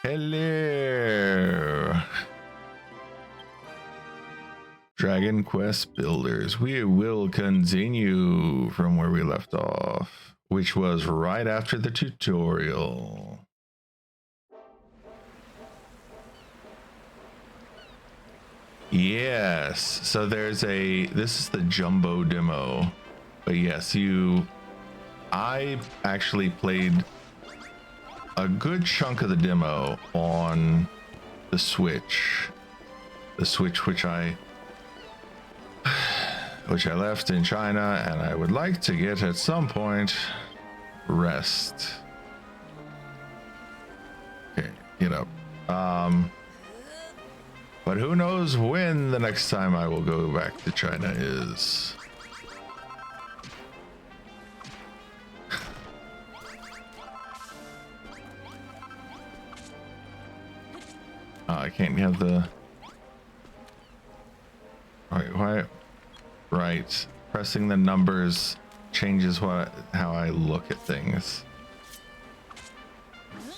Hello. Dragon Quest Builders. We will continue from where we left off, which was right after the tutorial. Yes, so this is the jumbo demo, but yes, I actually played a good chunk of the demo on the Switch which I left in China, and I would like to get at some point rest. Okay, get up. But who knows when the next time I will go back to China is. I can't have the... Why? Right. Pressing the numbers changes how I look at things.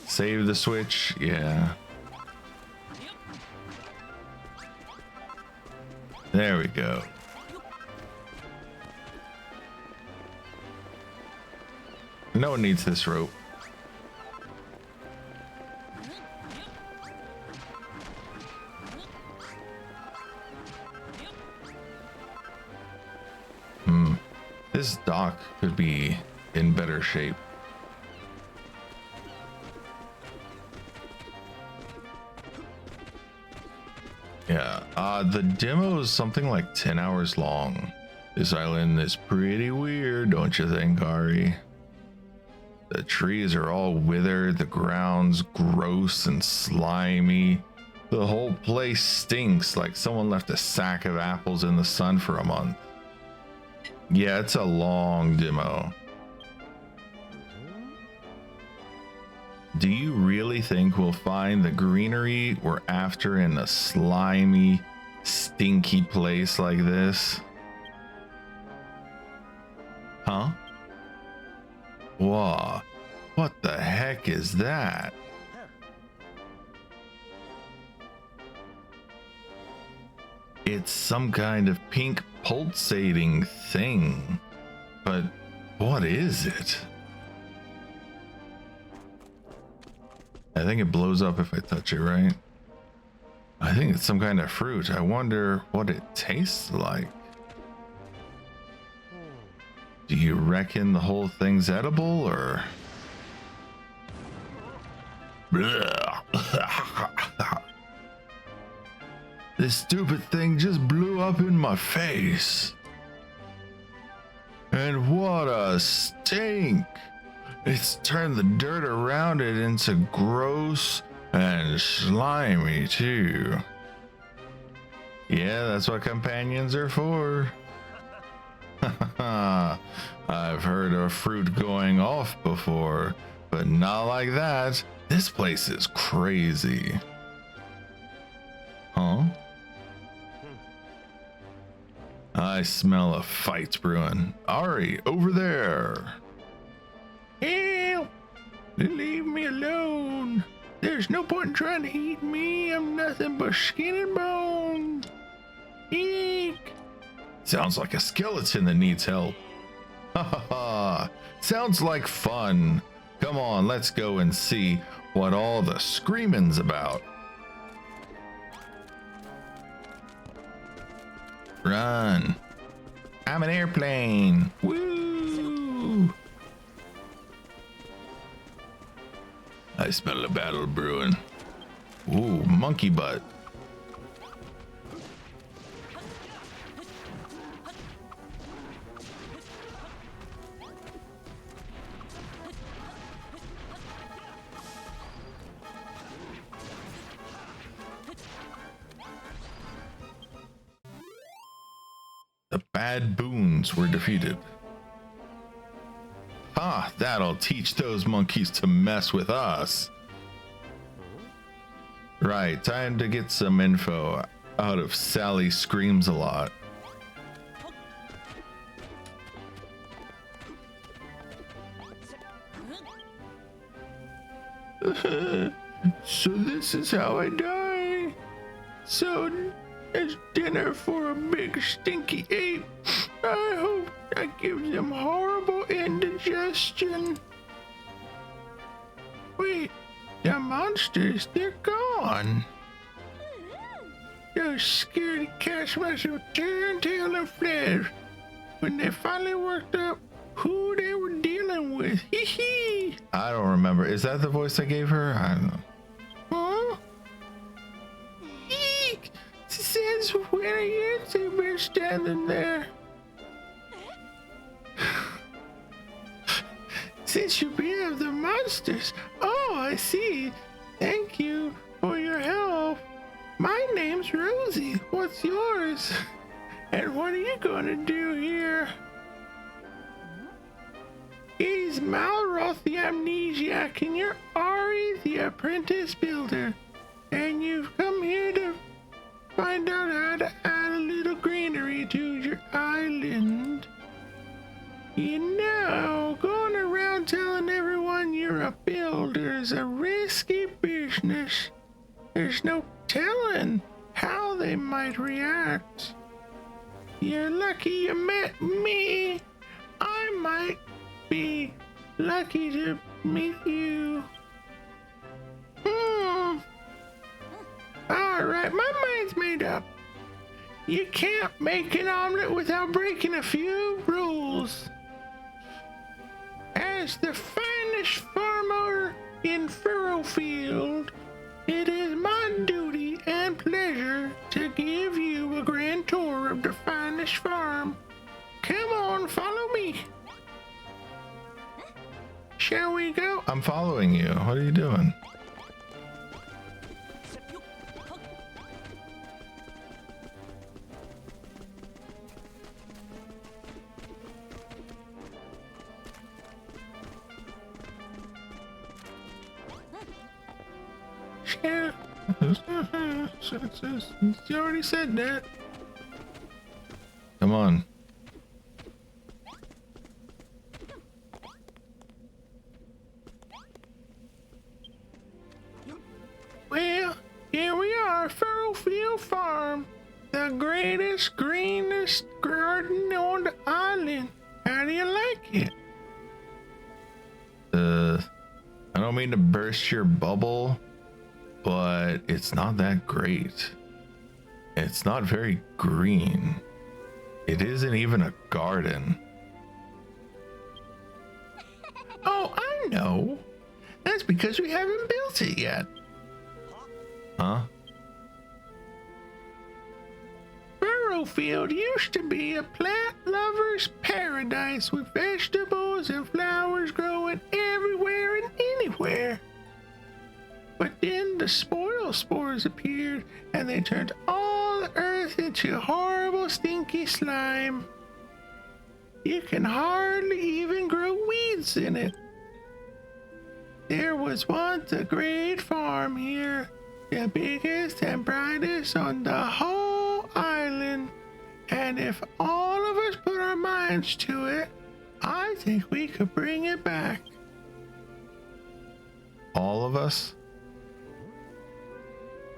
Save the Switch? Yeah. There we go. No one needs this rope. This dock could be in better shape. Yeah, the demo is something like 10 hours long. This island is pretty weird, don't you think, Ari? The trees are all withered, the ground's gross and slimy. The whole place stinks like someone left a sack of apples in the sun for a month. Yeah, it's a long demo. Do you really think we'll find the greenery we're after in a slimy, stinky place like this? Huh? Whoa, what the heck is that? It's some kind of pink pulsating thing, but what is it? I think it blows up if I touch it, right? I think it's some kind of fruit. I wonder what it tastes like. Do you reckon the whole thing's edible, or? This stupid thing just blew up in my face. And what a stink. It's turned the dirt around it into gross and slimy too. Yeah, that's what companions are for. I've heard of fruit going off before, but not like that. This place is crazy. Huh? I smell a fight brewing. Ari, over there. Help! Leave me alone. There's no point in trying to eat me. I'm nothing but skin and bone. Eek! Sounds like a skeleton that needs help. Ha ha ha. Sounds like fun. Come on, let's go and see what all the screaming's about. Run. I'm an airplane. Woo! I smell a battle brewing. Ooh, monkey butt. The bad boons were defeated. Ah, that'll teach those monkeys to mess with us. Right, time to get some info out of Sally Screamsalot. So this is how I die. So it's dinner for a big stinky ape. I hope that gives him horrible indigestion. Wait, the monsters, they're gone. Those scaredy cats must have turned tail and fled when they finally worked up who they were dealing with. Hee hee. I don't remember. Is that the voice I gave her? I don't know. Huh? Eek! Since when are you two standing there? Since you be of the monsters. Oh, I see. Thank you for your help. My name's Rosie. What's yours? And what are you going to do here? He's Malroth the Amnesiac, and you're Ari the Apprentice Builder. And you've come here to find out how to add a little greenery to your island. You know, going around telling everyone you're a builder is a risky business. There's no telling how they might react. You're lucky you met me. I might be lucky to meet you. Alright, my mind's made up. You can't make an omelet without breaking a few rules. As the finest farmer in Furrowfield, it is my duty and pleasure to give you a grand tour of the finest farm. Come on, follow me. Shall we go? I'm following you. What are you doing? Yeah. You already said that. Come on. Well, here we are, Furrowfield Farm. The greatest, greenest garden on the island. How do you like it? I don't mean to burst your bubble, but it's not that great. It's not very green. It isn't even a garden. Oh, I know. That's because we haven't built it yet. Huh? Furrowfield used to be a plant lover's paradise with vegetables and flowers growing everywhere and anywhere. But then the spoil spores appeared and they turned all the earth into horrible stinky slime. You can hardly even grow weeds in it. There was once a great farm here, the biggest and brightest on the whole island. And if all of us put our minds to it, I think we could bring it back. All of us?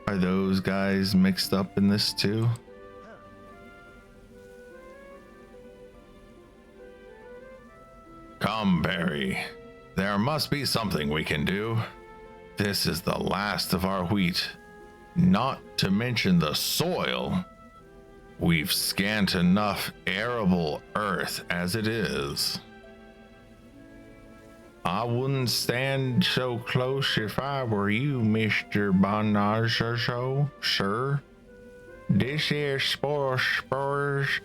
Are those guys mixed up in this too? Come, Barry. There must be something we can do. This is the last of our wheat, not to mention the soil. We've scant enough arable earth as it is. I wouldn't stand so close if I were you, Mr. Bonage or so, sir. This here spores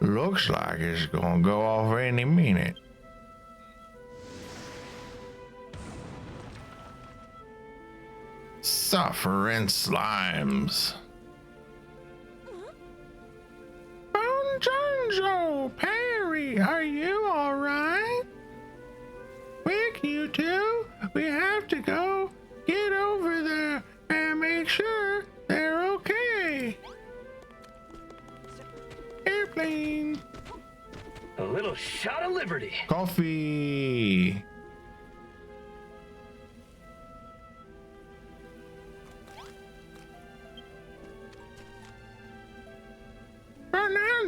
looks like it's gonna go off any minute. Suffering slimes. Bonjonjo, Perry, are you alright? Quick, you two, we have to go get over there and make sure they're okay. Airplane. A little shot of liberty. Coffee.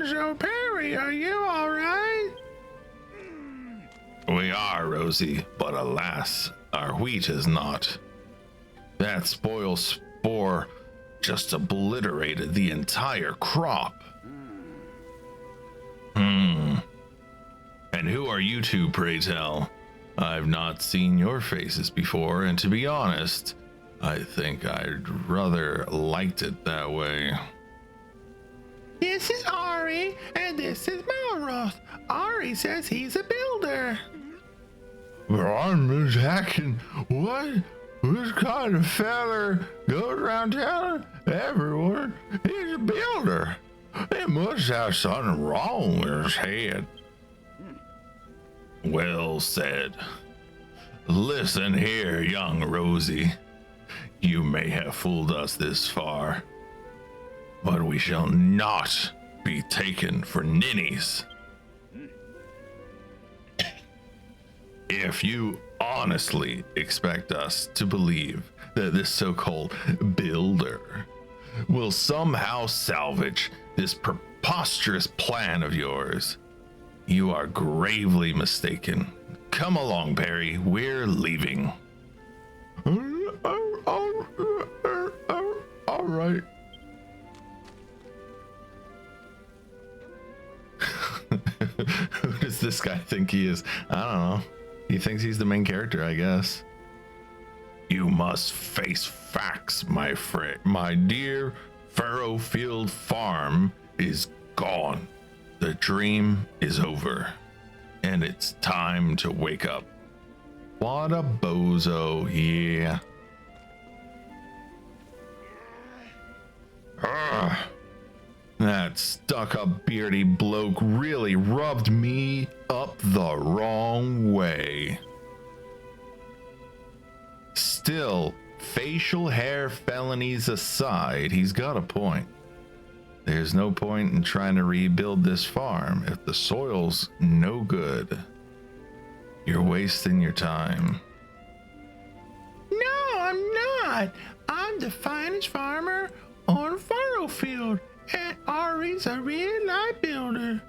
So Perry, are you all right? We are, Rosie, but alas, our wheat is not. That spoil spore just obliterated the entire crop. And who are you two, pray tell? I've not seen your faces before, and to be honest, I think I'd rather liked it that way. This is Ari, and this is Melroth. Ari says he's a builder. I'm attacking. What? This kind of feller goes around town everywhere. He's a builder. He must have something wrong with his head. Well said. Listen here, young Rosie. You may have fooled us this far, but we shall not be taken for ninnies. If you honestly expect us to believe that this so-called builder will somehow salvage this preposterous plan of yours, you are gravely mistaken. Come along, Perry. We're leaving. All right. Who does this guy think he is? I don't know. He thinks he's the main character, I guess. You must face facts, my friend. My dear Furrowfield Farm is gone. The dream is over, and it's time to wake up. What a bozo, yeah. That stuck-up beardy bloke really rubbed me up the wrong way. Still, facial hair felonies aside, he's got a point. There's no point in trying to rebuild this farm if the soil's no good. You're wasting your time. No, I'm not. I'm the finest farmer on Furrowfield, and Ari's a real life builder.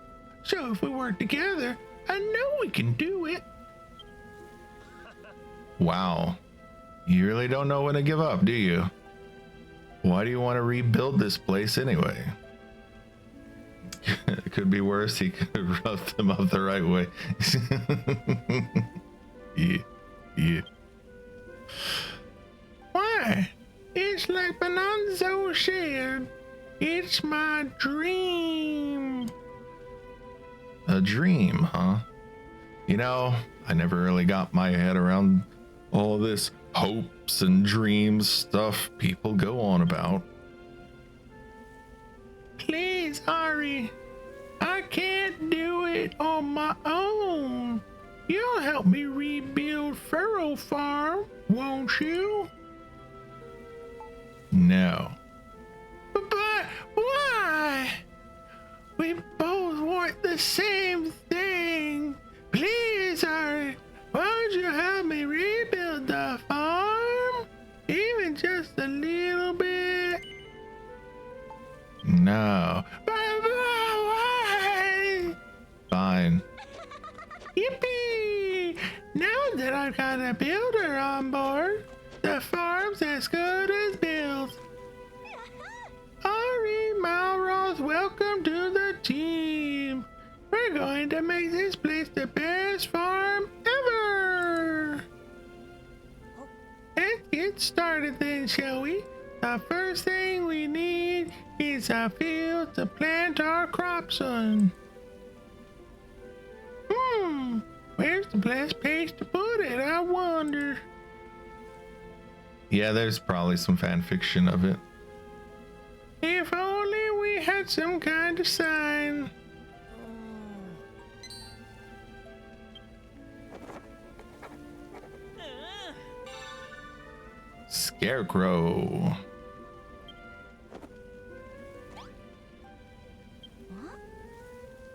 So if we work together, I know we can do it. Wow. You really don't know when to give up, do you? Why do you want to rebuild this place anyway? It could be worse. He could have rubbed them up the right way. Yeah. Why? It's like Bonanzo said. It's my dream. A dream, huh? You know, I never really got my head around all this hopes and dreams stuff people go on about. Please, Ari. I can't do it on my own. You'll help me rebuild Furrow Farm, won't you? No. But why? We both want the same thing. Please, Ari, won't you help me rebuild the farm? Even just a little bit? No. But why? Fine. Yippee! Now that I've got a builder on board, the farm's as good as built. Ari Malroth, welcome to the team. We're going to make this place the best farm ever. Let's get started then, shall we? The first thing we need is a field to plant our crops on. Where's the best place to put it, I wonder? Yeah, there's probably some fan fiction of it. If only we had some kind of sign. Scarecrow.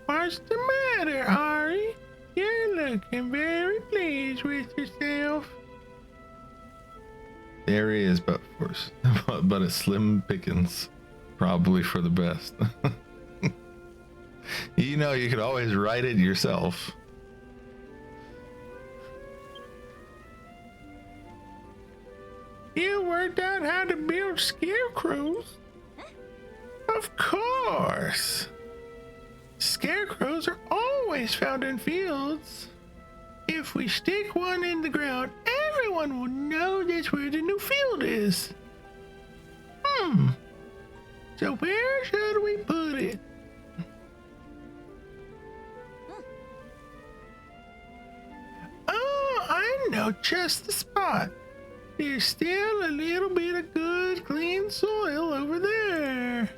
What's the matter, Ari? You're looking very pleased with yourself. There he is, but a slim pickings. Probably for the best. You know, you could always write it yourself. You worked out how to build scarecrows? Of course. Scarecrows are always found in fields. If we stick one in the ground, everyone will know that's where the new field is. So where should we put it? Oh, I know just the spot. There's still a little bit of good, clean soil over there.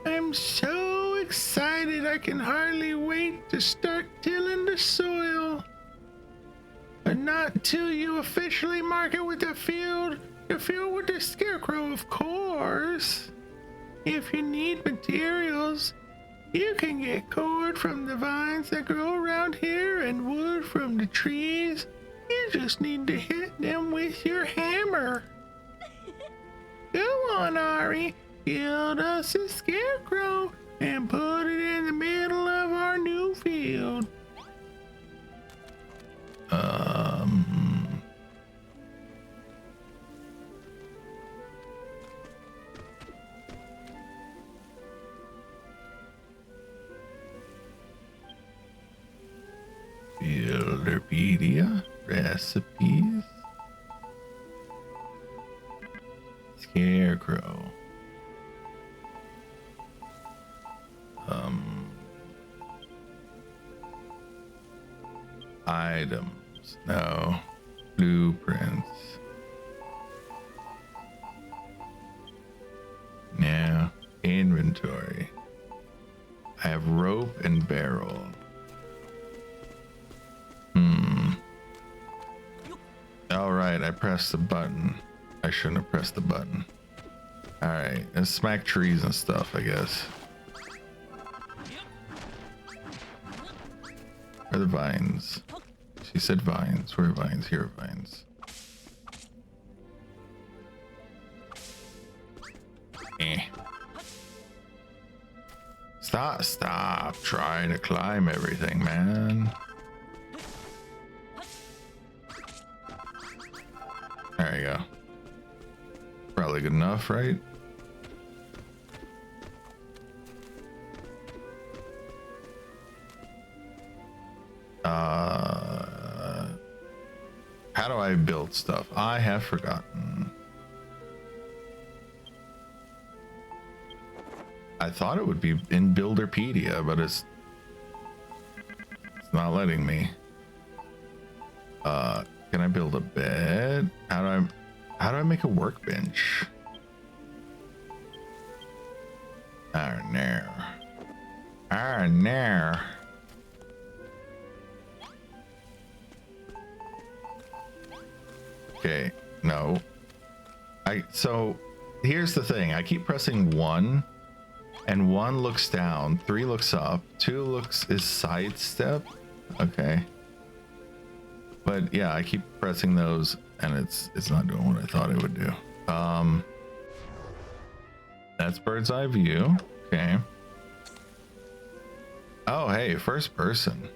I'm so excited I can hardly wait to start tilling the soil. But not until you officially mark it with the field with the scarecrow, of course. If you need materials, you can get cord from the vines that grow around here and wood from the trees. You just need to hit them with your hammer. Go on, Ari. Build us a scarecrow and put it in the middle of our new field. Builderpedia, recipes, scarecrow. Items, no. Blueprints. Now, inventory. I have rope and barrel. All right, I pressed the button. I shouldn't have pressed the button. All right, let's smack trees and stuff, I guess. Where are the vines? She said vines. Where are vines? Here are vines. Stop trying to climb everything, man. There you go. Probably good enough, right? How do I build stuff? I have forgotten. I thought it would be in Builderpedia, but it's not letting me. Can I build a bed? How do I make a workbench? Oh no. Oh no. Okay, no. So here's the thing. I keep pressing 1 and 1 looks down, 3 looks up, 2 is sidestep. Okay. But yeah, I keep pressing those and it's not doing what I thought it would do. That's bird's eye view. Okay. Oh, hey, first person.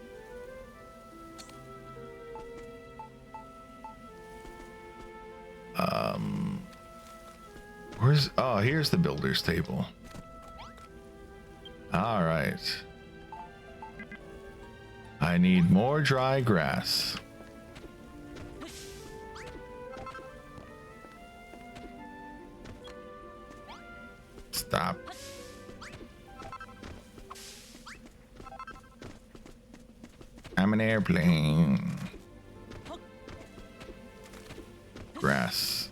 Here's the builder's table. All right. I need more dry grass. Stop. I'm an airplane. Grass.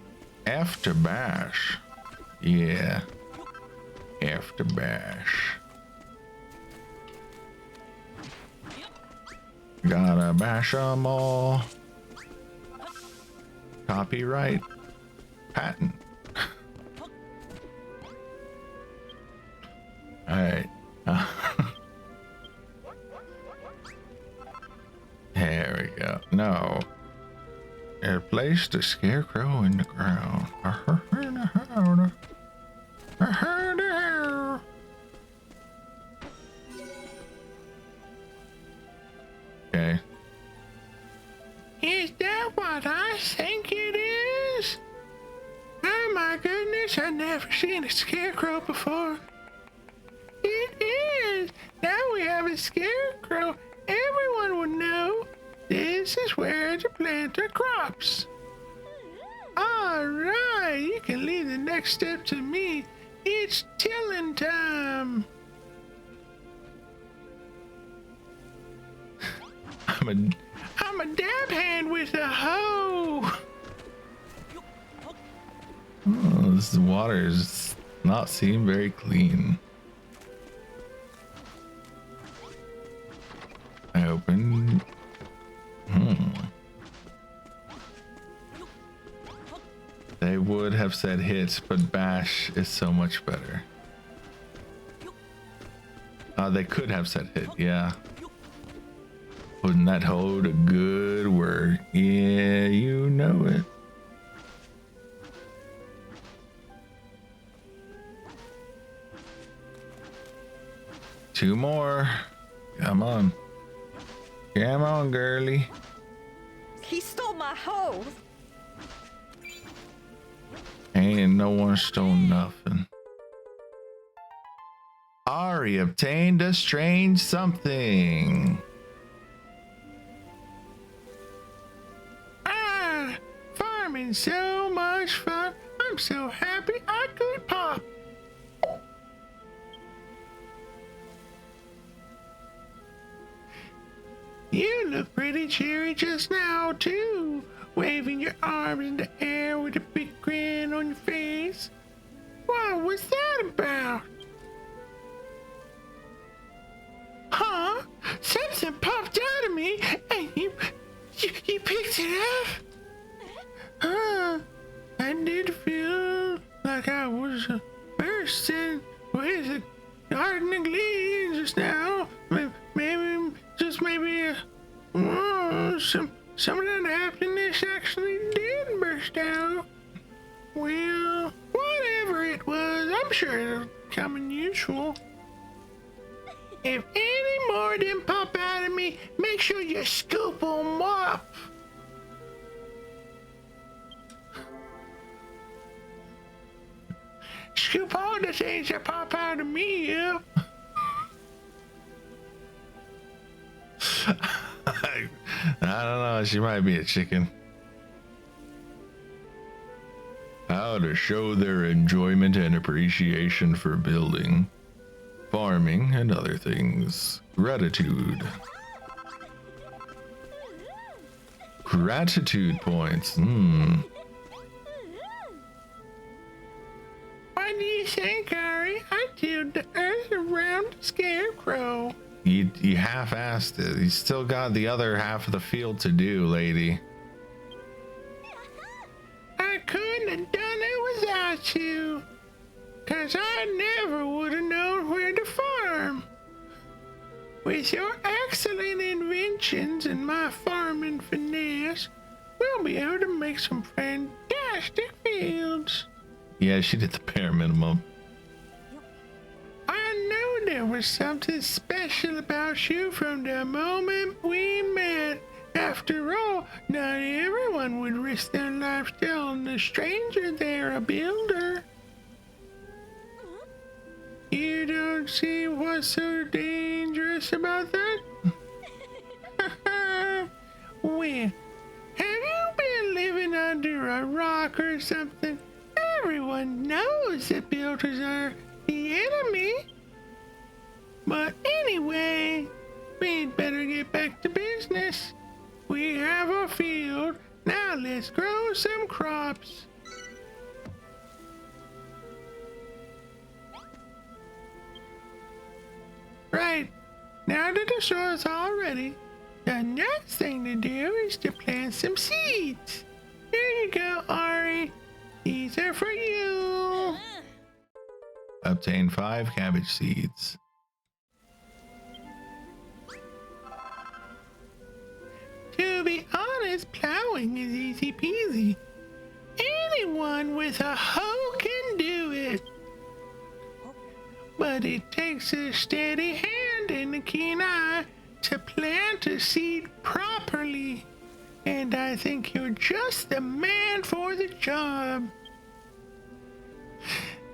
After bash. Yeah. After bash. Gotta bash 'em all. Copyright. Patent. Alright. There we go. No. Place the scarecrow in the ground. what I think it is? Oh my goodness, I've never seen a scarecrow before. It is! Now we have a scarecrow. Everyone will know this is where to plant our crops. Alright, you can leave the next step to me. It's tilling time. I'm a dab hand with a hoe. Oh, this water is not seem very clean. I open. They would have said hits, but bash is so much better. They could have said hit, yeah. Wouldn't that hold a good word? Yeah, you know it. Two more. Come on. Come on, girly. He stole my hoe. Ain't no one stole nothing. Ari obtained a strange something. Farming so much fun. I'm so happy I could pop. You look pretty cheery just now, too. Waving your arms in the air with a big grin on your face. What was that about? Huh? Something popped out of me and you picked it up? Huh? I did feel like I was bursting with a gardening glee just now. Maybe some of that happiness actually did burst out. Well, whatever it was, I'm sure it'll come in useful. If any more of them pop out of me, make sure you scoop them up. Scoop all the things that pop out of me up. I don't know, she might be a chicken. How to show their enjoyment and appreciation for building, farming, and other things. Gratitude. Gratitude points. What do you think, Ari? I tilled the earth around the scarecrow. You half-assed it. You still got the other half of the field to do, lady. I couldn't have done it without you. 'Cause I never would have known where to farm. With your excellent inventions and my farming finesse, we'll be able to make some fantastic fields. Yeah, she did the bare minimum. I knew there was something special about you from the moment we met. After all, not everyone would risk their life telling a stranger they're a builder. You don't see what's so dangerous about that? Well, have you been living under a rock or something? Everyone knows that builders are the enemy. But anyway, we'd better get back to business. We have a field. Now let's grow some crops. Right. Now that the soil's all ready, the next thing to do is to plant some seeds. Here you go, Ari. These are for you. Obtain 5 cabbage seeds. To be honest, plowing is easy peasy. Anyone with a hoe can do it. But it takes a steady hand and a keen eye to plant a seed properly. and I think you're just the man for the job.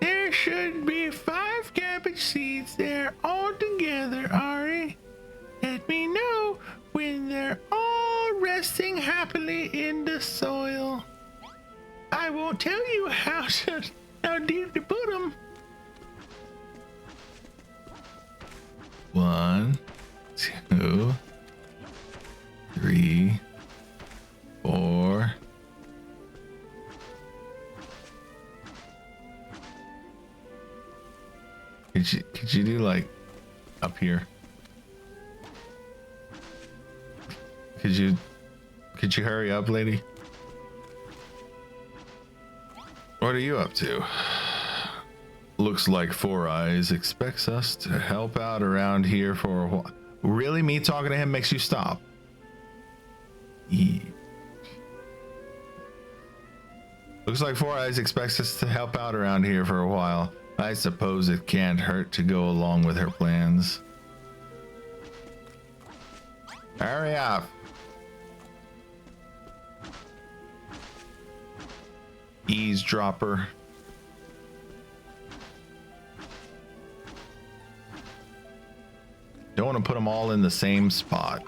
There should be 5 cabbage seeds there all together, Ari. Let me know when they're all resting happily in the soil. I won't tell you how deep to put them. 1, 2, 3, 4. Could you do like up here? Could you hurry up, lady? What are you up to? Looks like Four Eyes expects us to help out around here for a while. Really? Me talking to him makes you stop? Looks like Four Eyes expects us to help out around here for a while. I suppose it can't hurt to go along with her plans. Hurry up. Eavesdropper. Don't want to put them all in the same spot.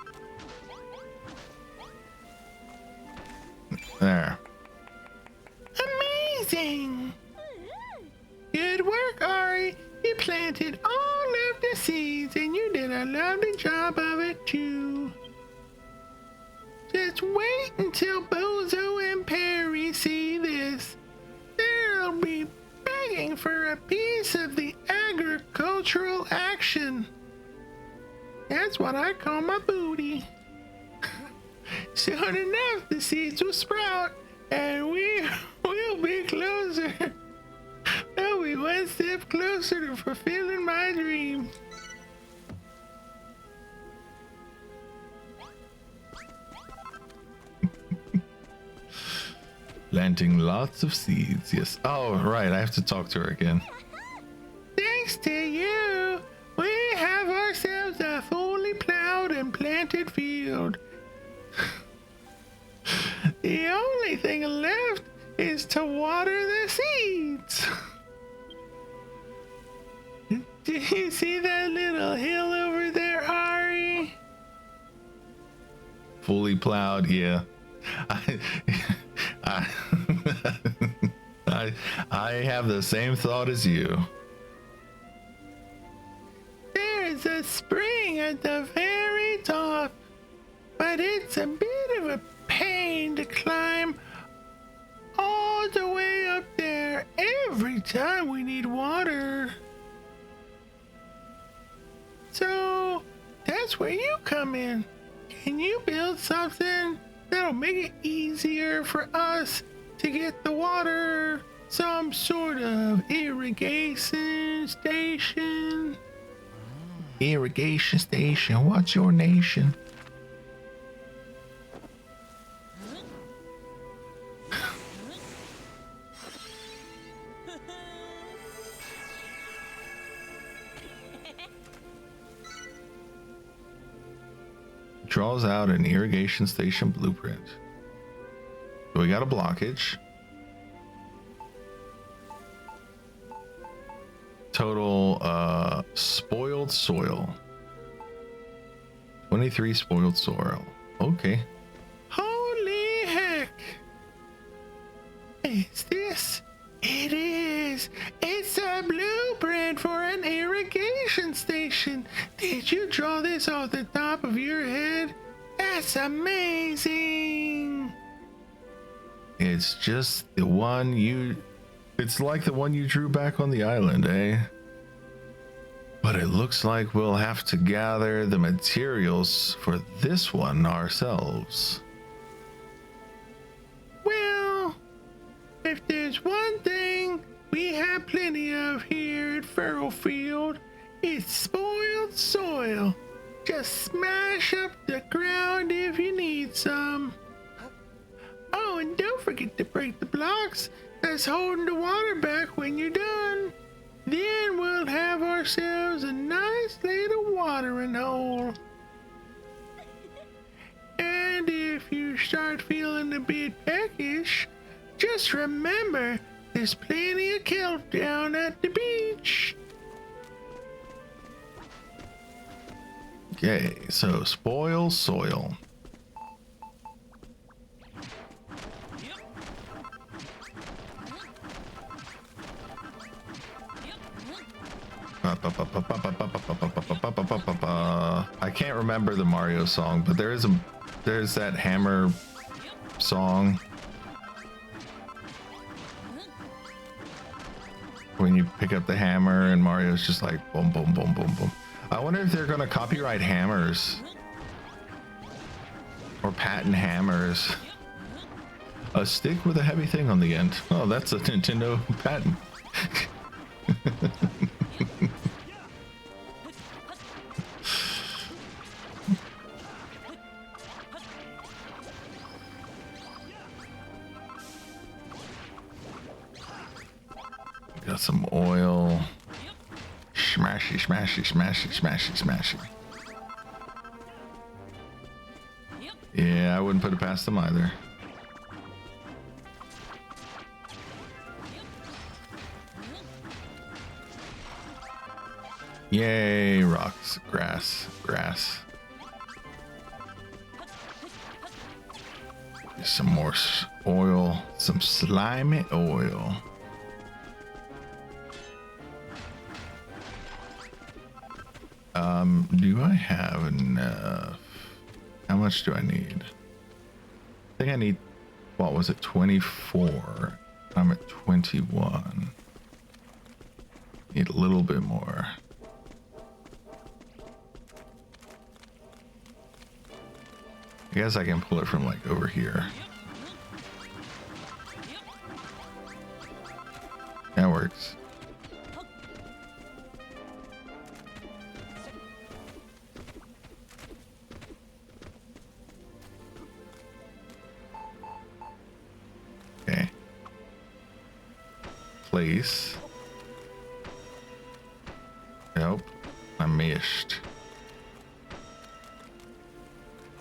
There. Amazing! Good work, Ari. You planted all of the seeds and you did a lovely job of it too. Just wait until Bozo and Perry see this. They'll be begging for a piece of the agricultural action. That's what I call my booty. Soon enough, the seeds will sprout and we'll be closer. We'll be one step closer to fulfilling my dream. Planting lots of seeds, yes. Oh, right, I have to talk to her again. Thanks to you, we have ourselves a fully plowed and planted field. The only thing left is to water the seeds. Do you see that little hill over there, Ari? Fully plowed, yeah. I have the same thought as you. There's a spring at the very top, but it's a bit of a pain to climb all the way up there every time we need water. So that's where you come in. Can you build something that'll make it easier for us to get the water? Some sort of irrigation station? Irrigation station, what's your nation? Draws out an irrigation station blueprint. So we got a blockage. Total spoiled soil. 23 spoiled soil. Okay. Holy heck. Is this? It is. It's a blueprint for an irrigation station. Did you draw this off the top of your head? That's amazing. It's just the one you... It's like the one you drew back on the island, eh? But it looks like we'll have to gather the materials for this one ourselves. Well, if there's one thing we have plenty of here at Furrowfield, it's spoiled soil. Just smash up the ground if you need some. Oh, and don't forget to break the blocks that's holding the water back when you're done. Then we'll have ourselves a nice little watering hole. And if you ever start feeling a bit peckish, just remember there's plenty of kelp down at the beach. Okay, so spoil soil. I can't remember the Mario song, but there's that hammer song when you pick up the hammer and Mario's just like boom boom boom boom boom. I wonder if they're gonna copyright hammers or patent hammers. A stick with a heavy thing on the end. Oh, that's a Nintendo patent. Got some oil. Smashy, smashy, smashy, smashy, smashy. Yeah, I wouldn't put it past them either. Yay, rocks, grass, grass. Some more oil, some slimy oil. Do I have enough? How much do I need? I think I need, what was it, 24? I'm at 21. Need a little bit more. I guess I can pull it from like over here. That works. Okay. Place. Nope. I missed.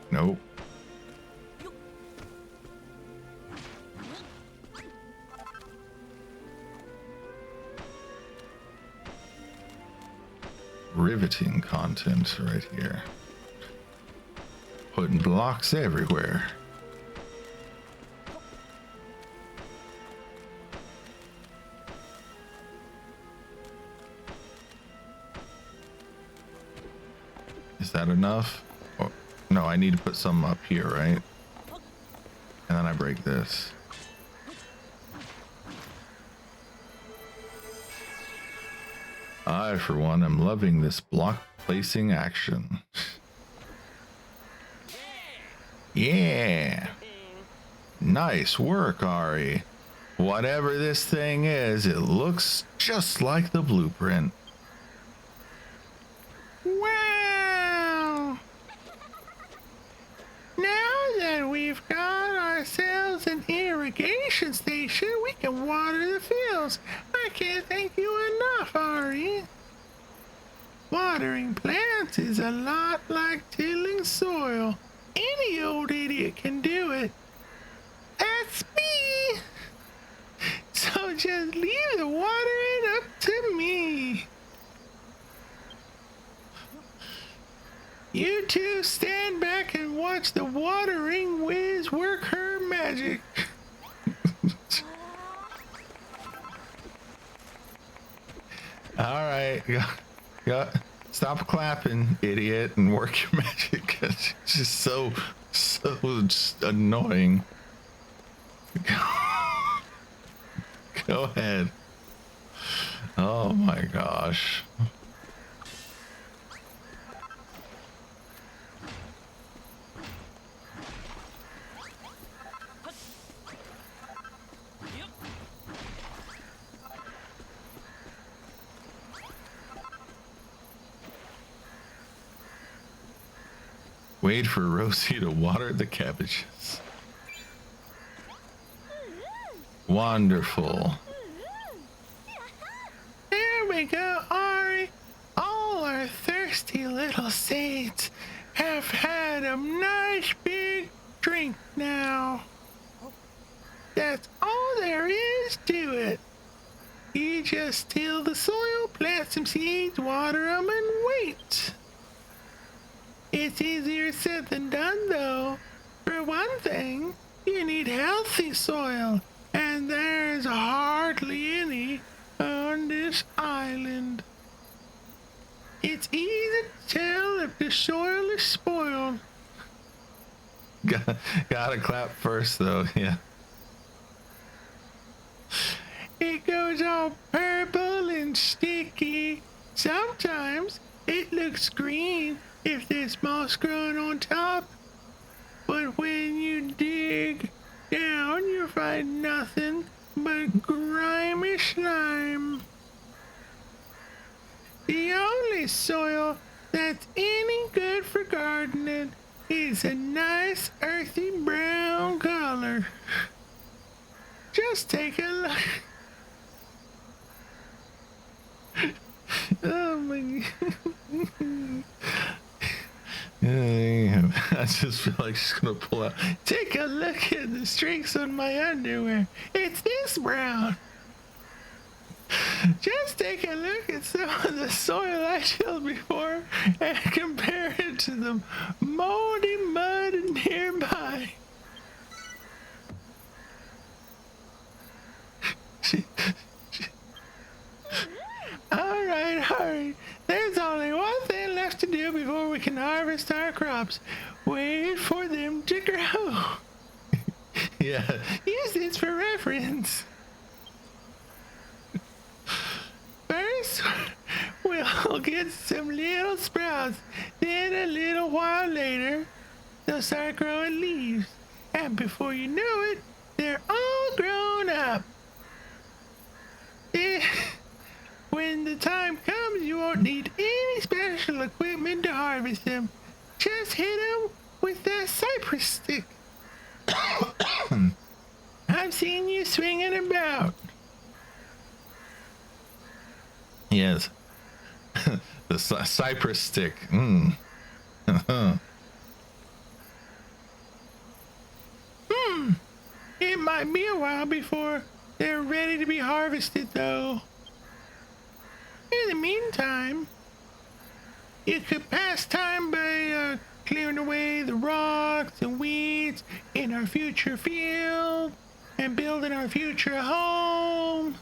Nope. Riveting content right here. Putting blocks everywhere. Is that enough? Oh, no, I need to put some up here, right? And then I break this. I, for one, am loving this block placing action. Yeah. Nice work, Ari. Whatever this thing is, it looks just like the blueprint. Wow. Now that we've got ourselves an irrigation station, we can water the fields. I can't thank you enough, Ari. Watering plants is a lot like tilling soil. Any old idiot can do it. That's me. So just leave the watering up to me. You two stand back and watch the watering whiz work her magic. All right, stop clapping, idiot, and work your magic. It's just so just annoying. Go ahead. Oh my gosh. Wait for Rosie to water the cabbages. Wonderful. There we go, Ari. All our thirsty little seeds have had a nice big strength now. That's all there is to it. You just till the soil, plant some seeds, water them, and wait. It's easier said than done, though. For one thing, you need healthy soil, and there's hardly any on this island. It's easy to tell if the soil is spoiled. Gotta clap first, though, yeah. It goes all purple and sticky. Sometimes it looks green if there's moss growing on top. But when you dig down, you find nothing but grimy slime. The only soil that's any good for gardening is a nice earthy brown color. Just take a look. Oh my I just feel like she's gonna pull out. Take a look at the streaks on my underwear. It's this brown. Just take a look at some of the soil I tilled before and compare it to the moldy mud nearby. All right. There's only one thing left to do before we can harvest our crops. Wait for them to grow. Yeah, use this for reference. First, we'll get some little sprouts. Then a little while later, they'll start growing leaves. And before you know it, they're all grown up. When the time comes, you won't need any special equipment to harvest them. Just hit them with that cypress stick. I've seen you swinging about. Yes. The cypress stick. It might be a while before they're ready to be harvested, though. In the meantime, you could pass time by clearing away the rocks and weeds in our future field and building our future home.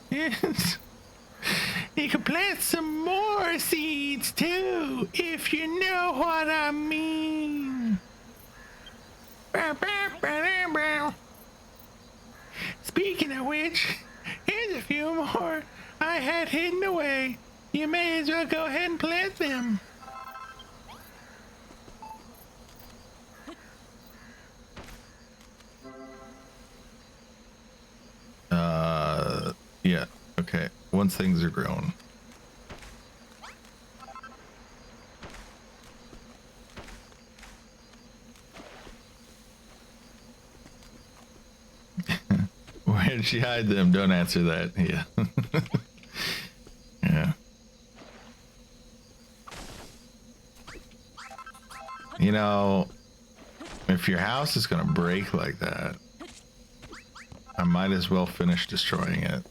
Yes. You could plant some more seeds too, if you know what I mean. Speaking of which, here's a few more I had hidden away. You may as well go ahead and plant them. Yeah, okay. Once things are grown. Where did she hide them? Don't answer that. Yeah. Yeah. You know, if your house is gonna break like that, I might as well finish destroying it.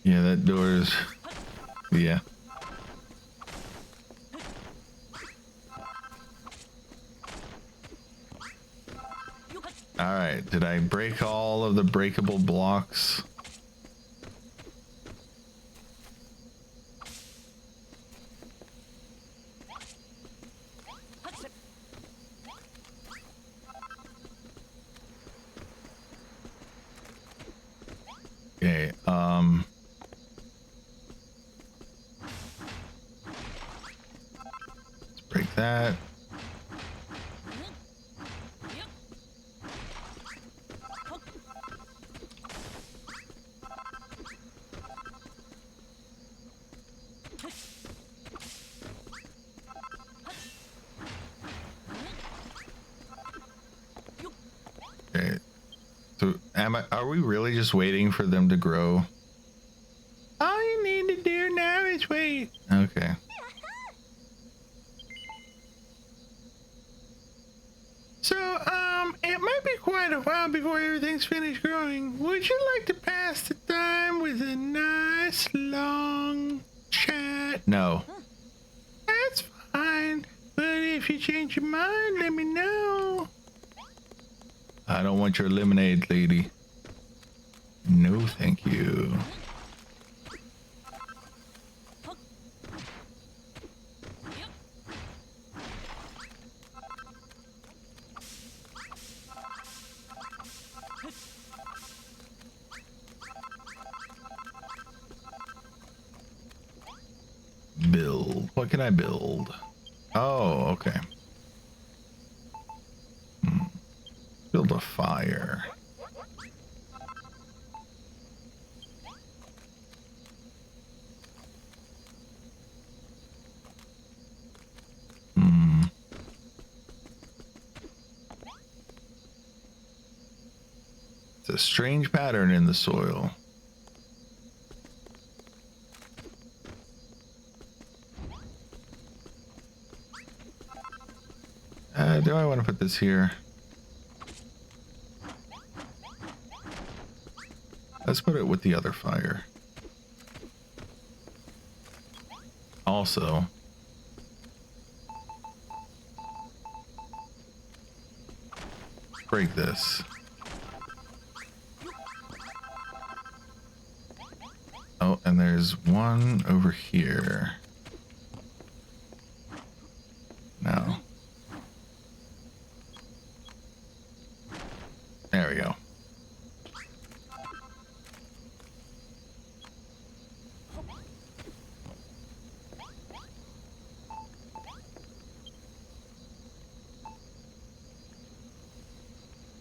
Yeah, that door is... Yeah. Alright, did I break all of the breakable blocks? Okay, let's break that. Okay. So are we really just waiting for them to grow? All you need to do now is wait. Okay. So, it might be quite a while before everything's finished growing. Would you like to pass the time with a nice long chat? No. That's fine. But if you change your mind, let me know. I don't want your lemonade, lady. No, thank you. Build. What can I build? Oh, okay. Build a fire. It's a strange pattern in the soil. Do I want to put this here? Let's put it with the other fire. Also, break this. Oh, and there's one over here. No. There we go.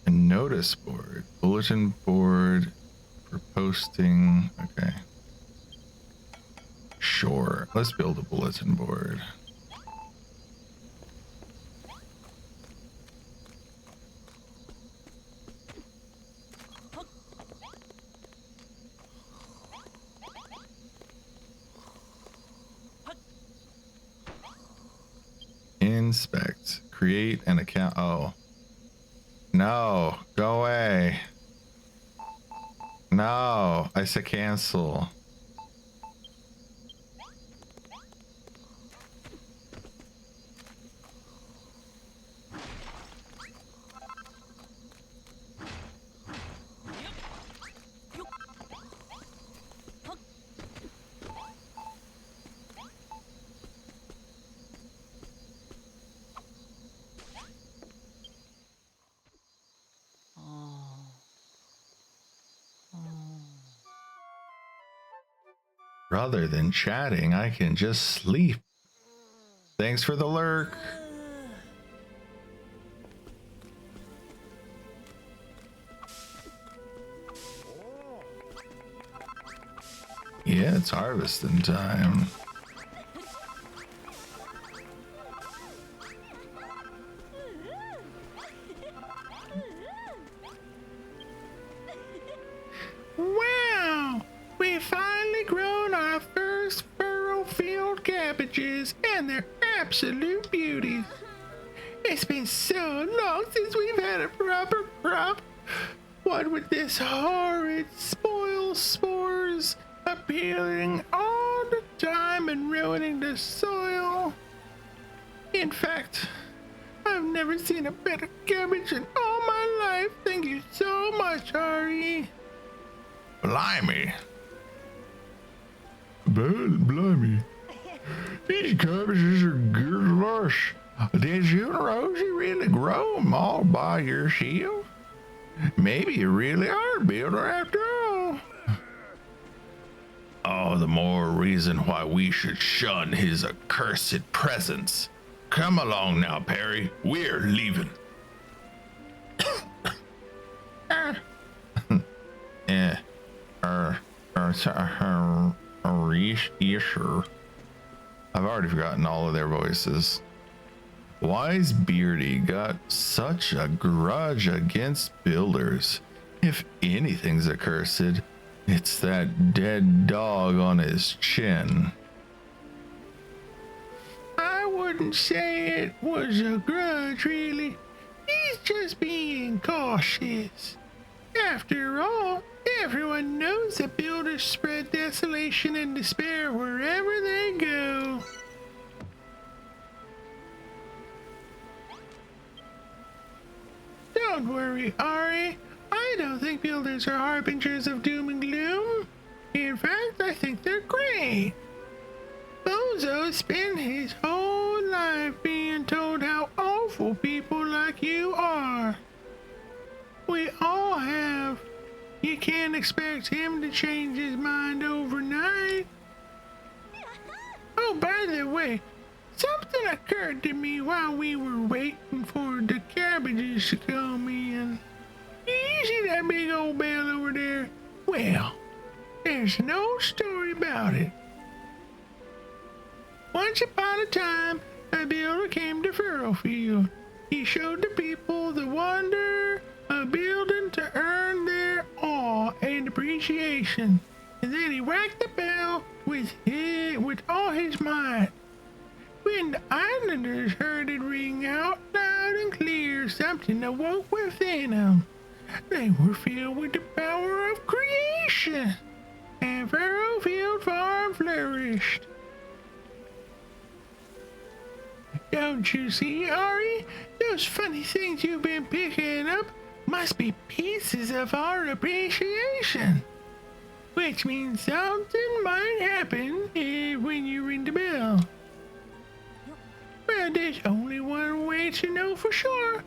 A notice board, bulletin board for posting. Okay. Sure. Let's build a bulletin board. Inspect. Create an account. Oh. No. Go away. No. I said cancel. Rather than chatting, I can just sleep. Thanks for the lurk. Yeah, it's harvesting time. Wow! We finally grown our first Furrowfield cabbages, and they're absolute beauties. It's been so long since we've had a proper crop. What with this horrid spoil spores appearing all the time and ruining the soil. In fact, I've never seen a better cabbage in all my life. Thank you so much, Ari. Blimey. Blimey. These cabbages are good lush. Did you and Rosie really grow them all by yourself? Maybe you really are a builder after all. Oh, the more reason why we should shun his accursed presence. Come along now, Perry. We're leaving. Sure. I've already forgotten all of their voices. Why's Beardy got such a grudge against builders? If anything's accursed, it's that dead dog on his chin. I wouldn't say it was a grudge, really. He's just being cautious. After all, everyone knows that builders spread desolation and despair wherever they go. Don't worry, Ari. I don't think builders are harbingers of doom and gloom. In fact, I think they're great. Bozo spent his whole life being told how awful people like you are. We all have. You can't expect him to change his mind overnight. Oh, by the way, something occurred to me while we were waiting for the cabbages to come in. You see that big old bell over there? Well, there's no story about it. Once upon a time, a builder came to Furrowfield. He showed the people the wonder of building to earn their awe and appreciation. And then he whacked the bell with all his might. When the islanders heard it ring out loud and clear, something awoke within them. They were filled with the power of creation, and Furrowfield Farm flourished. Don't you see, Ari? Those funny things you've been picking up must be pieces of our appreciation. Which means something might happen when you ring the bell. Well, there's only one way to know for sure.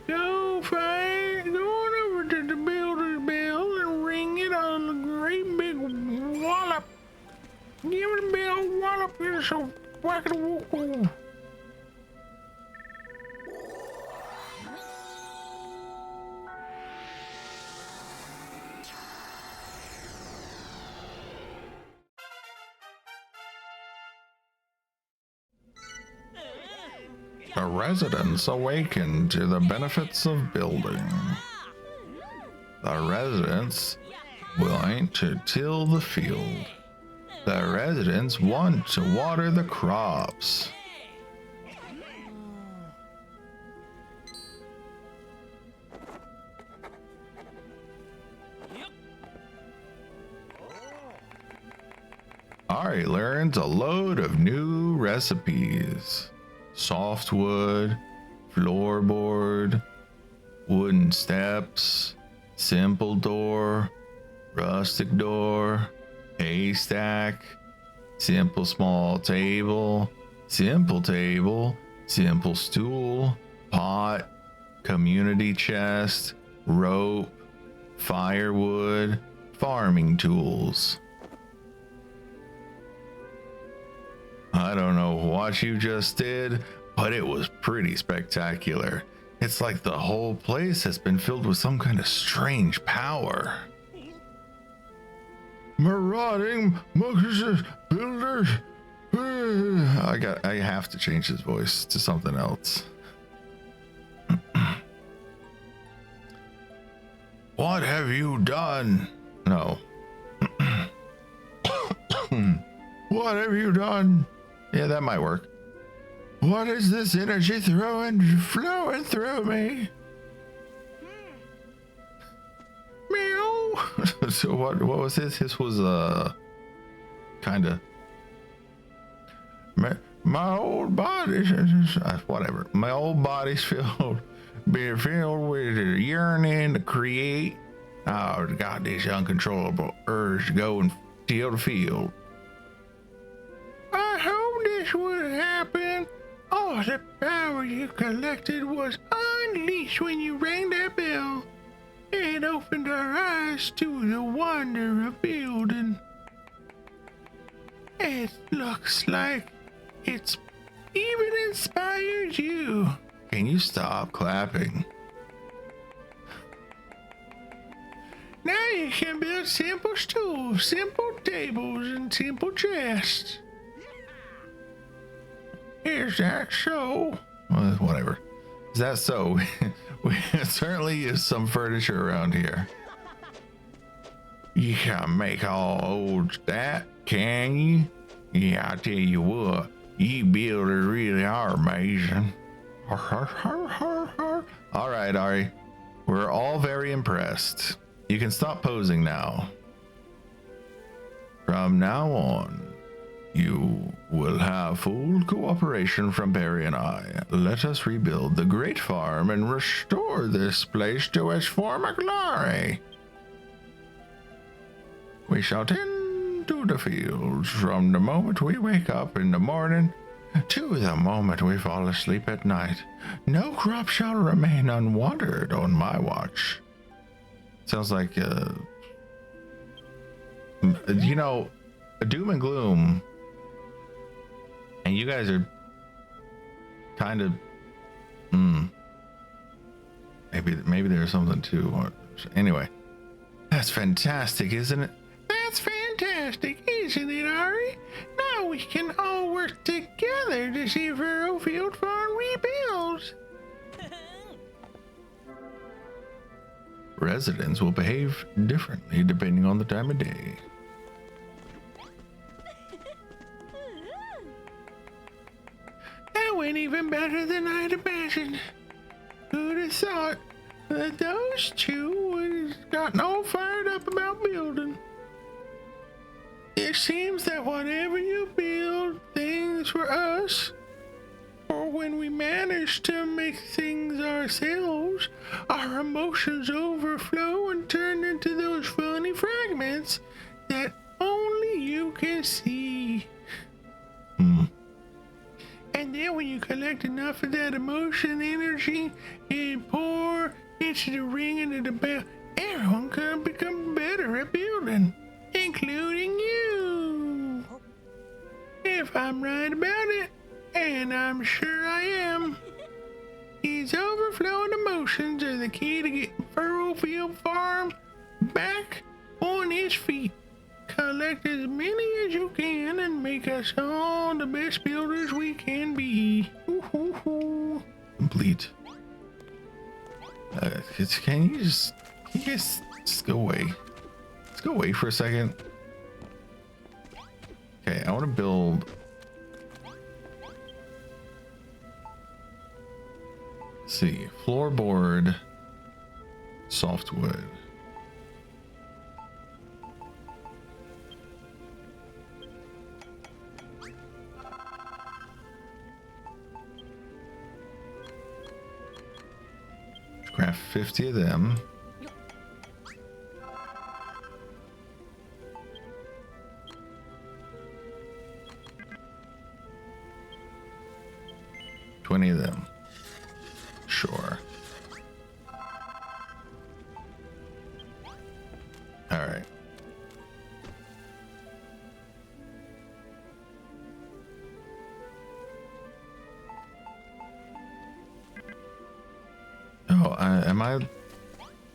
Go on over to the builder's bell and ring it on a great big wallop. Give it a bell wallop, it's so whack-a-woo-woo. The residents awaken to the benefits of building. The residents want to till the field. The residents want to water the crops. Ari learns a load of new recipes. Softwood, floorboard, wooden steps, simple door, rustic door, haystack, simple small table, simple stool, pot, community chest, rope, firewood, farming tools. I don't know what you just did, but it was pretty spectacular. It's like the whole place has been filled with some kind of strange power. Marauding monsters, builders. I have to change his voice to something else. What have you done? No. What have you done? Yeah, that might work. What is this energy flowing through me? Meow. So what was his? His was kind of my old body. Whatever. My old body's filled with a yearning to create. Oh, got this uncontrollable urge to go and till the field. I hope this would happen. All the power you collected was unleashed when you rang that bell. It opened our eyes to the wonder of building. It looks like it's even inspired you. Can you stop clapping? Now you can build simple stools, simple tables, and simple chests. Is that so? Well, whatever. Is that so? We certainly use some furniture around here. You can make all old that, can you? Yeah, I tell you what, you builders really are amazing. All right, Ari. We're all very impressed. You can stop posing now. From now on, you will have full cooperation from Barry and I. Let us rebuild the great farm and restore this place to its former glory. We shall tend to the fields from the moment we wake up in the morning to the moment we fall asleep at night. No crop shall remain unwatered on my watch. Sounds like, you know, doom and gloom. And you guys are kind of, maybe there's something too. Anyway, that's fantastic, isn't it? That's fantastic, isn't it, Ari? Now we can all work together to see Furrowfield Farm rebuilds. Residents will behave differently depending on the time of day. That went even better than I'd imagined. Who'd have thought that those two would have gotten all fired up about building? It seems that whatever you build things for us, or when we manage to make things ourselves, our emotions overflow and turn into those funny fragments that only you can see. And then when you collect enough of that emotion energy and pour into the ringing of the bell, everyone can become better at building, including you. If I'm right about it, and I'm sure I am, these overflowing emotions are the key to getting Furrowfield Farm back on its feet. Collect as many as you can and make us all the best builders we can be. Complete. Can you guys just go away? Let's go away for a second. Okay, I want to build. Let's see, floorboard, softwood. Craft 50 of them. $20 of them. Sure. All right. Oh, am I?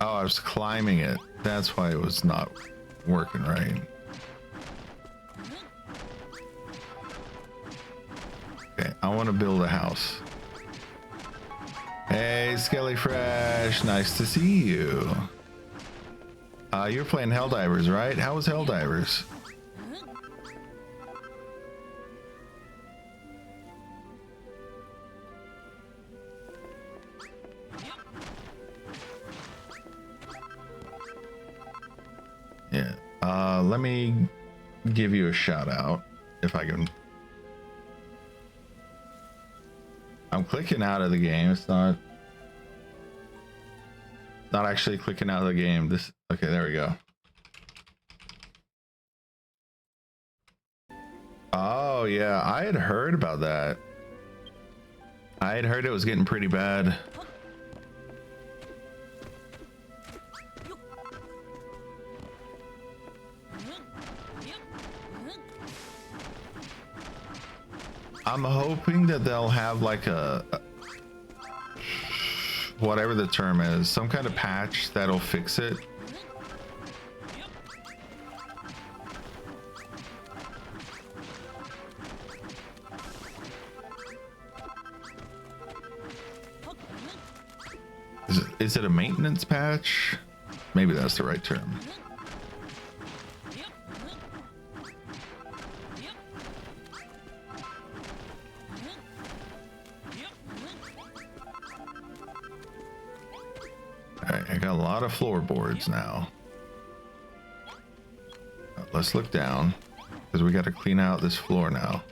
Oh, I was climbing it. That's why it was not working right. Okay, I want to build a house. Hey, Skelly Fresh, nice to see you. You're playing Helldivers, right? How was Helldivers? Yeah. Let me give you a shout out if I can. I'm clicking out of the game. It's not actually clicking out of the game. This, okay, there we go. Oh yeah, I had heard about that. I had heard it was getting pretty bad. I'm hoping that they'll have like a whatever the term is, some kind of patch that'll fix it. is it a maintenance patch? Maybe that's the right term. Alright, I got a lot of floorboards now. Let's look down, because we got to clean out this floor now.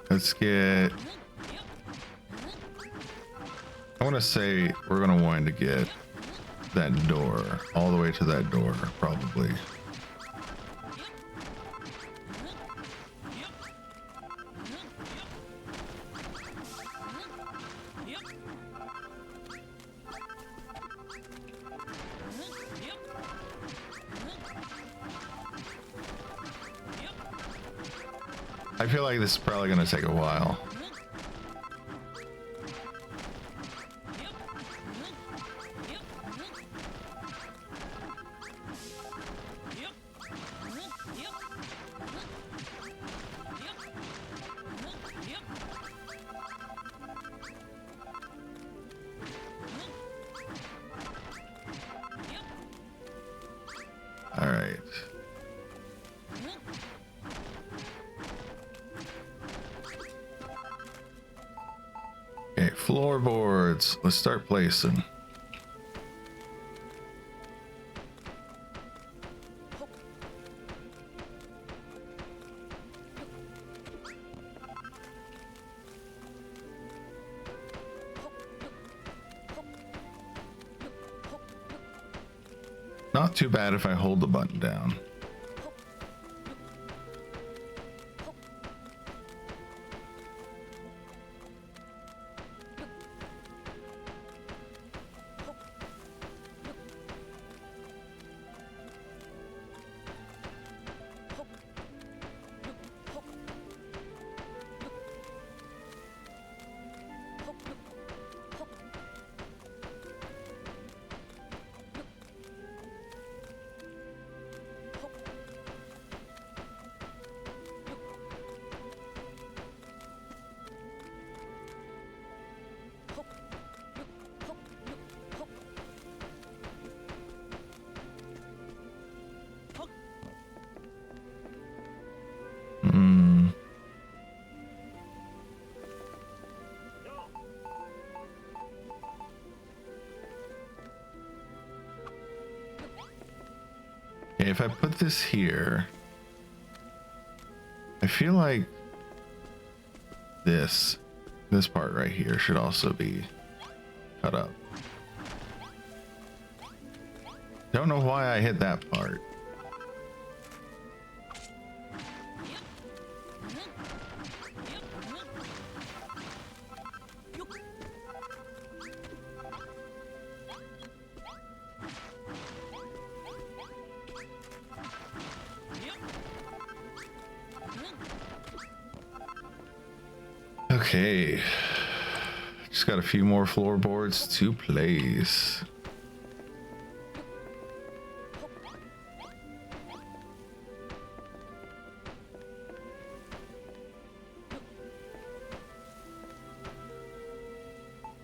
Let's get, I want to say we're going to want to get that door all the way to that door, probably. I feel like this is probably going to take a while. All right. Okay, floorboards. Let's start placing. Not too bad if I hold the button down. Okay, if I put this here, I feel like this part right here should also be cut up. Don't know why I hit that part. Okay, just got a few more floorboards to place.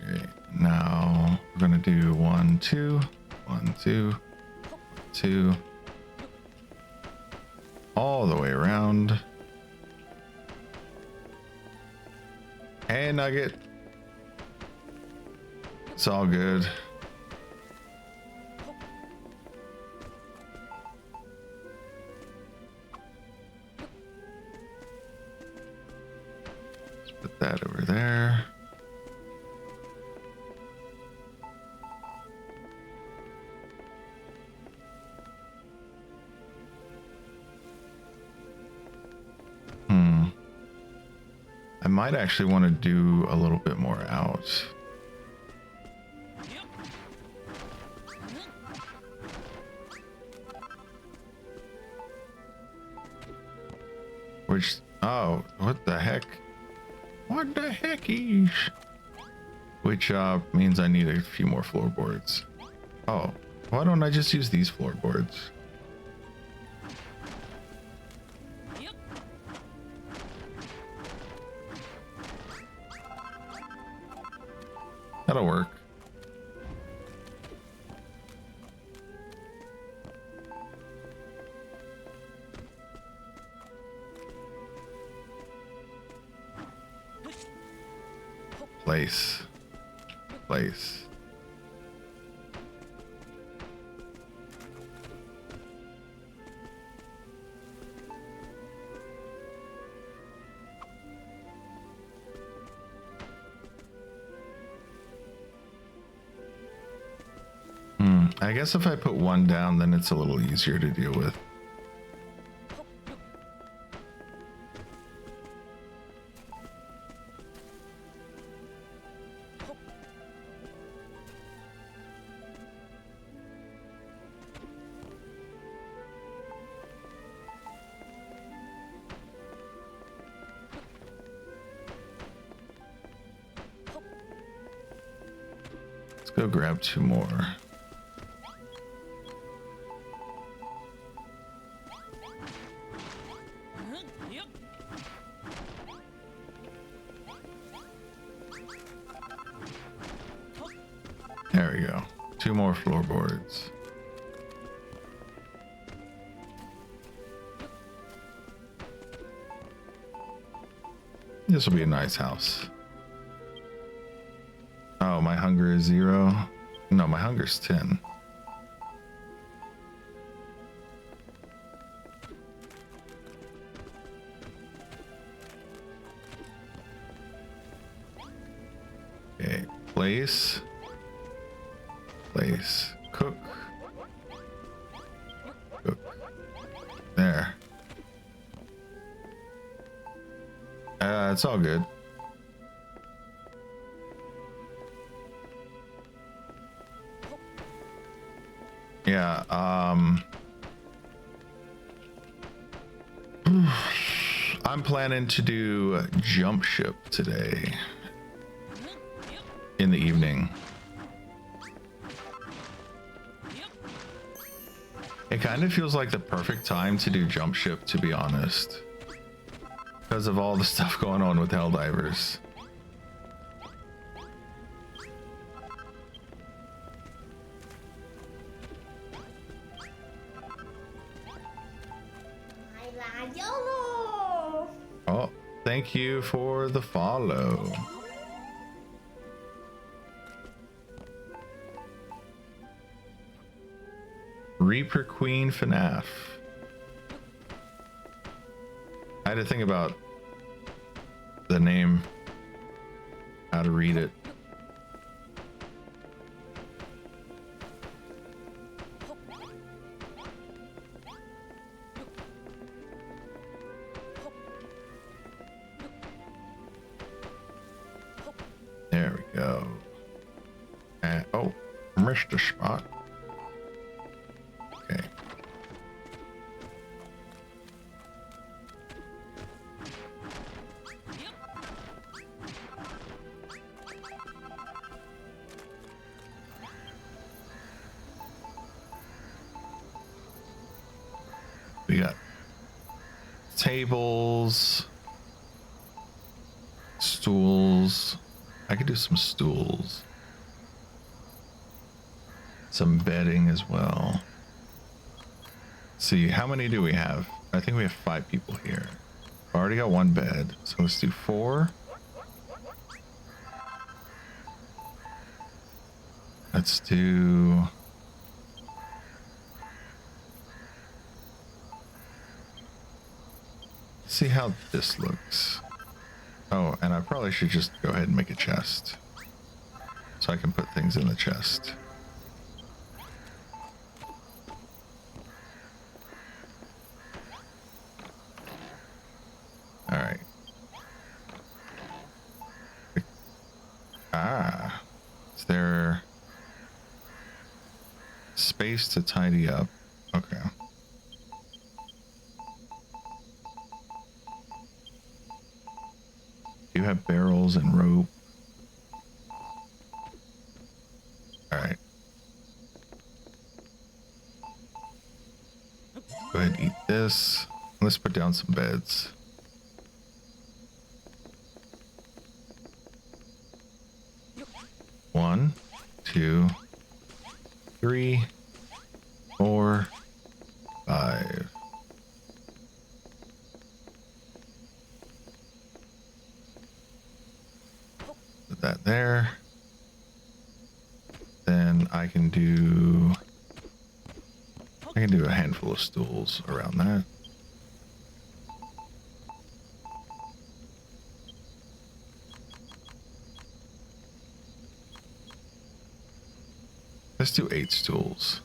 Okay, now we're gonna do 1, 2, 1, 2, 2, all the way around. Hey, Nugget. It's all good. Let's Put that over there. I might actually want to do a little bit more out. Which, oh, what the heck? What the heckies? Which means I need a few more floorboards. Oh, why don't I just use these floorboards? That'll work. Place. I guess if I put one down, then it's a little easier to deal with. Let's go grab two more. There we go. Two more floorboards. This will be a nice house. Oh, my hunger is 0. No, my hunger is 10. Okay, place. Cook. There. It's all good. Yeah, I'm planning to do jump ship today in the evening. It kind of feels like the perfect time to do jump ship, to be honest, because of all the stuff going on with Helldivers. Oh, thank you for the follow. Reaper Queen FNAF. I had to think about the name, how to read it. There we go. And, oh, missed a spot. Okay. We got tables, stools. I could do some stools, some bedding as well. See, how many do we have? I think we have 5 people here. I already got 1 bed, so let's do 4. Let's do... see how this looks. Oh, and I probably should just go ahead and make a chest. So I can put things in the chest. Alright. Ah. Is there space to tidy up? Okay. Do you have barrels and rope? Alright. Go ahead and eat this. Let's put down some beds. One, two, 3, 4, 5. Put that there. Then I can do a handful of stools around that. Let's do 8 stools.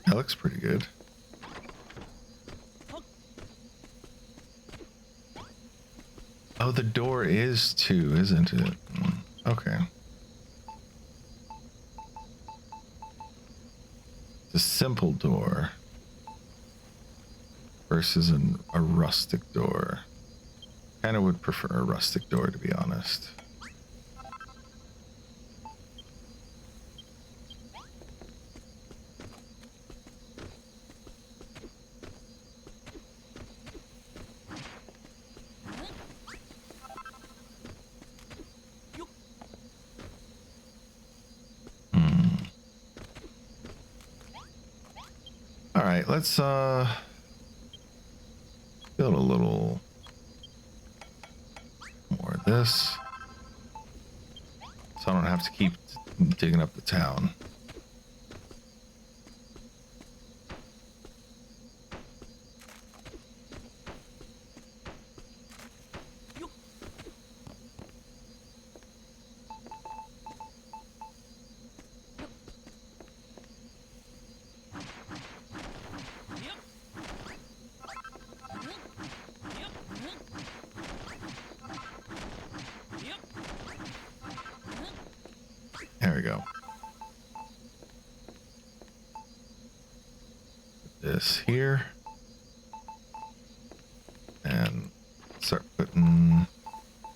That looks pretty good. Oh, the door is 2, isn't it? Okay. It's a simple door versus a rustic door. Kind of would prefer a rustic door, to be honest. Alright, let's build a little more of this. So I don't have to keep digging up the town. There we go. Put this here. And start putting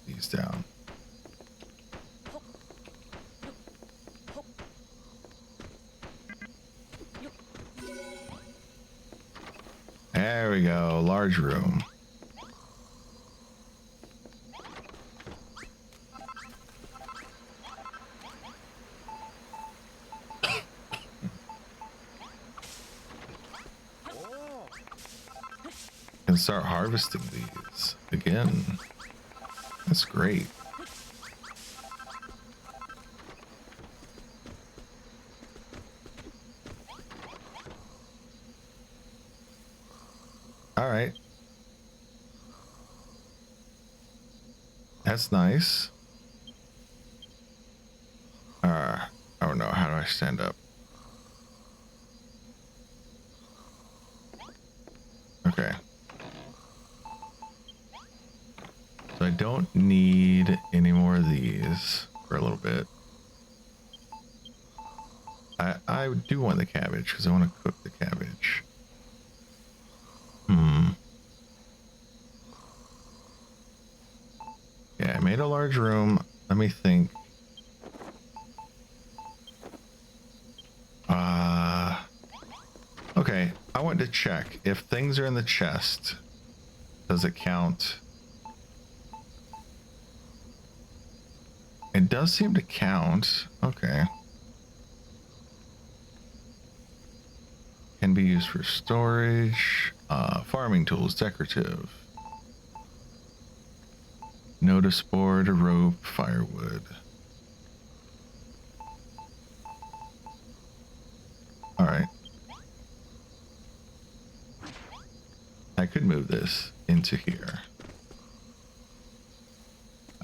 these down. There we go. Large room. Can start harvesting these again. That's great. All right. That's nice. Oh no, how do I stand up? Okay. So I don't need any more of these for a little bit. I do want the cabbage because I want to cook the cabbage. Yeah, I made a large room. Let me think. Okay, I want to check if things are in the chest. Does it count? It does seem to count. Okay. Can be used for storage. Farming tools, decorative. Notice board, a rope, firewood. Alright. I could move this into here.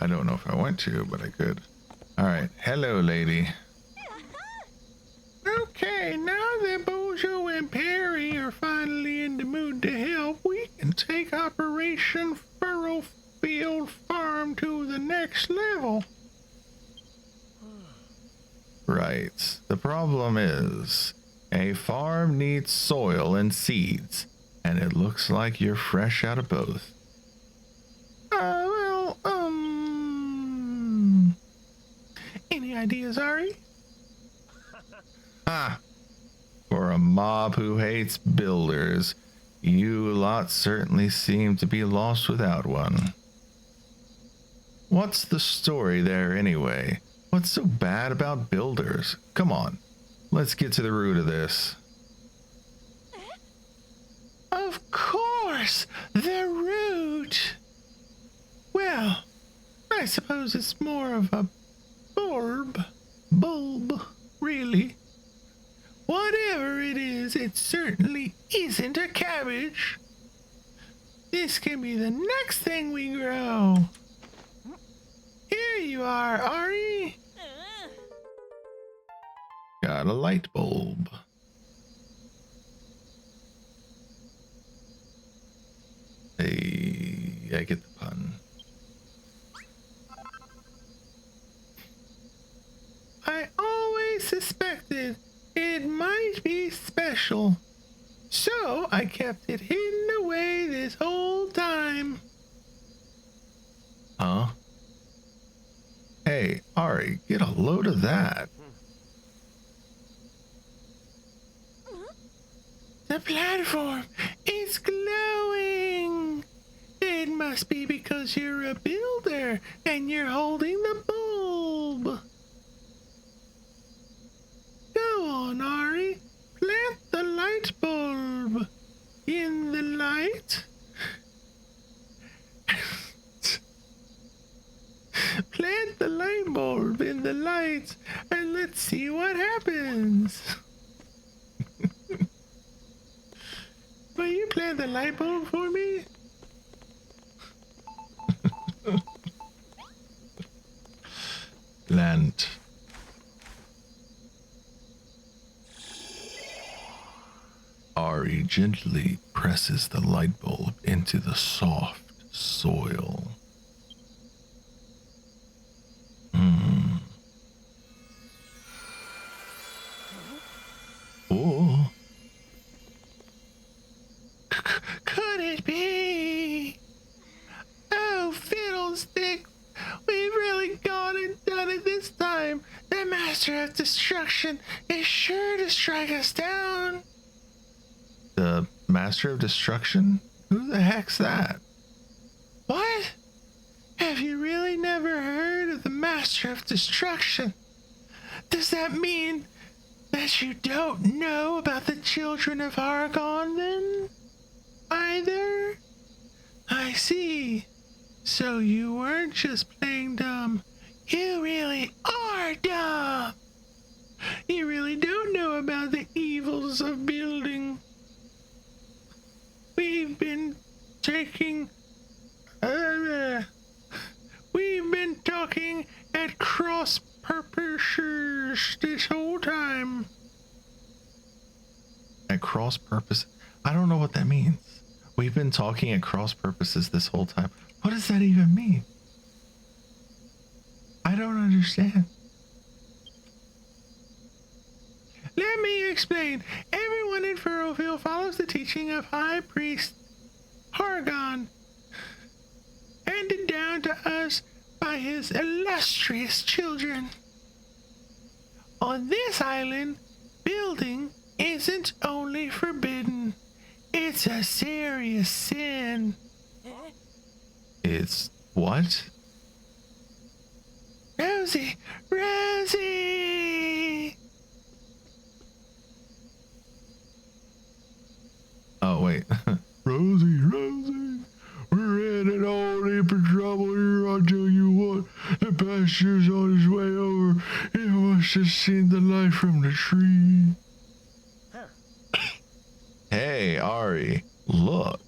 I don't know if I want to, but I could. Alright. Hello, lady. Okay, now that Bojo and Perry are finally in the mood to help, we can take Operation Furrowfield Farm to the next level. Right. The problem is, a farm needs soil and seeds, and it looks like you're fresh out of both. Any ideas, Ari? Ah, for a mob who hates builders, you lot certainly seem to be lost without one. What's the story there anyway? What's so bad about builders? Come on, let's get to the root of this. Of course, the root. Well, I suppose it's more of a bulb, really. Whatever it is, it certainly isn't a cabbage. This can be the next thing we grow. Here you are, Ari. Got a light bulb. Hey, I get the pun. I always suspected it might be special, so I kept it hidden away this whole time. Huh? Hey, Ari, get a load of that. The platform is glowing. It must be because you're a builder and you're holding the bulb. Go on, Ari. Plant the light bulb in the light. Plant the light bulb in the light and let's see what happens. Will you plant the light bulb for me? Plant. Ari gently presses the light bulb into the soft soil. Oh. Could it be? Oh, fiddlesticks! We've really gone and done it this time. The Master of Destruction is sure to strike us down. The Master of Destruction? Who the heck's that? What? Have you really never heard of the Master of Destruction? Does that mean that you don't know about the children of Argon then? Either? I see. So you weren't just playing dumb. You really are dumb. You really don't know about the evils of building. We've been talking at cross purposes this whole time. At cross purpose? I don't know what that means. We've been talking at cross purposes this whole time. What does that even mean? I don't understand. Let me explain. Everyone in Furrowfield follows the teaching of High Priest Argon, handed down to us by his illustrious children. On this island, building isn't only forbidden, it's a serious sin. It's what? Rosie! Rosie! Oh, wait. Rosie, Rosie, we're in an old heap of trouble here. I'll tell you what, the pasture's on his way over. You must have seen the light from the tree. Huh. Hey, Ari, look.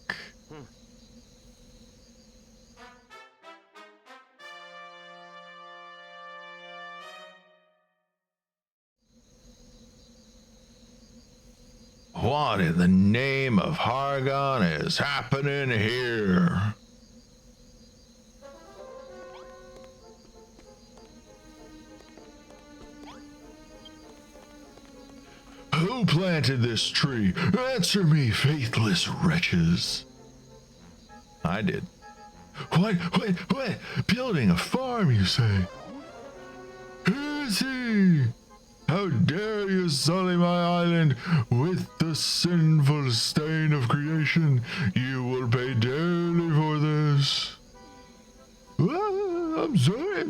What in the name of Hargon is happening here? Who planted this tree? Answer me, faithless wretches. I did. What? Building a farm, you say? Who is he? How dare you sully my island with the sinful stain of creation? You will pay dearly for this. I'm sorry.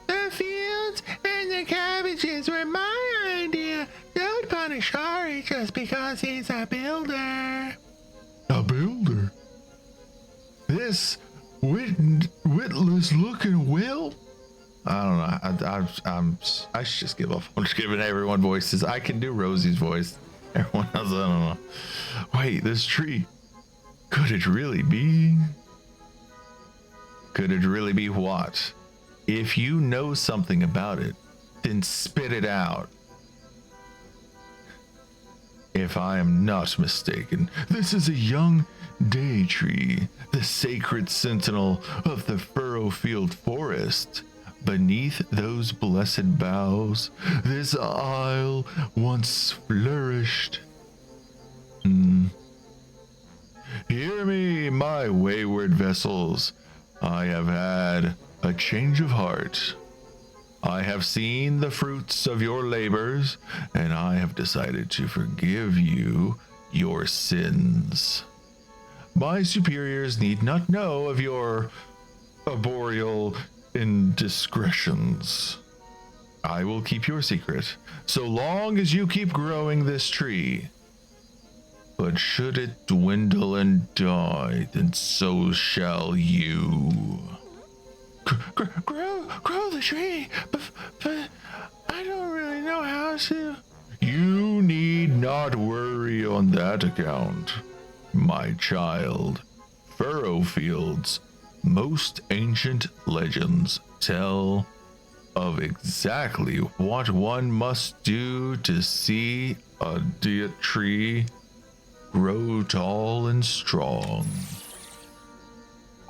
The fields and the cabbages were my idea. Don't punish Ari just because he's a builder. A builder? This witless looking whelp? I don't know. I should just give up. I'm just giving everyone voices. I can do Rosie's voice. Everyone else, I don't know. Wait, this tree. Could it really be? Could it really be what? If you know something about it, then spit it out. If I am not mistaken, this is a young Deitree, the sacred sentinel of the Furrowfield forest. Beneath those blessed boughs, this isle once flourished. Hear me, my wayward vessels. I have had a change of heart. I have seen the fruits of your labors, and I have decided to forgive you your sins. My superiors need not know of your arboreal indiscretions. I will keep your secret so long as you keep growing this tree. But should it dwindle and die, then so shall you. Grow the tree, but I don't really know how to. You need not worry on that account, my child. Furrowfield's most ancient legends tell of exactly what one must do to see a Deitree grow tall and strong.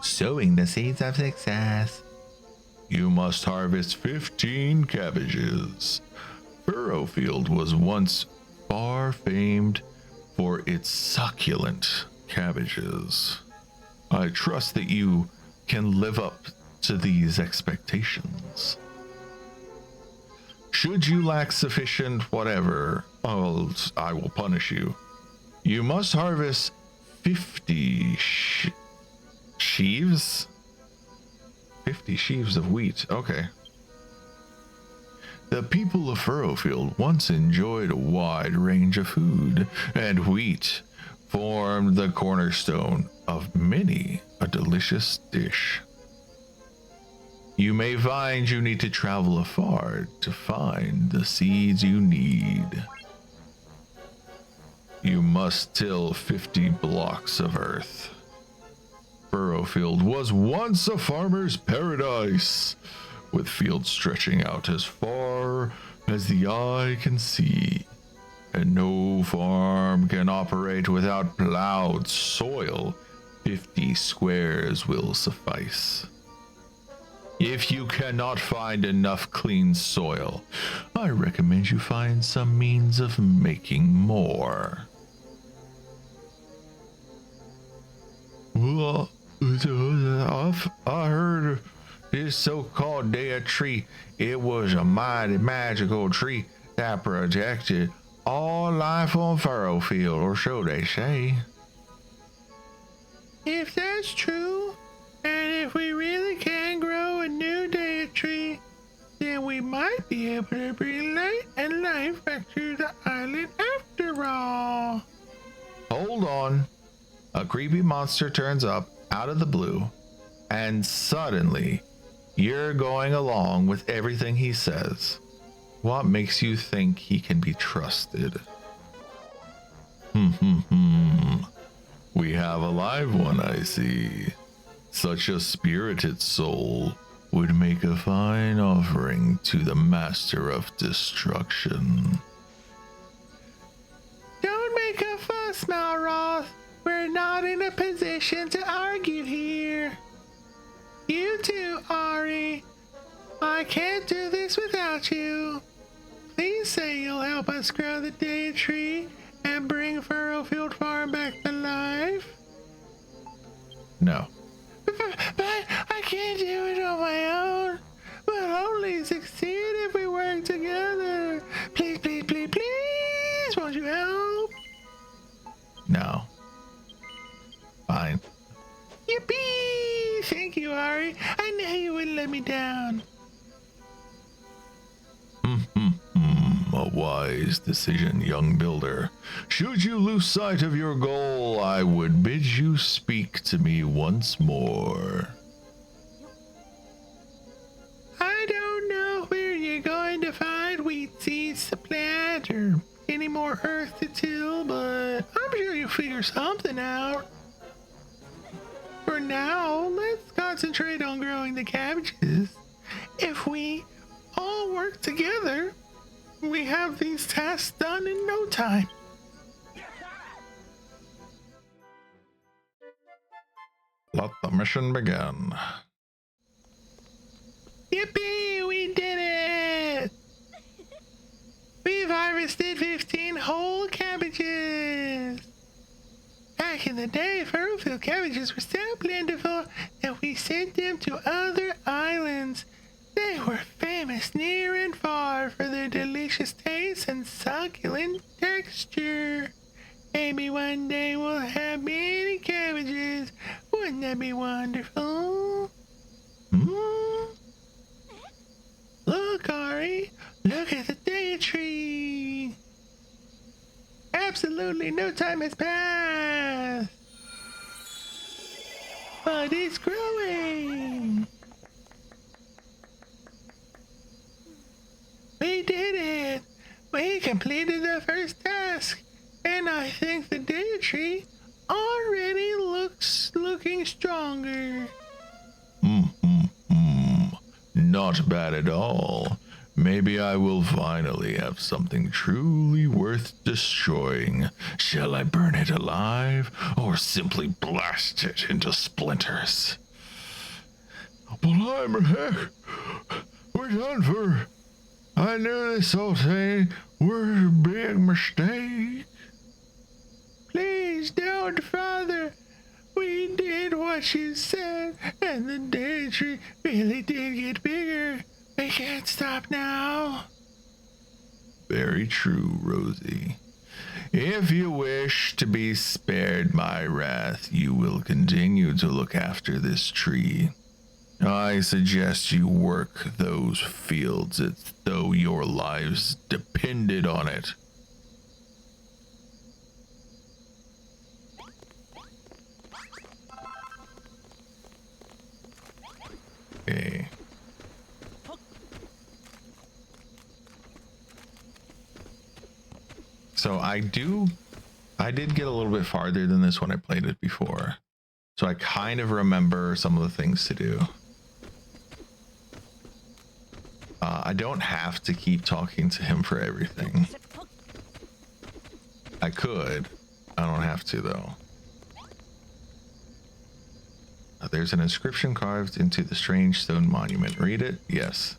Sowing the seeds of success. You must harvest 15 cabbages. Furrowfield was once far famed for its succulent cabbages. I trust that you can live up to these expectations. Should you lack sufficient whatever, I will punish you. You must harvest 50 sheaves? 50 sheaves of wheat, okay. The people of Furrowfield once enjoyed a wide range of food, and wheat formed the cornerstone of many a delicious dish. You may find you need to travel afar to find the seeds you need. You must till 50 blocks of earth. Furrowfield was once a farmer's paradise, with fields stretching out as far as the eye can see. And no farm can operate without plowed soil. 50 squares will suffice. If you cannot find enough clean soil, I recommend you find some means of making more. Well, I heard this so-called Deitree, it was a mighty magical tree that protected all life on Furrowfield, or so they say. If that's true, and if we really can grow a new Deitree, then we might be able to bring light and life back to the island after after all. Hold on. A creepy monster turns up out of the blue, and suddenly you're going along with everything he says. What makes you think he can be trusted? We have a live one, I see. Such a spirited soul would make a fine offering to the master of destruction. Don't make a fuss, Malroth. We're not in a position to argue here. You too, Ari. I can't do this without you. Please say you'll help us grow the Deitree and bring Furrowfield Farm back to life. No. But I can't do it on my own. We'll only succeed if we work together. Please, please, please, please, won't you help? No. Fine. Yippee! Thank you, Ari. I knew you wouldn't let me down. A wise decision, young builder. Should you lose sight of your goal, I would bid you speak to me once more. I don't know where you're going to find wheat seeds to plant or any more earth to till, but I'm sure you'll figure something out. For now, let's concentrate on growing the cabbages. If we all work together, we have these tasks done in no time. Let the mission begin. Yippee! We did it! We've harvested 15 whole cabbages! Back in the day, Furrowfield cabbages were so plentiful that we sent them to other islands. They were famous near and far for their delicious taste and succulent texture. Maybe one day we'll have many cabbages. Wouldn't that be wonderful? Look, Ari. Look at the Deitree. Absolutely no time has passed. But it's growing. We did it! We completed the first task, and I think the Deitree already looking stronger. Not bad at all. Maybe I will finally have something truly worth destroying. Shall I burn it alive, or simply blast it into splinters? Blimey, we're done for. I knew this whole thing was a big mistake. Please don't, Father. We did what you said, and the Deitree really did get bigger. We can't stop now. Very true, Rosie. If you wish to be spared my wrath, you will continue to look after this tree. I suggest you work those fields as though your lives depended on it. Okay. So I did get a little bit farther than this when I played it before. So I kind of remember some of the things to do. I don't have to keep talking to him for everything. I could. I don't have to, though. There's an inscription carved into the strange stone monument. Read it? Yes.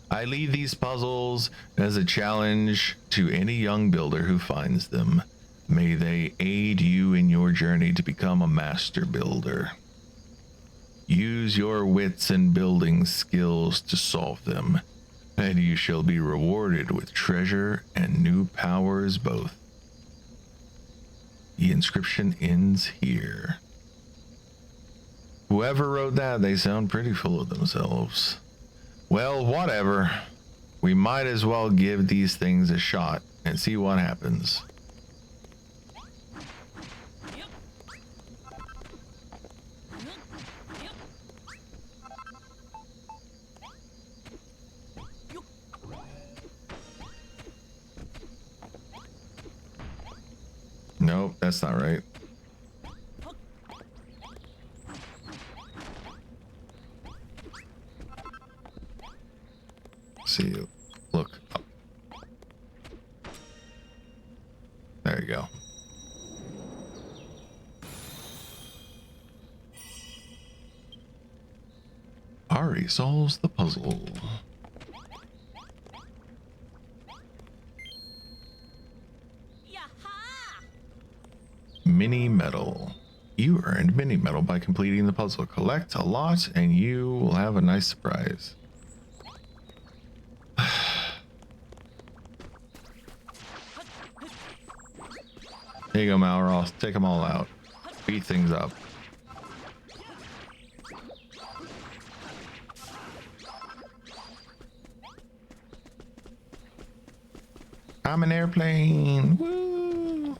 I leave these puzzles as a challenge to any young builder who finds them. May they aid you in your journey to become a master builder. Use your wits and building skills to solve them, and you shall be rewarded with treasure and new powers both. The inscription ends here. Whoever wrote that, they sound pretty full of themselves. Well, whatever. We might as well give these things a shot and see what happens. Nope, that's not right. See, look up. There you go. Ari solves the puzzle. Mini medal. You earned mini medal by completing the puzzle. Collect a lot and you will have a nice surprise. Here you go, Malroth. Take them all out. Beat things up. I'm an airplane. Woo!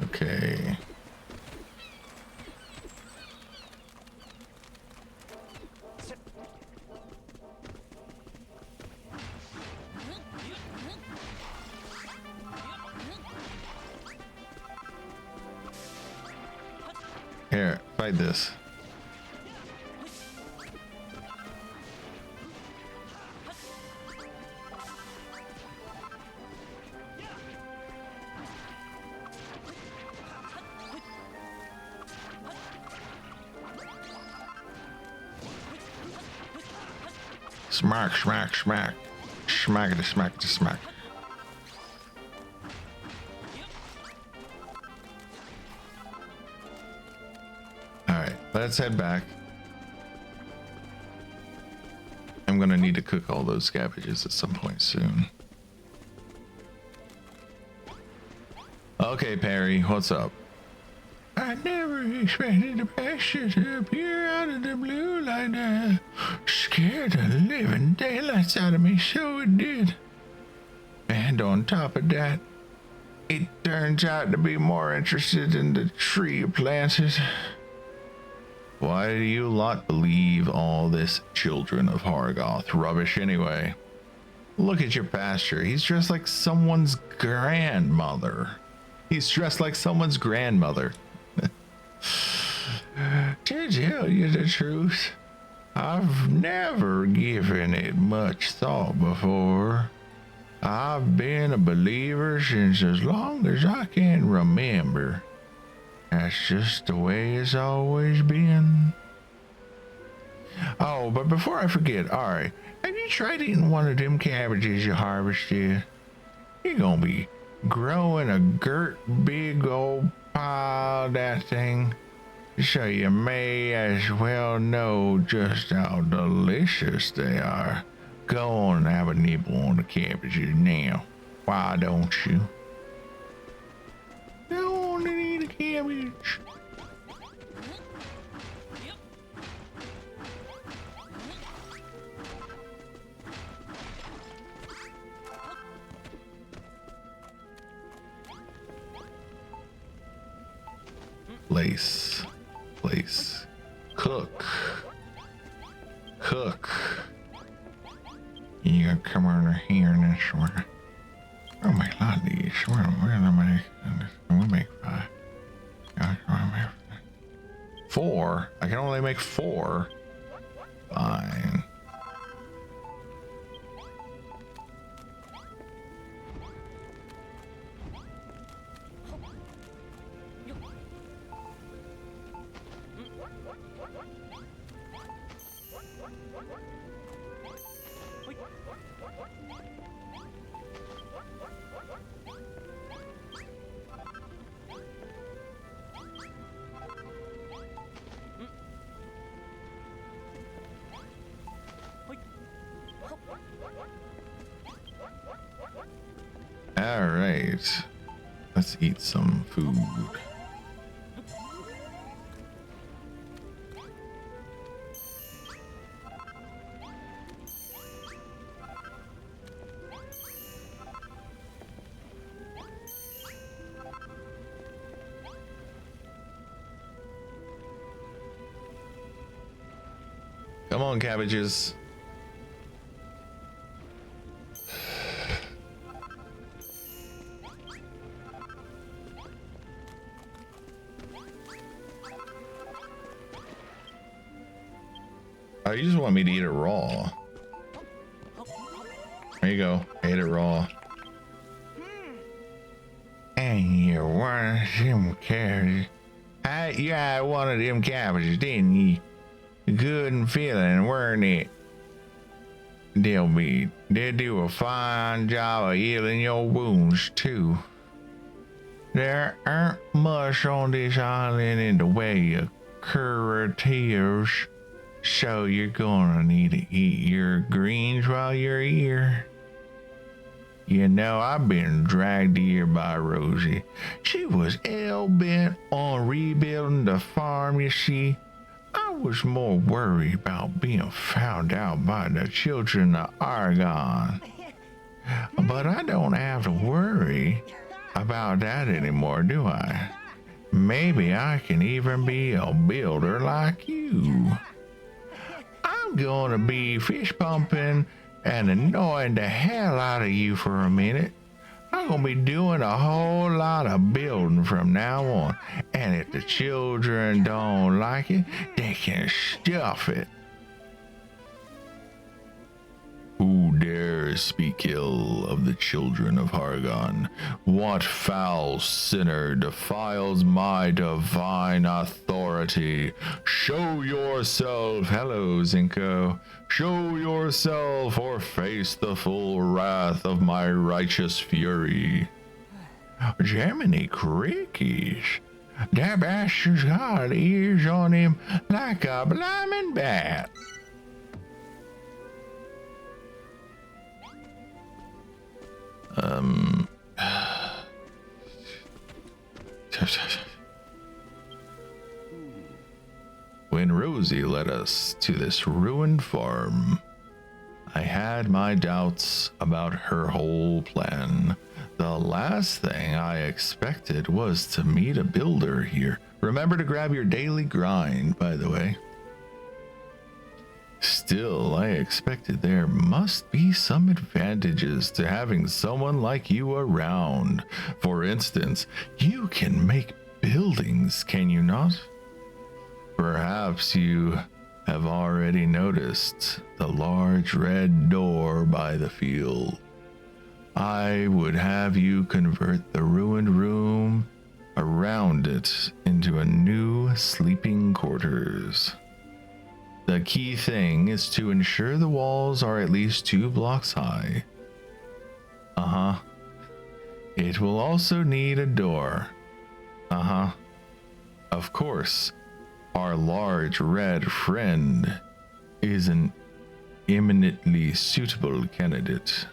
Okay. Here, fight this. Smack, smack, smack. Smack it, smack it, smack. Alright, let's head back. I'm gonna need to cook all those cabbages at some point soon. Okay, Perry, what's up? I never expected the pasture to appear out of the blue like that. Scared the living daylights out of me, so it did. And on top of that, it turns out to be more interested in the tree you planted. Why do you lot believe all this children of Hargoth rubbish anyway? Look at your pasture. He's dressed like someone's grandmother. He's dressed like someone's grandmother. To tell you the truth, I've never given it much thought before. I've been a believer since as long as I can remember. That's just the way it's always been. Oh, but before I forget, Ari, have you tried eating one of them cabbages you harvested? You're gonna be growing a big old pile of that thing. So you may as well know just how delicious they are. Go on and have a nibble on the cabbages now. Why don't you? Go on and eat a cabbage. Place. Cook. You gotta come over here and this one. We'll make a lot of these. We're gonna make 5. Yeah, 4? I can only make 4. Fine. right. Let's eat some food. Come on, cabbages. Oh, you just want me to eat it raw. There you go. Ate it raw. And you wanted them cabbages. I wanted them cabbages, didn't you? Good and feeling, weren't it? They'll do a fine job of healing your wounds too. There aren't much on this island in the way of curatives, so you're gonna need to eat your greens while you're here. You know, I've been dragged here by Rosie. She was hell-bent on rebuilding the farm, you see. I was more worried about being found out by the children of Argon. But I don't have to worry about that anymore, do I? Maybe I can even be a builder like you. I'm gonna be fish pumping and annoying the hell out of you for a minute. I'm gonna be doing a whole lot of building from now on, and if the children don't like it, they can stuff it. Who dares speak ill of the children of Hargon? What foul sinner defiles my divine authority? Show yourself. Hello, Zinco. Show yourself or face the full wrath of my righteous fury. Gemini crickets. That bastard's got ears on him like a blimmin' bat. When Rosie led us to this ruined farm, I had my doubts about her whole plan. The last thing I expected was to meet a builder here. Remember to grab your daily grind, by the way. Still, I expected there must be some advantages to having someone like you around. For instance, you can make buildings, can you not? Perhaps you have already noticed the large red door by the field. I would have you convert the ruined room around it into a new sleeping quarters. The key thing is to ensure the walls are at least 2 blocks high. It will also need a door. Of course, our large red friend is an eminently suitable candidate.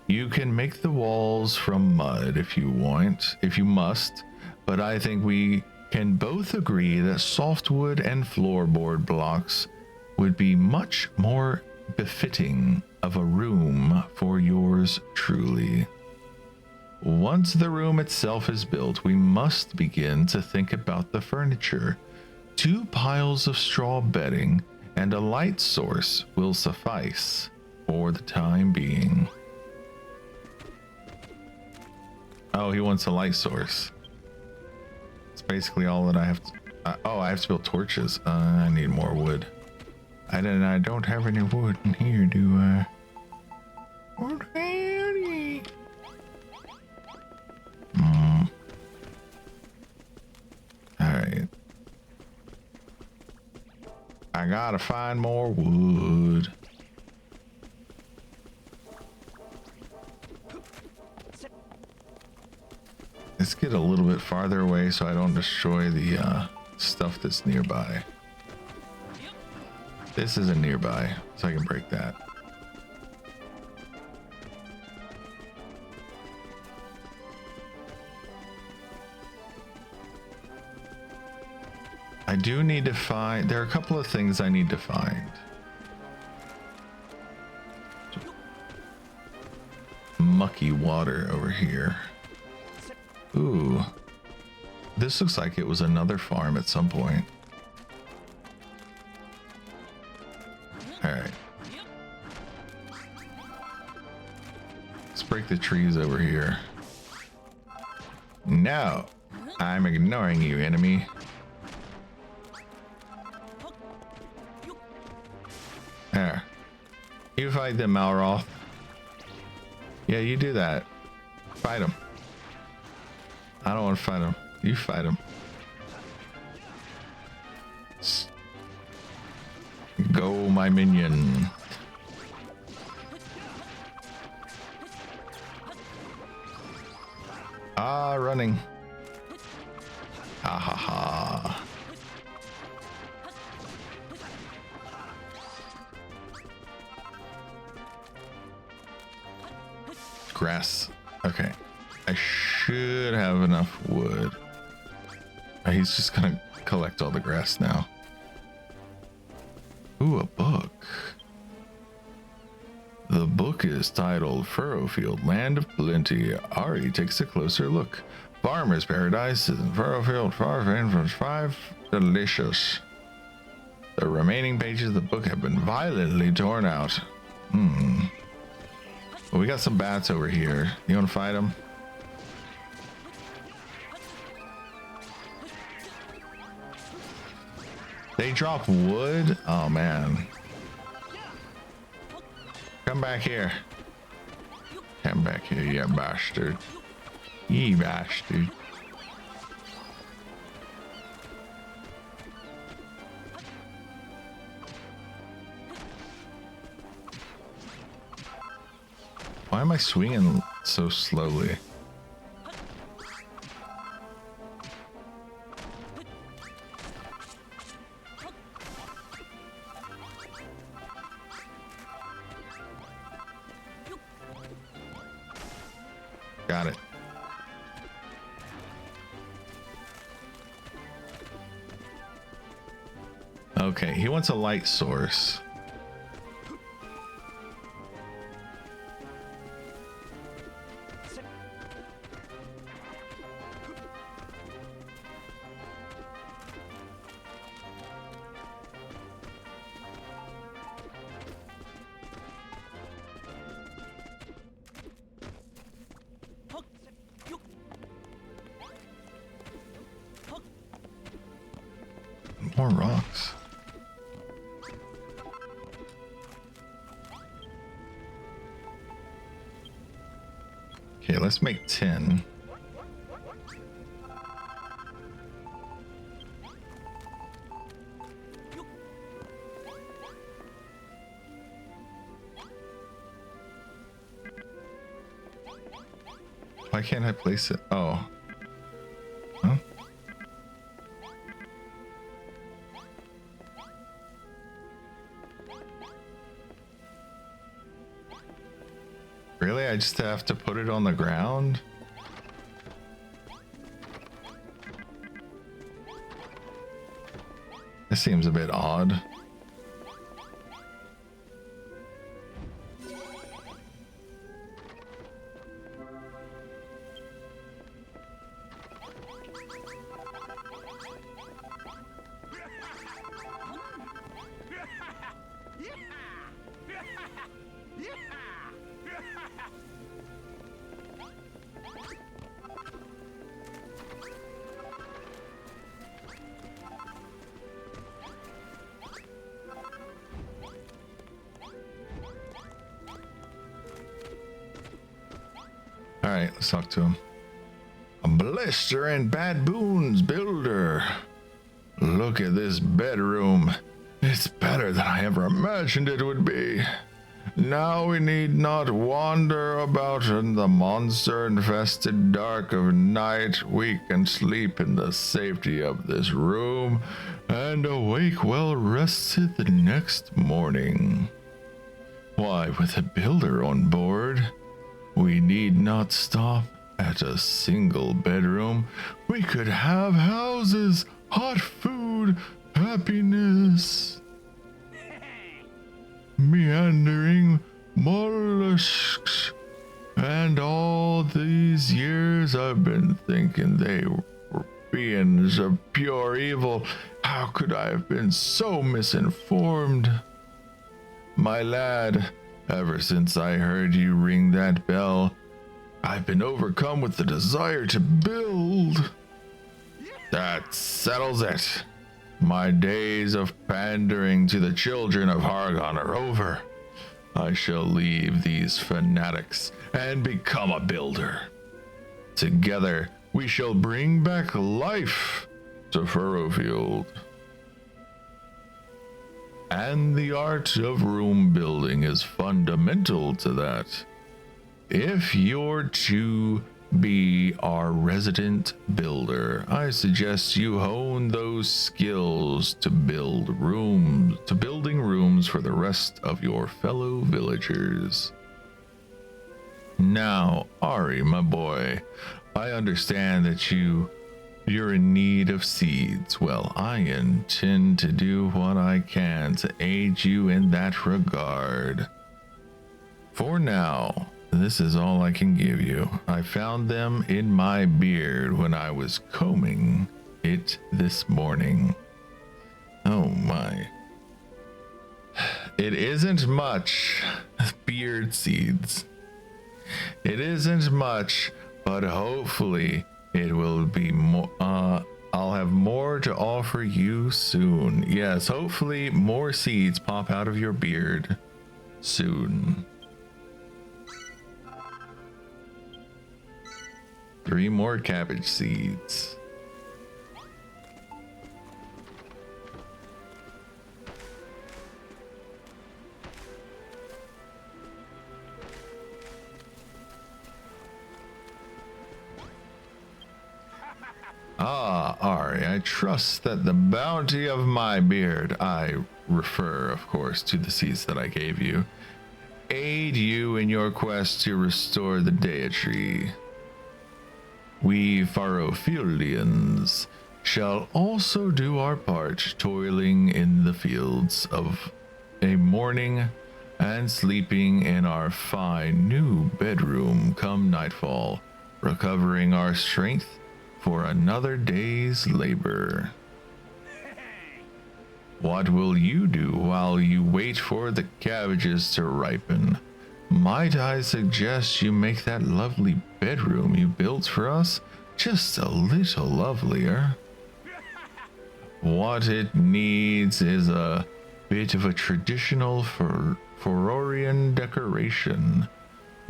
You can make the walls from mud if you must, but I think we can both agree that softwood and floorboard blocks would be much more befitting of a room for yours truly. Once the room itself is built, we must begin to think about the furniture. 2 piles of straw bedding and a light source will suffice for the time being. Oh, he wants a light source. Basically all that I have to I have to build torches. I need more wood. I don't have any wood in here, do I? Alright. I gotta find more wood. Let's get a little bit farther away so I don't destroy the stuff that's nearby. This isn't nearby, so I can break that. I do need to find, there are a couple of things I need to find. Mucky water over here. Ooh. This looks like it was another farm at some point. All right. Let's break the trees over here. No, I'm ignoring you, enemy. There. You fight them, Malroth. Yeah, you do that. Fight him. I don't want to fight him. You fight him. Go, my minion. Ah, running. Ah ha ha. Grass. Okay. I should have enough wood. He's just gonna collect all the grass now. Ooh, a book. The book is titled Furrowfield, Land of Plenty. Ari takes a closer look. Farmer's Paradise in Furrowfield Farm from 5 delicious. The remaining pages of the book have been violently torn out. Well, we got some bats over here. You want to fight them? They drop wood? Oh, man. Come back here. Come back here, you bastard. You bastard. Why am I swinging so slowly? Got it. Okay, he wants a light source. More rocks. Okay, let's make 10. Why can't I place it? Oh. Huh? Really? I just have to put it on the ground? This seems a bit odd. All right, let's talk to him. A blister and baboons builder. Look at this bedroom. It's better than I ever imagined it would be. Now we need not wander about in the monster-infested dark of night. We can sleep in the safety of this room and awake well rested the next morning. Why, with a builder on board, we need not stop at a single bedroom. We could have houses, hot food, food, happiness, meandering mollusks. And all these years I've been thinking they were beings of pure evil. How could I have been so misinformed? My lad, ever since I heard you ring that bell, I've been overcome with the desire to build. That settles it. My days of pandering to the children of Hargon are over. I shall leave these fanatics and become a builder. Together, we shall bring back life to Furrowfield. And the art of room building is fundamental to that. If you're to be our resident builder, I suggest you hone those skills to building rooms for the rest of your fellow villagers. Now, Ari, my boy, I understand that you're in need of seeds. Well, I intend to do what I can to aid you in that regard. For now, this is all I can give you. I found them in my beard when I was combing it this morning. Oh my. It isn't much. Beard seeds. It isn't much, but hopefully it will be more. I'll have more to offer you soon. Yes, hopefully more seeds pop out of your beard soon. 3 more cabbage seeds. Ah, Ari, I trust that the bounty of my beard, I refer, of course, to the seeds that I gave you, aid you in your quest to restore the Deitree. We Furrowfieldians shall also do our part, toiling in the fields of a morning and sleeping in our fine new bedroom come nightfall, recovering our strength for another day's labor. What will you do while you wait for the cabbages to ripen? Might I suggest you make that lovely bedroom you built for us just a little lovelier? What it needs is a bit of a traditional Furrowfield decoration.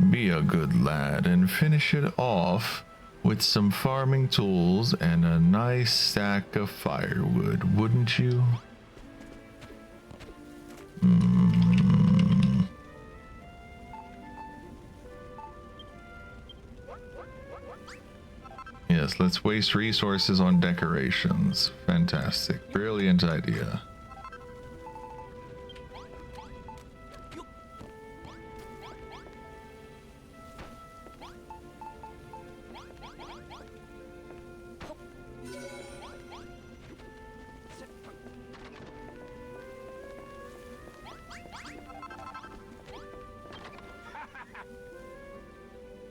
Be a good lad and finish it off with some farming tools and a nice stack of firewood, wouldn't you? Yes, let's waste resources on decorations. Fantastic. Brilliant idea.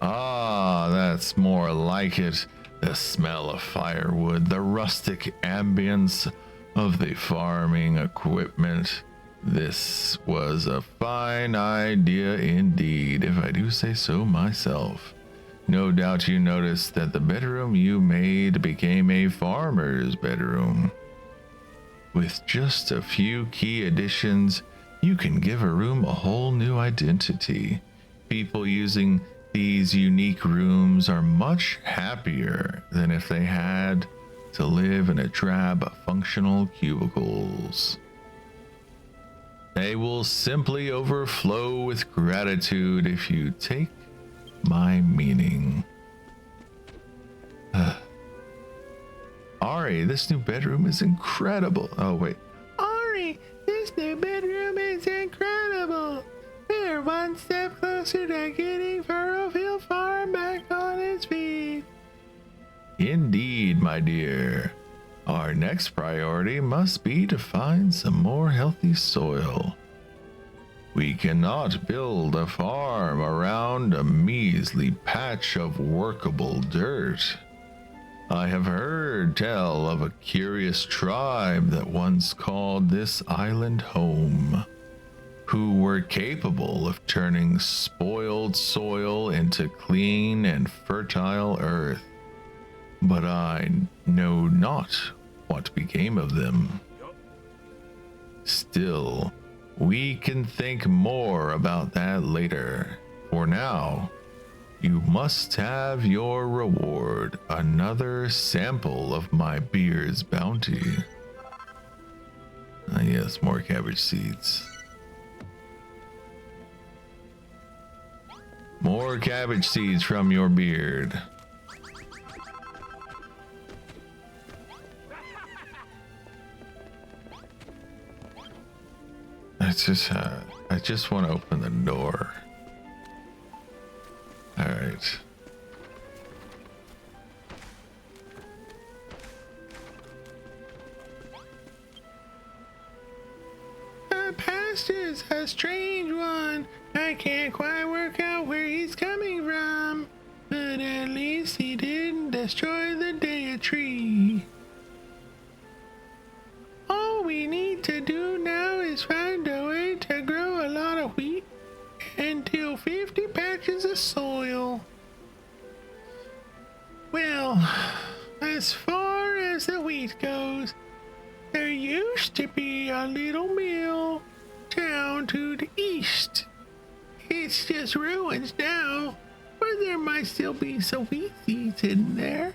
Ah, that's more like it. The smell of firewood, the rustic ambience of the farming equipment. This was a fine idea indeed, if I do say so myself. No doubt you noticed that the bedroom you made became a farmer's bedroom. With just a few key additions, you can give a room a whole new identity. People using these unique rooms are much happier than if they had to live in a drab, functional cubicles. They will simply overflow with gratitude if you take my meaning. Ari, this new bedroom is incredible. Oh, wait. Ari, this new bedroom is incredible. We're one step closer to getting Furrowfield Farm back on its feet. Indeed, my dear. Our next priority must be to find some more healthy soil. We cannot build a farm around a measly patch of workable dirt. I have heard tell of a curious tribe that once called this island home, who were capable of turning spoiled soil into clean and fertile earth. But I know not what became of them. Still, we can think more about that later. For now, you must have your reward, another sample of my beard's bounty. Ah, yes, more cabbage seeds. More cabbage seeds from your beard. I just want to open the door. All right. The past is a strange one. I can't quite work out where he's coming from, but at least he didn't destroy the Deitree. All we need to do now is find a way to grow a lot of wheat and till 50 patches of soil. Well, as far as the wheat goes, there used to be a little mill down to the east. It's just ruins now, but there might still be some wheat seeds in there.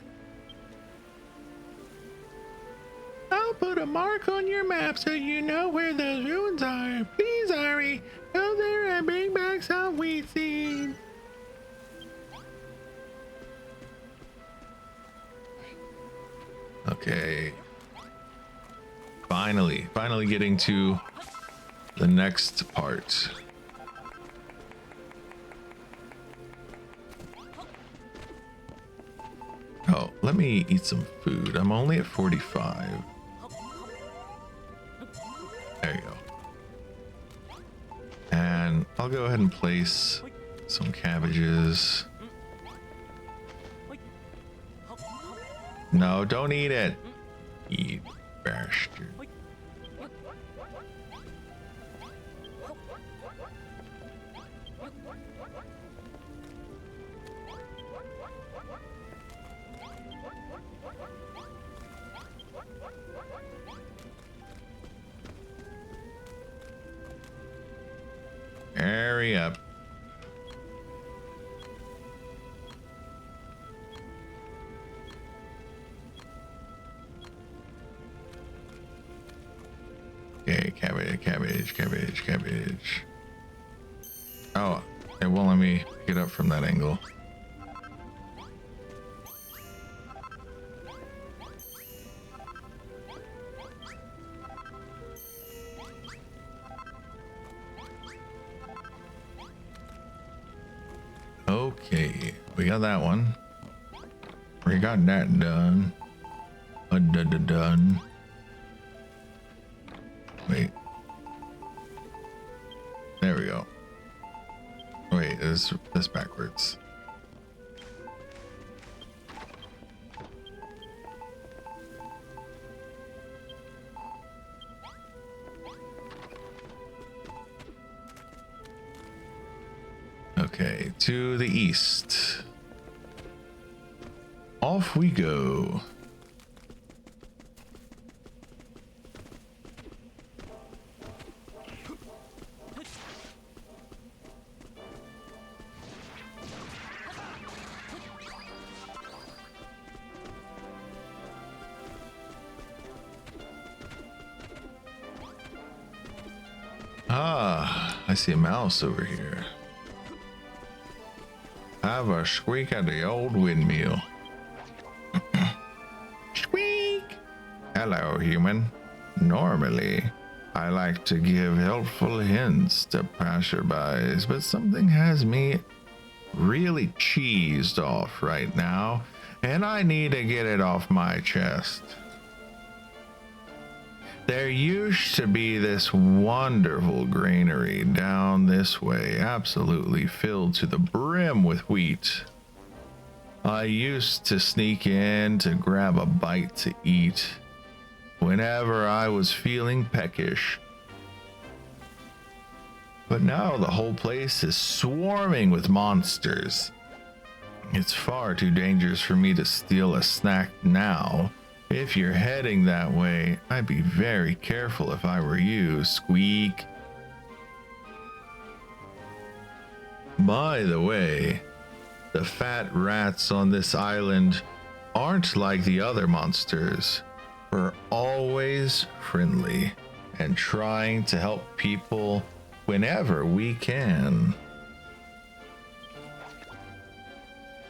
I'll put a mark on your map so you know where those ruins are. Please, Ari, go there and bring back some wheat seeds. Okay. Finally getting to the next part. Oh, let me eat some food. I'm only at 45. There you go. And I'll go ahead and place some cabbages. No, don't eat it. You bastard. Hurry up. Okay, cabbage. Oh, it won't let me get up from that angle. Okay, we got that one. We got that done. Done. Wait. There we go. Wait, is this backwards? Okay, to the east. Off we go. Ah, I see a mouse over here. Have a squeak at the old windmill. Squeak! Hello, human. Normally, I like to give helpful hints to passerbys, but something has me really cheesed off right now, and I need to get it off my chest. There used to be this wonderful granary down this way, absolutely filled to the brim with wheat. I used to sneak in to grab a bite to eat whenever I was feeling peckish. But now the whole place is swarming with monsters. It's far too dangerous for me to steal a snack now. If you're heading that way, I'd be very careful if I were you, Squeak. By the way, the fat rats on this island aren't like the other monsters. We're always friendly and trying to help people whenever we can.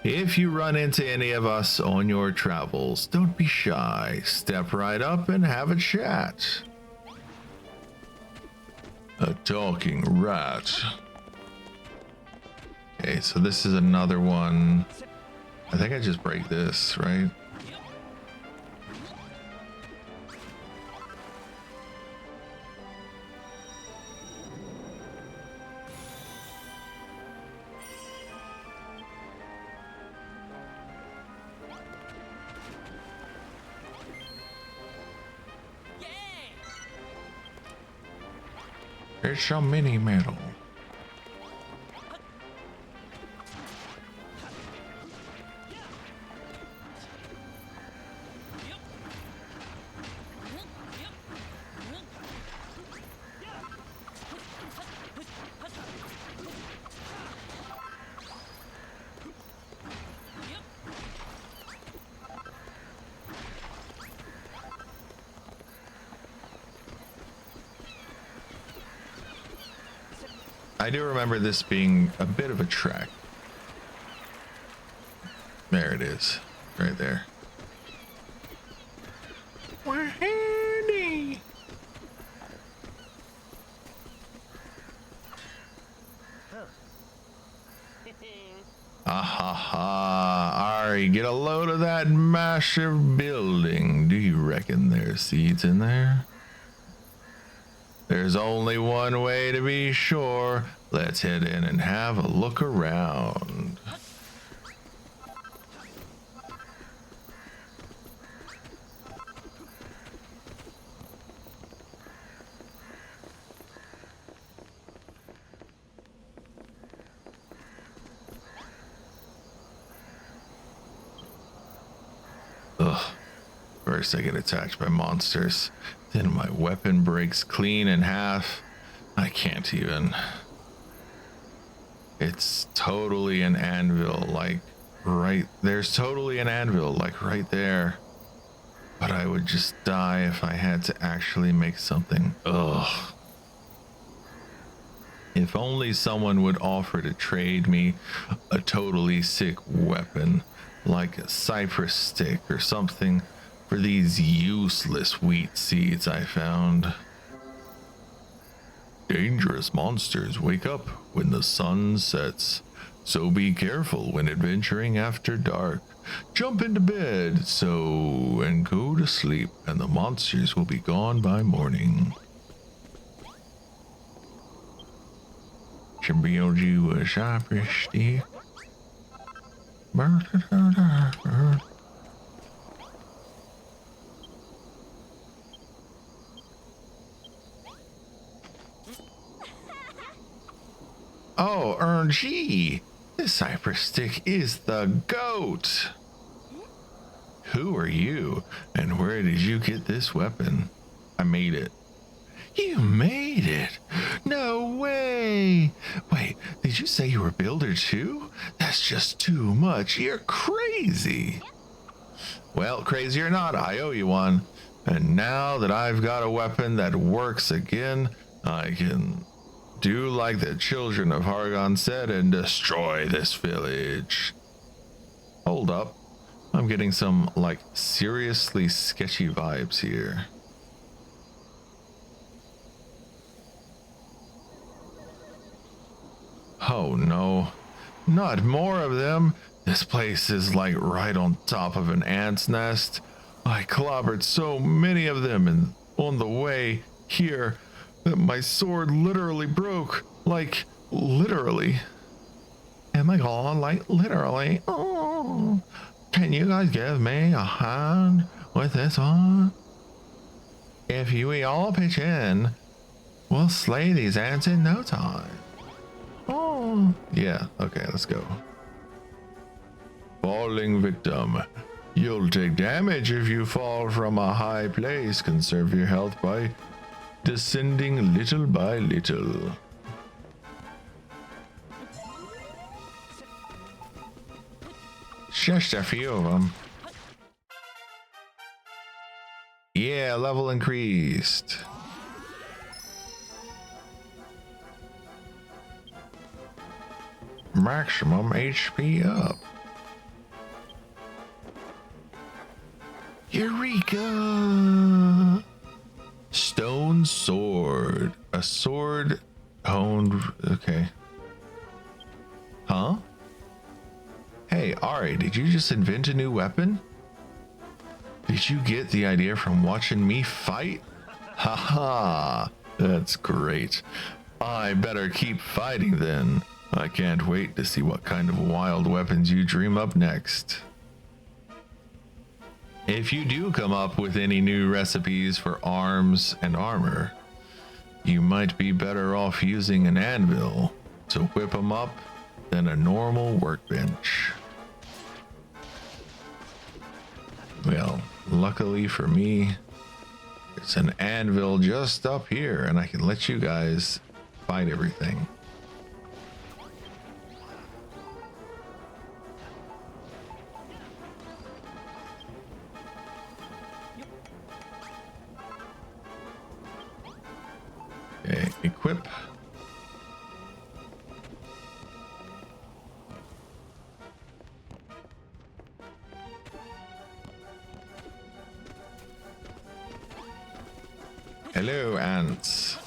If you run into any of us on your travels, don't be shy. Step right up and have a chat. A talking rat. Okay, so this is another one. I think I just break this, right? There's some mini metal. I do remember this being a bit of a trek. There it is, right there. We're handy. Ah ha ha, Ari, get a load of that massive building. Do you reckon there's seeds in there? There's only one way to be sure. Let's head in and have a look around. Ugh. First I get attacked by monsters. Then my weapon breaks clean in half. I can't even. It's totally an anvil, like right there's totally an anvil, like right there. But I would just die if I had to actually make something. Ugh. If only someone would offer to trade me a totally sick weapon, like a cypress stick or something, for these useless wheat seeds I found. Dangerous monsters wake up when the sun sets, so be careful when adventuring after dark. Jump into bed and go to sleep, and the monsters will be gone by morning. Should build you a cypress stick. Oh, RNG! This cypress stick is the GOAT! Who are you, and where did you get this weapon? I made it. You made it? No way! Wait, did you say you were a builder too? That's just too much. You're crazy! Well, crazy or not, I owe you one. And now that I've got a weapon that works again, I can do like the children of Hargon said and destroy this village. Hold up. I'm getting some, like, seriously sketchy vibes here. Oh no, not more of them. This place is like right on top of an ant's nest. I clobbered so many of them and on the way here that my sword literally broke. Like, literally. Oh my god, like, literally. Oh, can you guys give me a hand with this one? If we all pitch in, we'll slay these ants in no time. Oh, yeah, okay, let's go. Falling victim. You'll take damage if you fall from a high place. Conserve your health by descending little by little. Just a few of them. Yeah, level increased. Maximum HP up. Eureka! Stone sword. A sword honed. Okay. Huh? Hey, Ari, did you just invent a new weapon? Did you get the idea from watching me fight? Haha, that's great. I better keep fighting then. I can't wait to see what kind of wild weapons you dream up next. If you do come up with any new recipes for arms and armor, you might be better off using an anvil to whip them up than a normal workbench. Well, luckily for me, it's an anvil just up here and I can let you guys fight everything. Okay, equip. Hello, ants.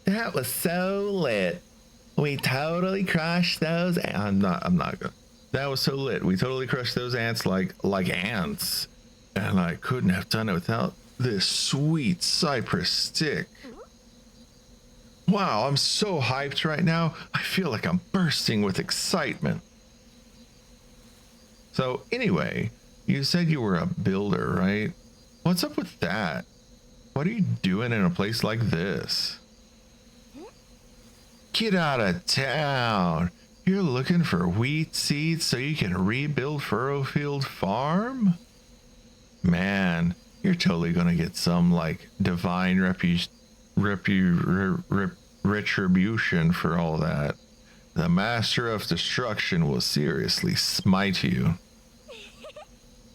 That was so lit. We totally crushed those. I'm not gonna. That was so lit. We totally crushed those ants like ants. And I couldn't have done it without this sweet cypress stick. Wow, I'm so hyped right now. I feel like I'm bursting with excitement. So anyway, you said you were a builder, right? What's up with that? What are you doing in a place like this? Get out of town. You're looking for wheat seeds so you can rebuild Furrowfield Farm? Man, you're totally gonna get some like divine retribution for all that. The Master of Destruction will seriously smite you.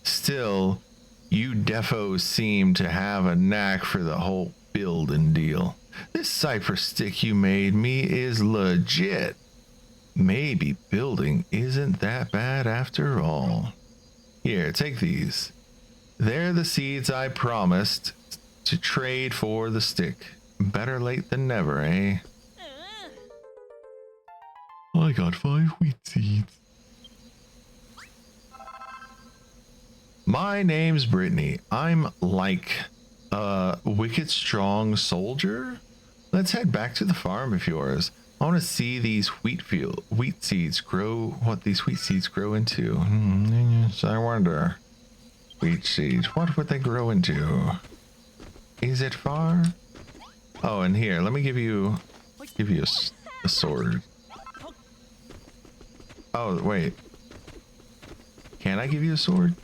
Still, you defos seem to have a knack for the whole building deal. This cypress stick you made me is legit. Maybe building isn't that bad after all. Here, take these. They're the seeds I promised to trade for the stick. Better late than never, eh? I got 5 wheat seeds. My name's Britney. I'm like a wicked strong soldier. Let's head back to the farm of yours. I want to see these wheat seeds grow, what these wheat seeds grow into. Yes, I wonder. Wheat seeds, what would they grow into? Is it far? Oh, and here, let me give you a sword. Oh, wait. Can I give you a sword?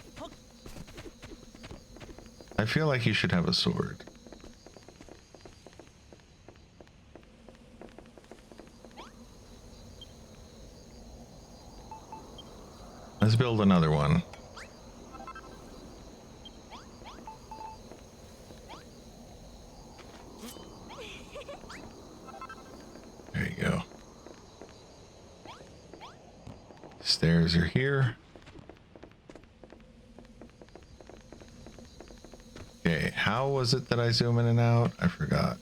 I feel like you should have a sword. Let's build another one. There you go. Stairs are here. How was it that I zoom in and out? I forgot.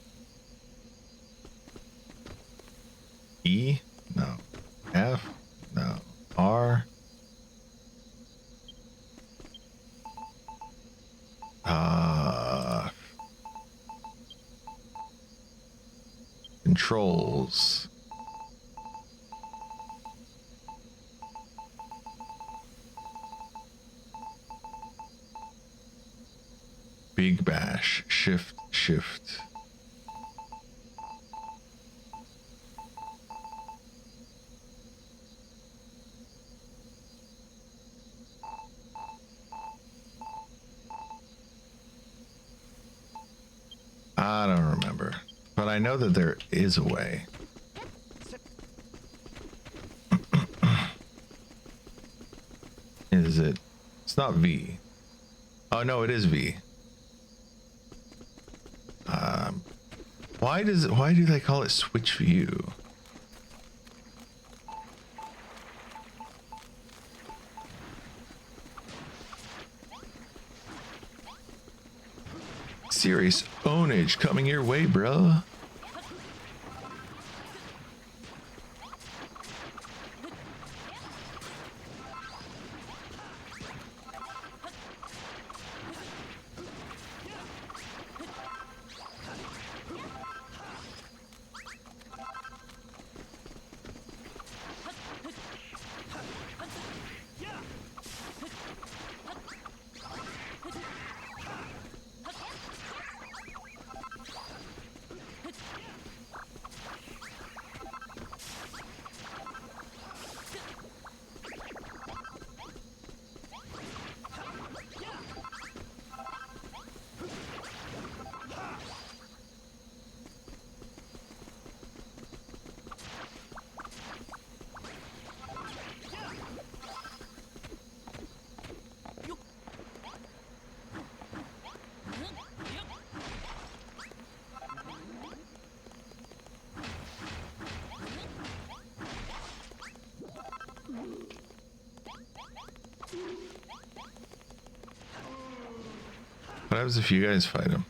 E? No. F? No. R? Controls. Big bash. Shift, shift. I don't remember, but I know that there is a way. Is it? It's not V. Oh no, it is V. Why do they call it switch view? Serious ownage coming your way, bro. What happens if you guys fight him?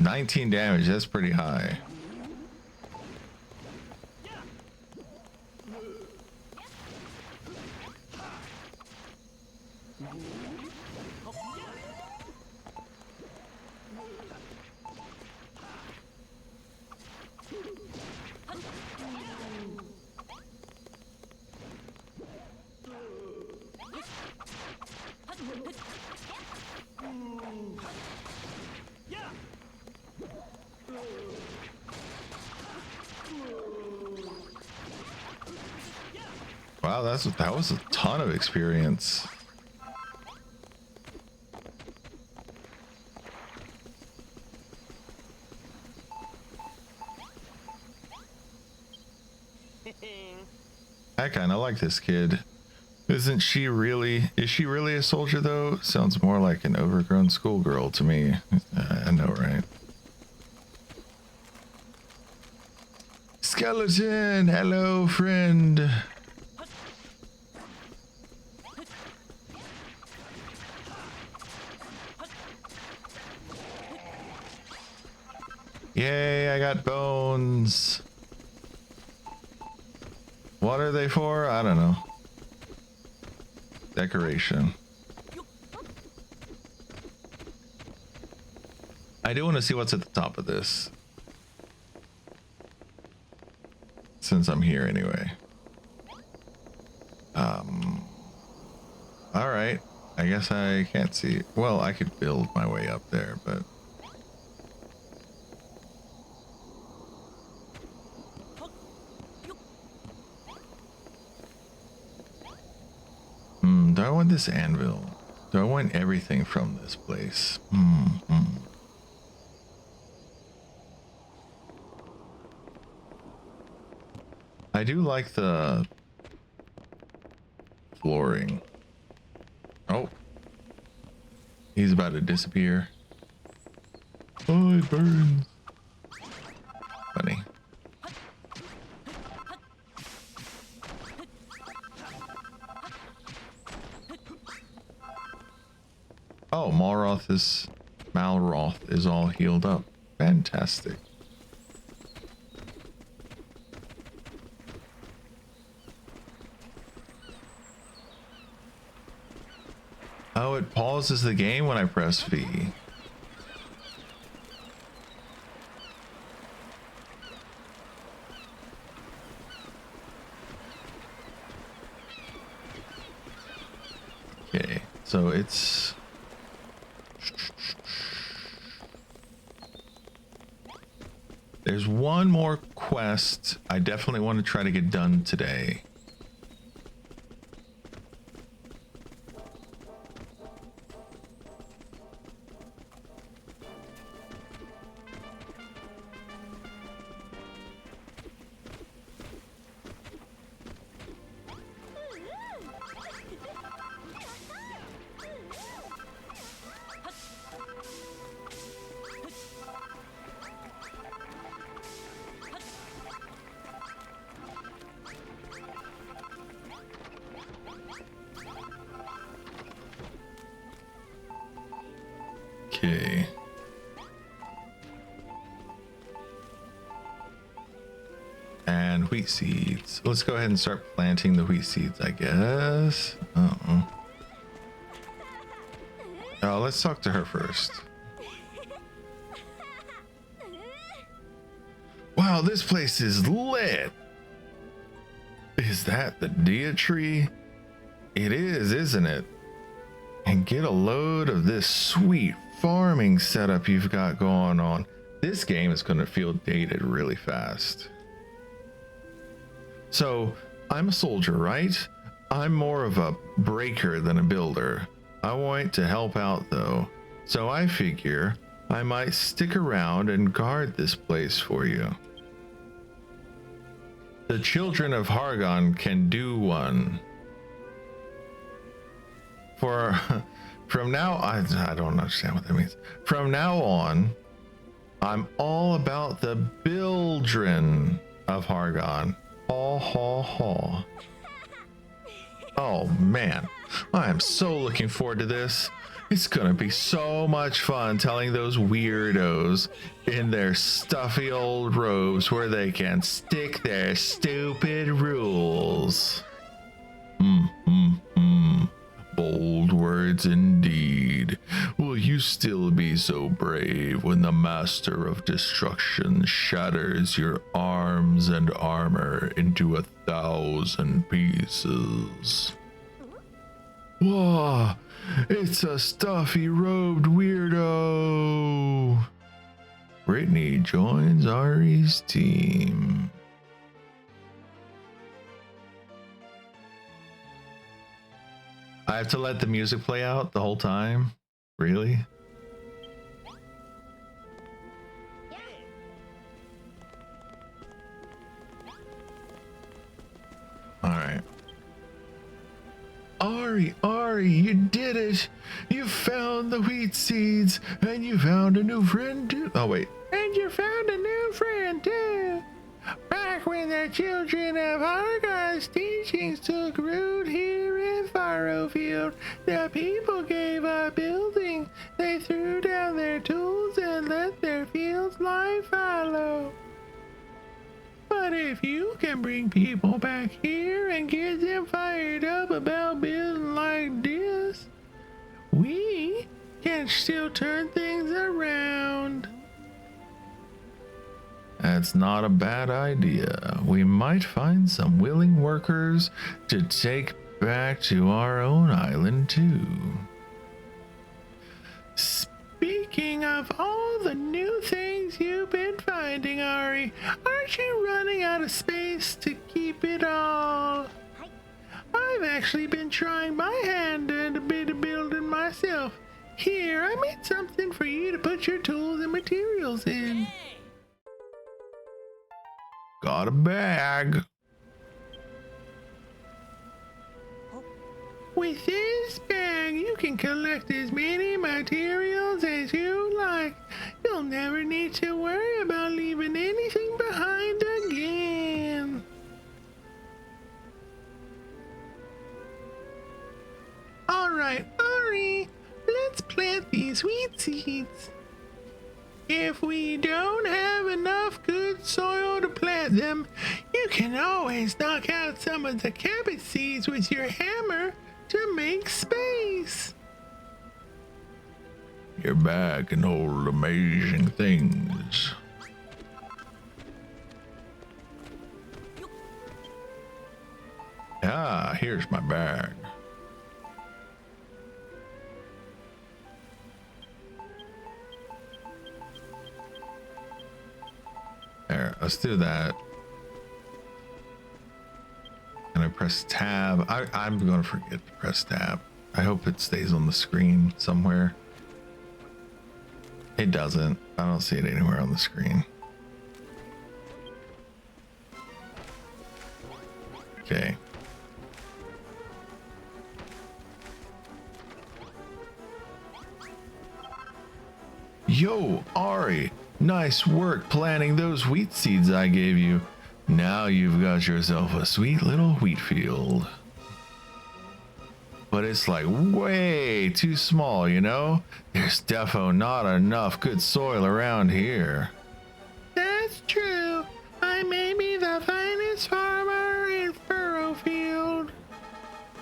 $19 damage, that's pretty high. Wow, that was a ton of experience. I kind of like this kid. Isn't she really? Is she really a soldier though? Sounds more like an overgrown schoolgirl to me. I know, right? Skeleton, hello, friend. Yay, I got bones. What are they for? I don't know. Decoration. I do want to see what's at the top of this. Since I'm here anyway. Alright. I guess I can't see. Well, I could build my way up there, but... do I want this anvil? Do I want everything from this place? I do like the flooring. Oh. He's about to disappear. Oh, it burns. Funny. Oh, Malroth is all healed up. Fantastic. Oh, it pauses the game when I press V. Okay, so it's... There's one more quest I definitely want to try to get done today. Okay. And wheat seeds. Let's go ahead and start planting the wheat seeds, I guess. Uh-oh. Oh, let's talk to her first. Wow, this place is lit. Is that the Deitree? It is, isn't it? And get a load of this sweet farming setup you've got going on. This game is going to feel dated really fast. So I'm a soldier, right? I'm more of a breaker than a builder. I want to help out though. So I figure I might stick around and guard this place for you. The children of Hargon can do one. From now, I don't understand what that means. From now on, I'm all about the Bildren of Hargon. Haw, haw, haw. Oh man, I am so looking forward to this. It's gonna be so much fun telling those weirdos in their stuffy old robes where they can stick their stupid rules. Bold words indeed. Will you still be so brave when the Master of Destruction shatters your arms and armor into 1,000 pieces? Whoa, it's a stuffy robed weirdo. Britney joins Ari's team. I have to let the music play out the whole time? Really? Alright. Ari, you did it! You found the wheat seeds, and you found a new friend too. Oh wait. And you found a new friend too! Back when the children of Hargon's teachings took root here in Furrowfield, the people gave up building. They threw down their tools and let their fields lie fallow. But if you can bring people back here and get them fired up about building like this, we can still turn things around. That's not a bad idea. We might find some willing workers to take back to our own island too. Speaking of all the new things you've been finding, Ari, aren't you running out of space to keep it all? I've actually been trying my hand at a bit of building myself. Here, I made something for you to put your tools and materials in. Got a bag. With this bag, you can collect as many materials as you like. You'll never need to worry about leaving anything behind again. All right, Ari, let's plant these wheat seeds. If we don't have enough good soil to plant them, you can always knock out some of the cabbage seeds with your hammer to make space. Your bag can hold amazing things. Ah, here's my bag. There, let's do that. And I press tab. I'm gonna forget to press tab. I hope it stays on the screen somewhere. It doesn't. I don't see it anywhere on the screen. Okay. Yo, Ari, nice work planting those wheat seeds I gave you. Now you've got yourself a sweet little wheat field. But it's like way too small, you know? There's defo not enough good soil around here. That's true. I may be the finest farmer in Furrowfield,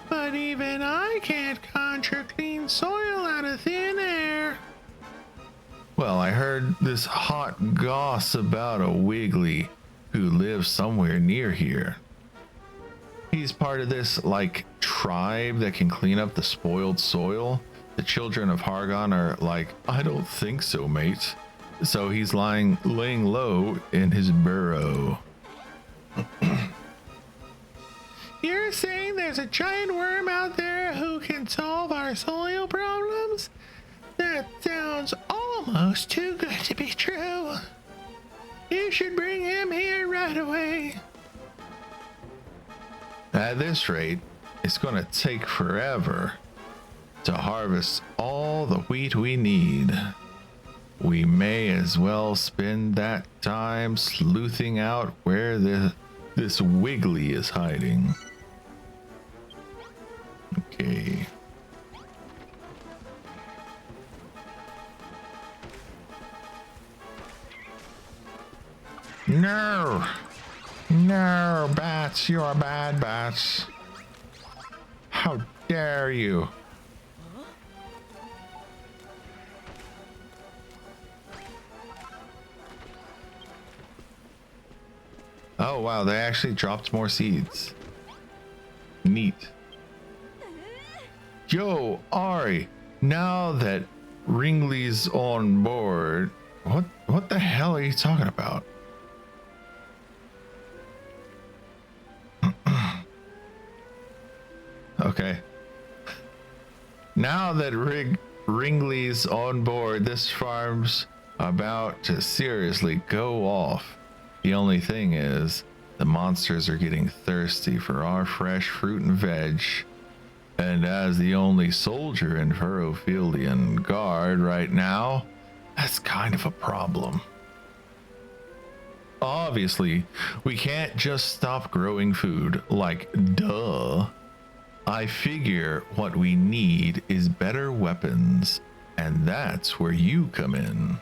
but even I can't conjure clean soil out of thin air. Well, I heard this hot goss about a Wrigley who lives somewhere near here. He's part of this, like, tribe that can clean up the spoiled soil. The children of Hargon are like, I don't think so, mate. So he's laying low in his burrow. You're saying there's a giant worm out there who can solve our soil problems? That sounds almost too good to be true. You should bring him here right away. At this rate, it's gonna take forever to harvest all the wheat we need. We may as well spend that time sleuthing out where this Wrigley is hiding. Okay. No! No, bats, you're bad bats. How dare you? Oh wow, they actually dropped more seeds. Neat. Yo, Ari, now that Wrigley's on board, what the hell are you talking about? Okay. Now that Wrigley's on board, this farm's about to seriously go off. The only thing is, the monsters are getting thirsty for our fresh fruit and veg. And as the only soldier in Furrowfieldian Guard right now, that's kind of a problem. Obviously, we can't just stop growing food, like duh. I figure what we need is better weapons, and that's where you come in.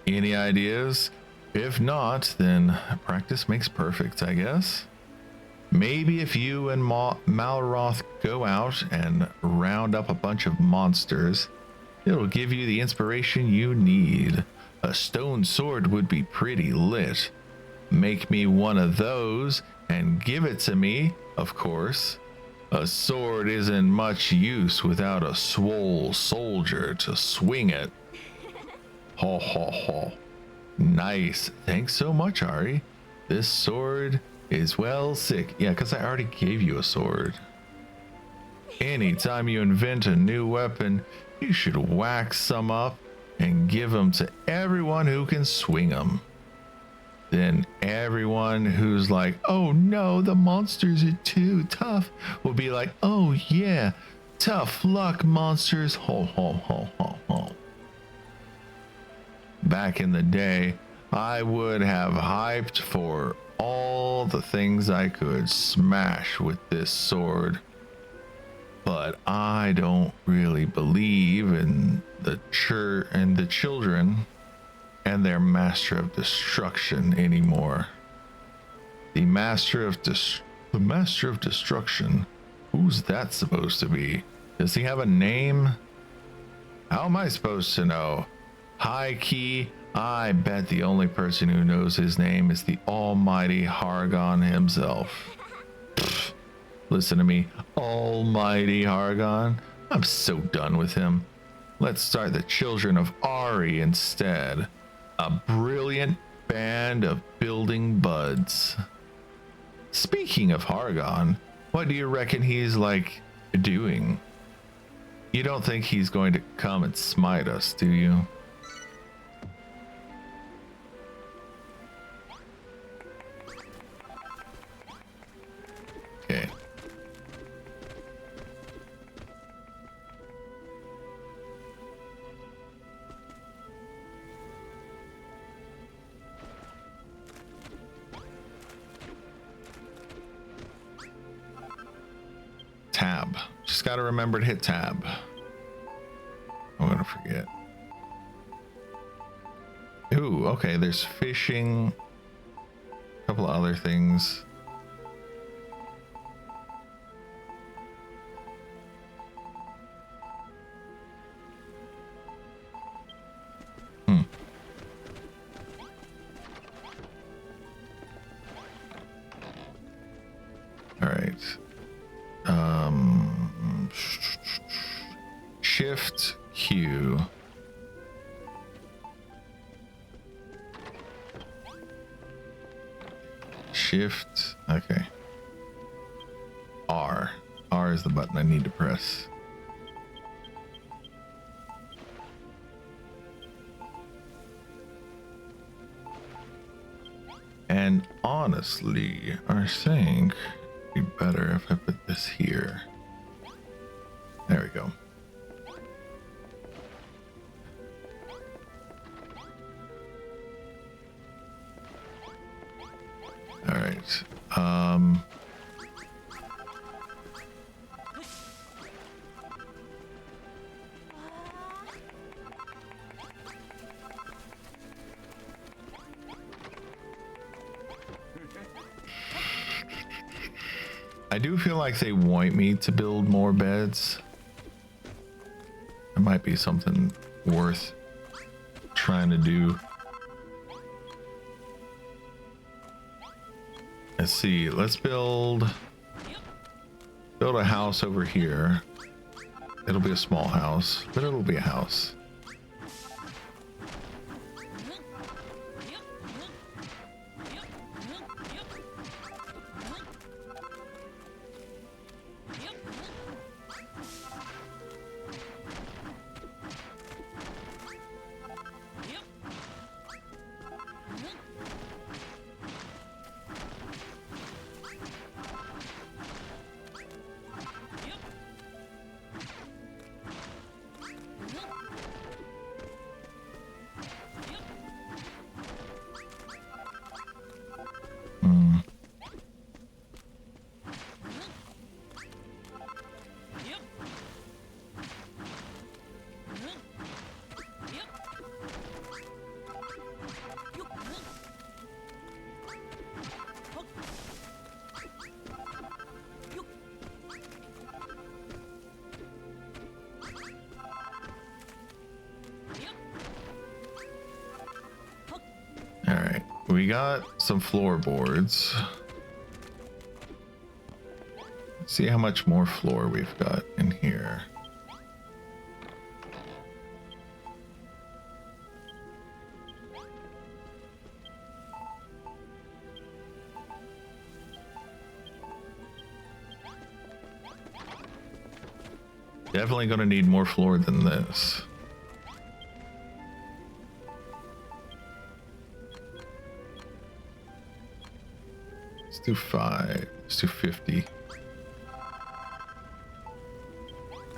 Any ideas? If not, then practice makes perfect, I guess. Maybe if you and Malroth go out and round up a bunch of monsters, it'll give you the inspiration you need. A stone sword would be pretty lit. Make me one of those and give it to me, of course. A sword isn't much use without a swole soldier to swing it. Ho ho ho. Nice. Thanks so much, Ari. This sword is well sick. Yeah, because I already gave you a sword. Anytime you invent a new weapon, you should wax some up and give them to everyone who can swing them. Then everyone who's like, oh no, the monsters are too tough, will be like, oh yeah, tough luck, monsters. Ho ho ho ho ho. Back in the day, I would have hyped for all the things I could smash with this sword. but I don't really believe in the church and the children and their master of destruction anymore. The master of destruction. Who's that supposed to be? Does he have a name? How am I supposed to know? High key, I bet the only person who knows his name is the almighty Hargon himself. Pfft, listen to me, almighty Hargon. I'm so done with him. Let's start the children of Ari instead. A brilliant band of building buds. Speaking of Hargon, what do you reckon he's like doing? You don't think he's going to come and smite us, do you? Okay. Tab. Just gotta remember to hit tab. I'm gonna forget. Ooh, okay, there's fishing. A couple of other things. All right. Shift Q. Shift. Okay. R. R is the button I need to press. And honestly, I think it'd be better if I put this here. There we go. All right. I do feel like they want me to build more beds. It might be something worth trying to do. Let's see. Let's build a house over here. It'll be a small house, but it'll be a house. We got some floorboards. Let's see how much more floor we've got in here. Definitely going to need more floor than this. Let's do 5. Let's do 50.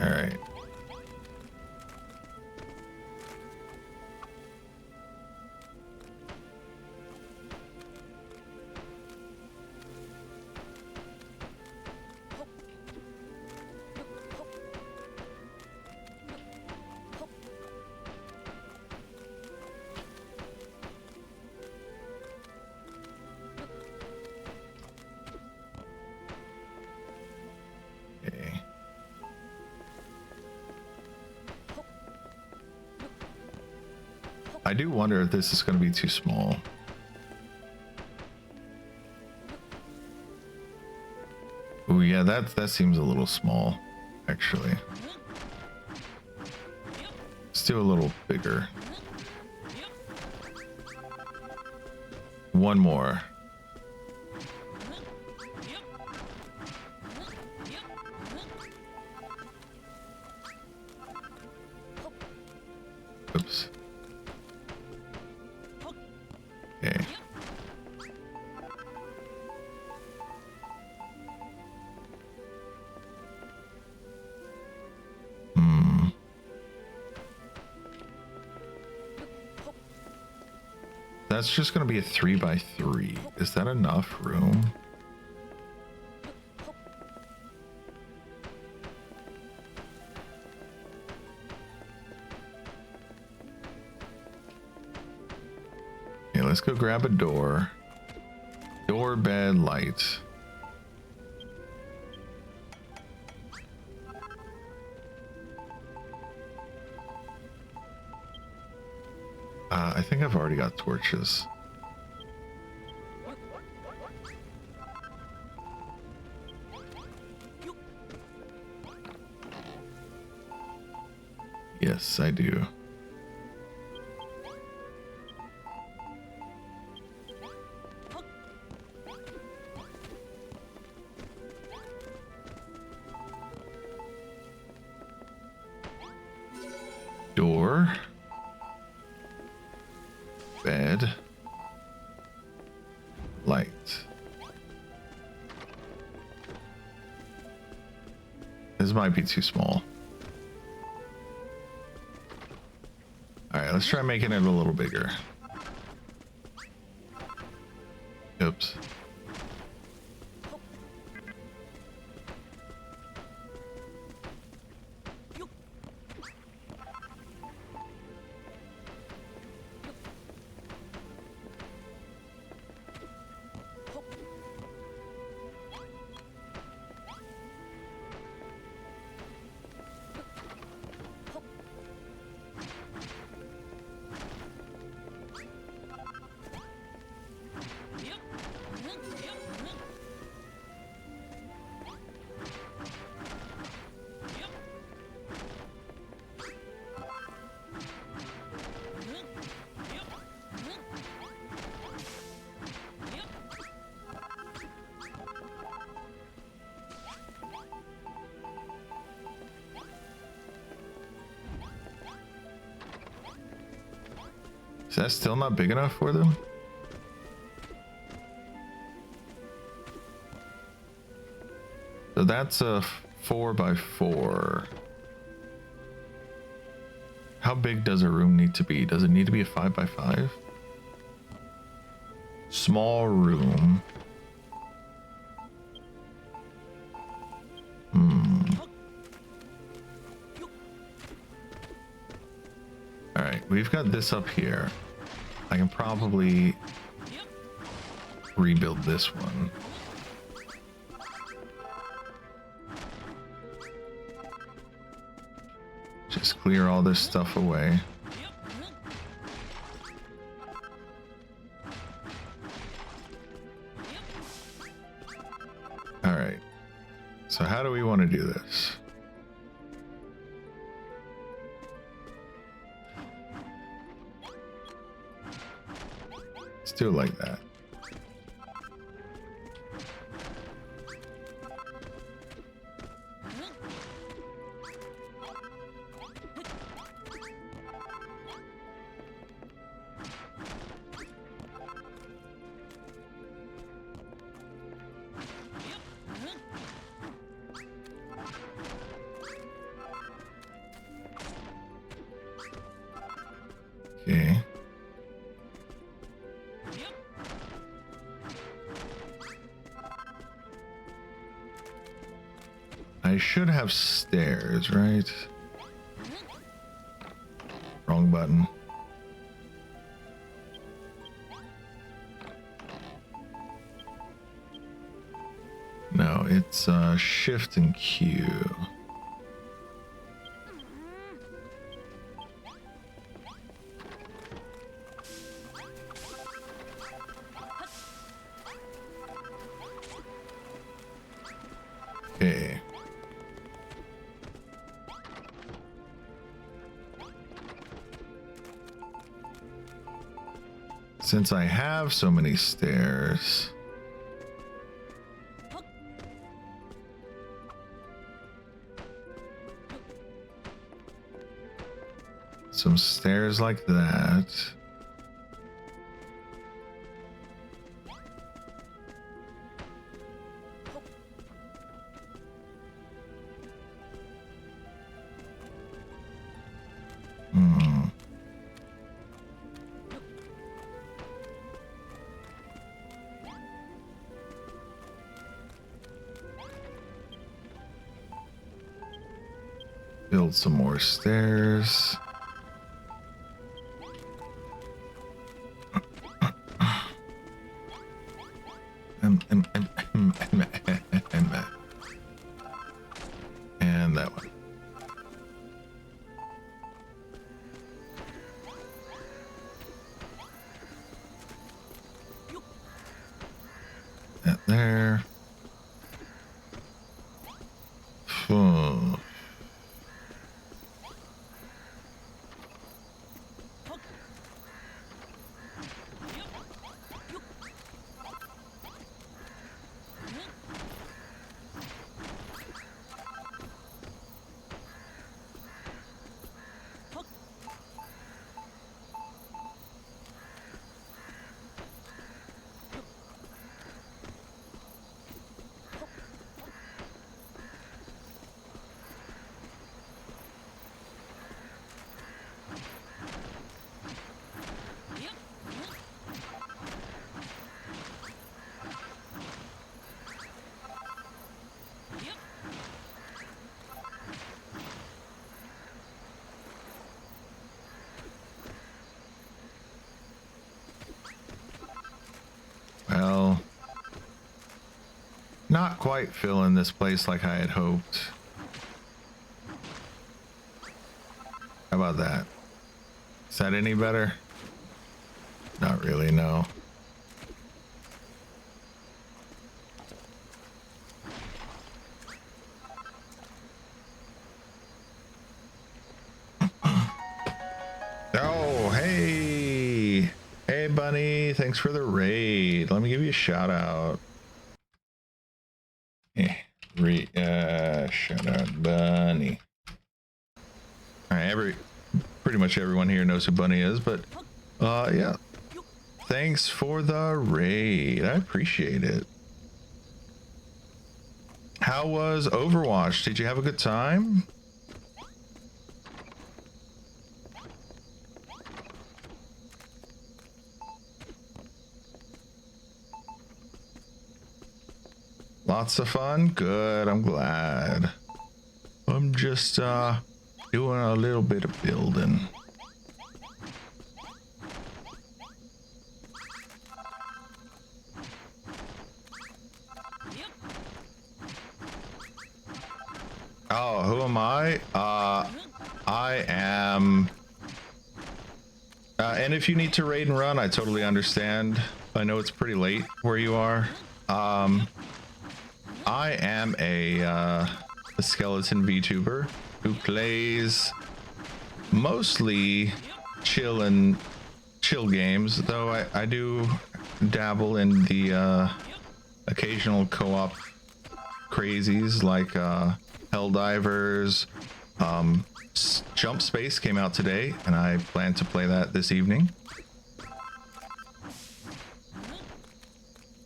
All right. I do wonder if this is going to be too small. Oh yeah, that seems a little small, actually. Let's do a little bigger. One more. Oops. Okay. That's just going to be a 3x3. Is that enough room? Okay, let's go grab a door. Door, bed, light. I think I've already got torches. Yes, I do. Door. Bed. Light. This might be too small. Alright, let's try making it a little bigger. Oops. Is that still not big enough for them? So that's a 4x4. How big does a room need to be? Does it need to be a 5x5? Small room. Alright, we've got this up here. I can probably rebuild this one. Just clear all this stuff away. Alright. So how do we want to do this? Let's do it like that. Okay. I should have stairs, right? Wrong button. No, it's Shift and Q. Since I have so many stairs, some stairs like that. Build some more stairs. And that one. That there. Well, not quite filling this place like I had hoped. How about that? Is that any better? Not really, no. Oh, hey! Hey, Bunny, thanks for the raid. Let me give you a shout out. Shout out, Bunny. All right, pretty much everyone here knows who Bunny is, but yeah. Thanks for the raid. I appreciate it. How was Overwatch? Did you have a good time? Lots of fun? Good, I'm glad. I'm just doing a little bit of building. Oh, who am I? I am... and if you need to raid and run, I totally understand. I know it's pretty late where you are. I am a skeleton VTuber who plays mostly chill games, though I do dabble in the occasional co-op crazies like Helldivers. Jump Space came out today, and I plan to play that this evening.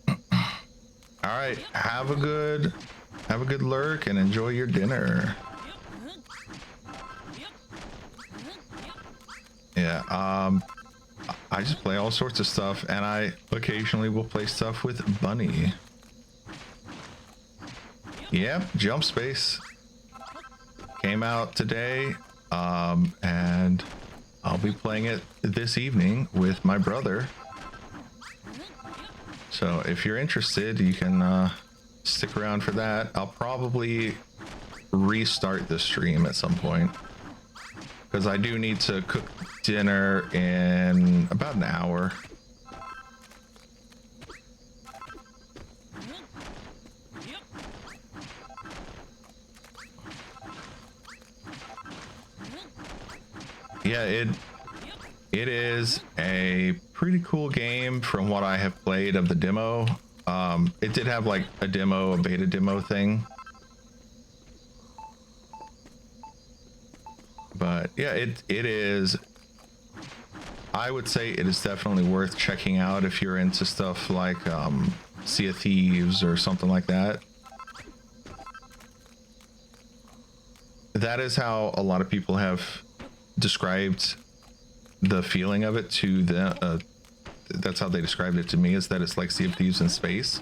All right, have a good lurk and enjoy your dinner. Yeah, I just play all sorts of stuff, and I occasionally will play stuff with Bunny. Yep, Jump Space came out today, and I'll be playing it this evening with my brother. So if you're interested, you can stick around for that. I'll probably restart the stream at some point, because I do need to cook dinner in about an hour. Yeah, It is a pretty cool game from what I have played of the demo. It did have like a beta demo thing. But yeah, it is, I would say it is definitely worth checking out if you're into stuff like Sea of Thieves or something like that. That is how a lot of people have described the feeling of it to them. That's how they described it to me, is that it's like Sea of Thieves in space.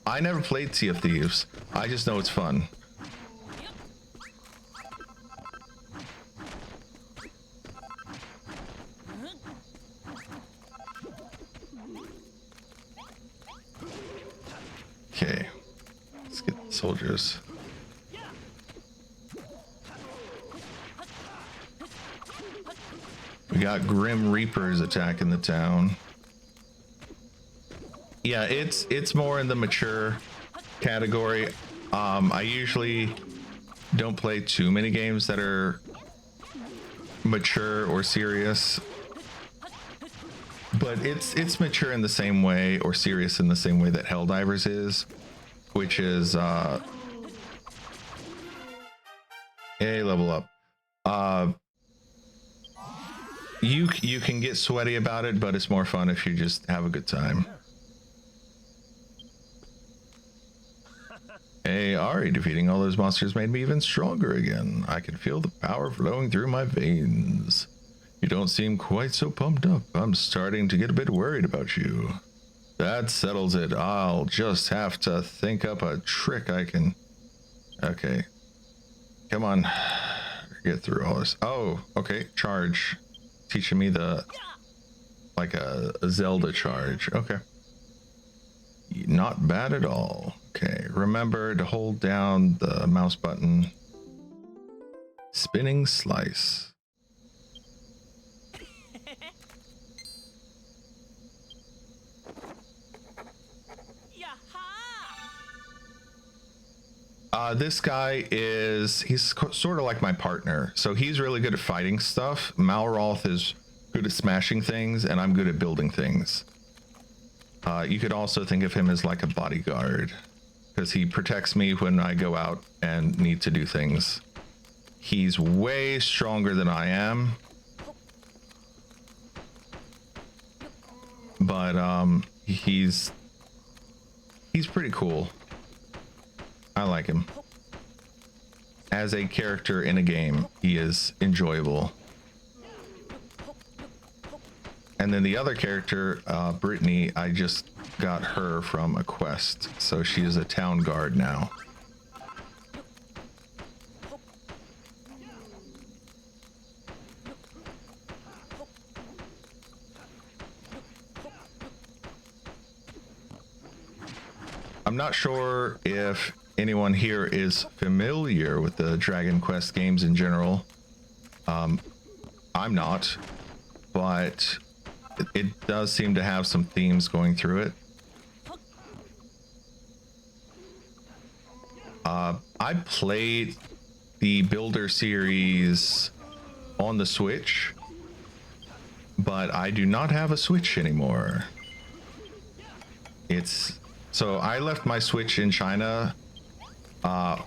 I never played Sea of Thieves. I just know it's fun. Okay, let's get the soldiers. We got Grim Reapers attacking the town. Yeah, it's more in the mature category. I usually don't play too many games that are mature or serious, but it's mature in the same way, or serious in the same way that Helldivers is, which is hey, level up. You can get sweaty about it, but it's more fun if you just have a good time. Hey, Ari, defeating all those monsters made me even stronger again. I can feel the power flowing through my veins. You don't seem quite so pumped up. I'm starting to get a bit worried about you. That settles it. I'll just have to think up a trick I can... Okay. Come on. Get through all this. Oh, okay. Charge. Teaching me the... like a Zelda charge. Okay. Not bad at all. Okay, remember to hold down the mouse button. Spinning slice. This guy he's sort of like my partner. So he's really good at fighting stuff. Malroth is good at smashing things, and I'm good at building things. You could also think of him as like a bodyguard, because he protects me when I go out and need to do things. He's way stronger than I am, but he's pretty cool. I like him. As a character in a game, he is enjoyable. And then the other character, Britney, I just got her from a quest, so she is a town guard now. I'm not sure if anyone here is familiar with the Dragon Quest games in general. I'm not, but it does seem to have some themes going through it. I played the Builder series on the Switch, but I do not have a Switch anymore. So I left my Switch in China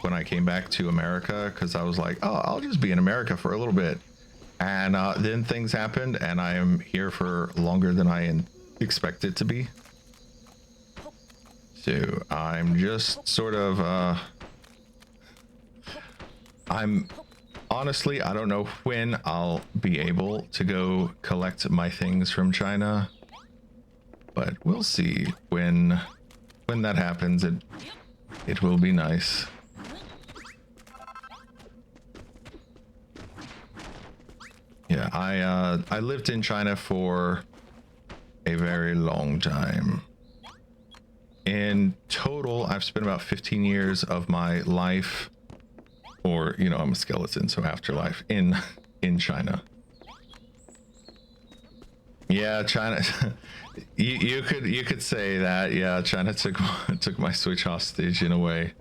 when I came back to America, because I was like, oh, I'll just be in America for a little bit. And then things happened, and I am here for longer than I expected to be. So I'm just sort of, honestly, I don't know when I'll be able to go collect my things from China, but we'll see when that happens. It will be nice. Yeah, I lived in China for a very long time. In total, I've spent about 15 years of my life, or, you know, I'm a skeleton, so afterlife, in China. Yeah, China. you could say that. Yeah, China took my Switch hostage in a way.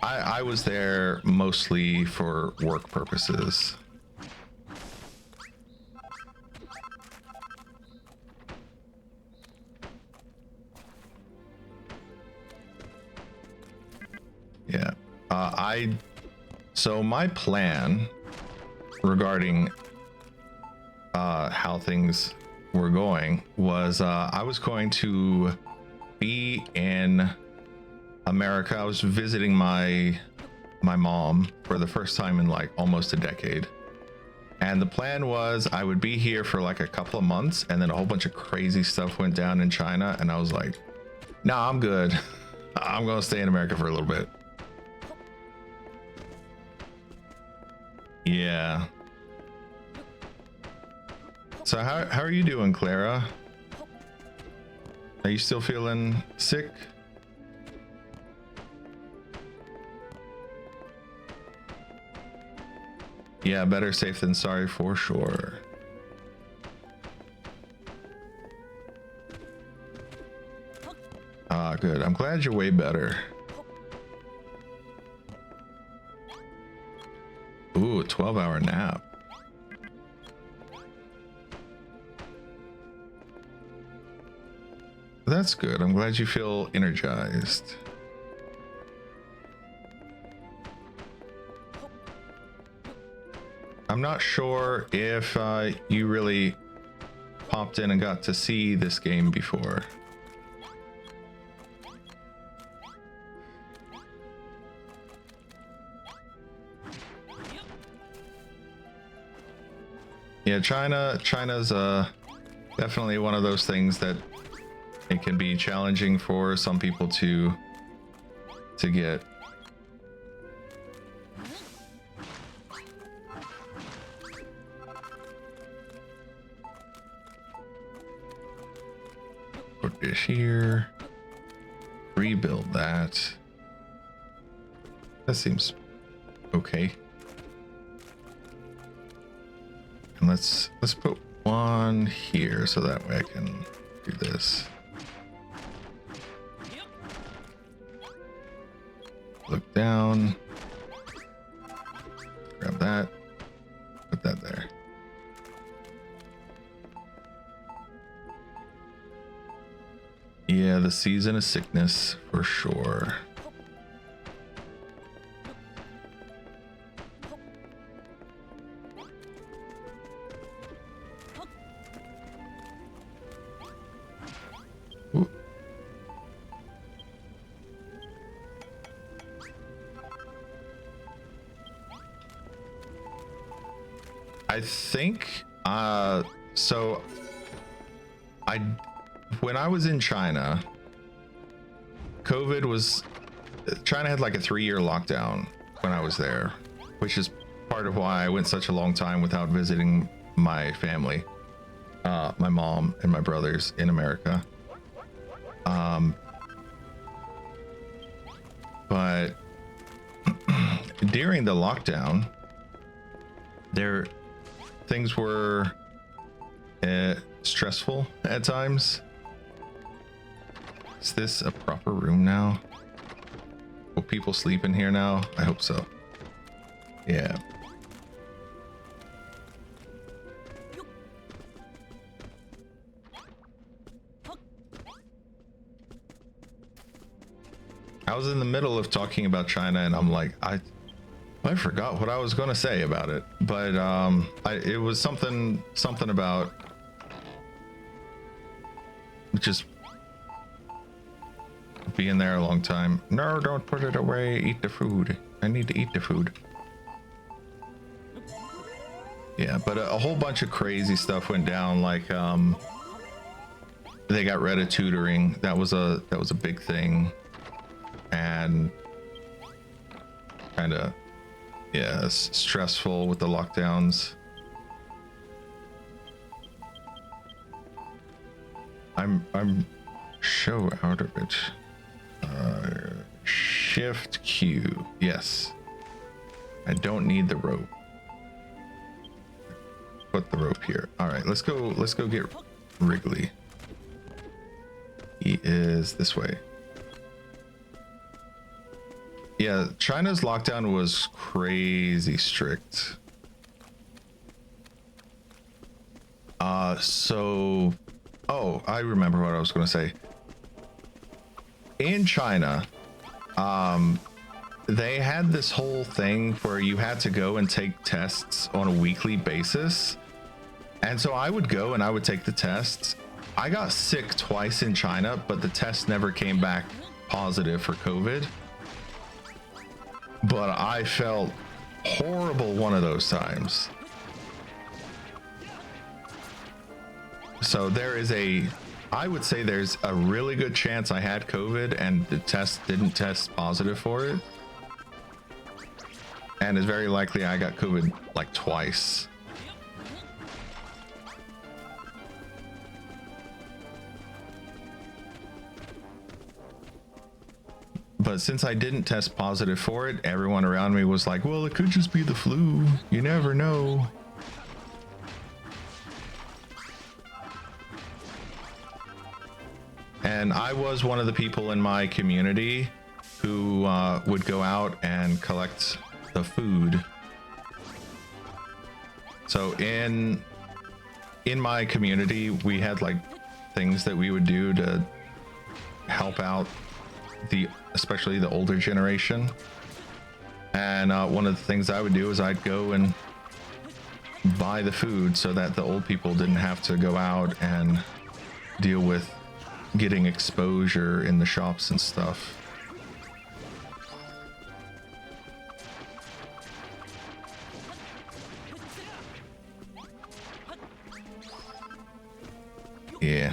I was there mostly for work purposes. So my plan regarding how things were going was I was going to be in America. I was visiting my mom for the first time in like almost a decade. And the plan was I would be here for like a couple of months, and then a whole bunch of crazy stuff went down in China, and I was like, nah, I'm good. I'm gonna stay in America for a little bit. Yeah. So how are you doing, Clara? Are you still feeling sick? Yeah, better safe than sorry for sure. Ah, good. I'm glad you're way better. Ooh, 12-hour nap. That's good. I'm glad you feel energized. I'm not sure if you really popped in and got to see this game before. Yeah, China's definitely one of those things that it can be challenging for some people to get. Put this here. Rebuild that. That seems okay. And let's put one here so that way I can do this. Look down. Grab that. Put that there. Yeah, the season of sickness for sure. Ooh. I think so when I was in China, China had like a 3-year lockdown when I was there, which is part of why I went such a long time without visiting my family, my mom and my brothers in America. But during the lockdown, things were stressful at times. Is this a proper room now? Will people sleep in here now? I hope so. Yeah. I was in the middle of talking about China and I'm like, I forgot what I was going to say about it, but it was something about just being there a long time. No, don't put it away. Eat the food. I need to eat the food. Yeah, but a whole bunch of crazy stuff went down. Like they got rid of tutoring. That was a big thing, and kind of stressful with the lockdowns. I'm so out of it. Shift Q. Yes. I don't need the rope. Put the rope here. All right, let's go get Wrigley. He is this way. Yeah, China's lockdown was crazy strict. Oh, I remember what I was going to say. In China, they had this whole thing where you had to go and take tests on a weekly basis. And so I would go and I would take the tests. I got sick twice in China, but the test never came back positive for COVID. But I felt horrible one of those times. So I would say there's a really good chance I had COVID and the test didn't test positive for it. And it's very likely I got COVID like twice. But since I didn't test positive for it, everyone around me was like, well, it could just be the flu. You never know. And I was one of the people in my community who would go out and collect the food. So in my community, we had like things that we would do to help out especially the older generation. And one of the things I would do is I'd go and buy the food so that the old people didn't have to go out and deal with getting exposure in the shops and stuff. Yeah.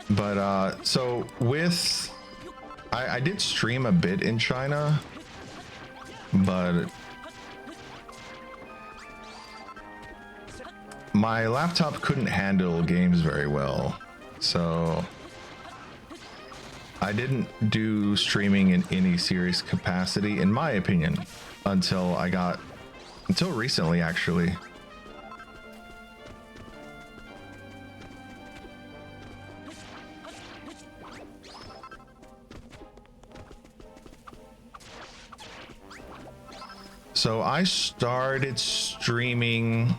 But so with I did stream a bit in China, but my laptop couldn't handle games very well, so I didn't do streaming in any serious capacity, in my opinion, until recently, actually. So I started streaming,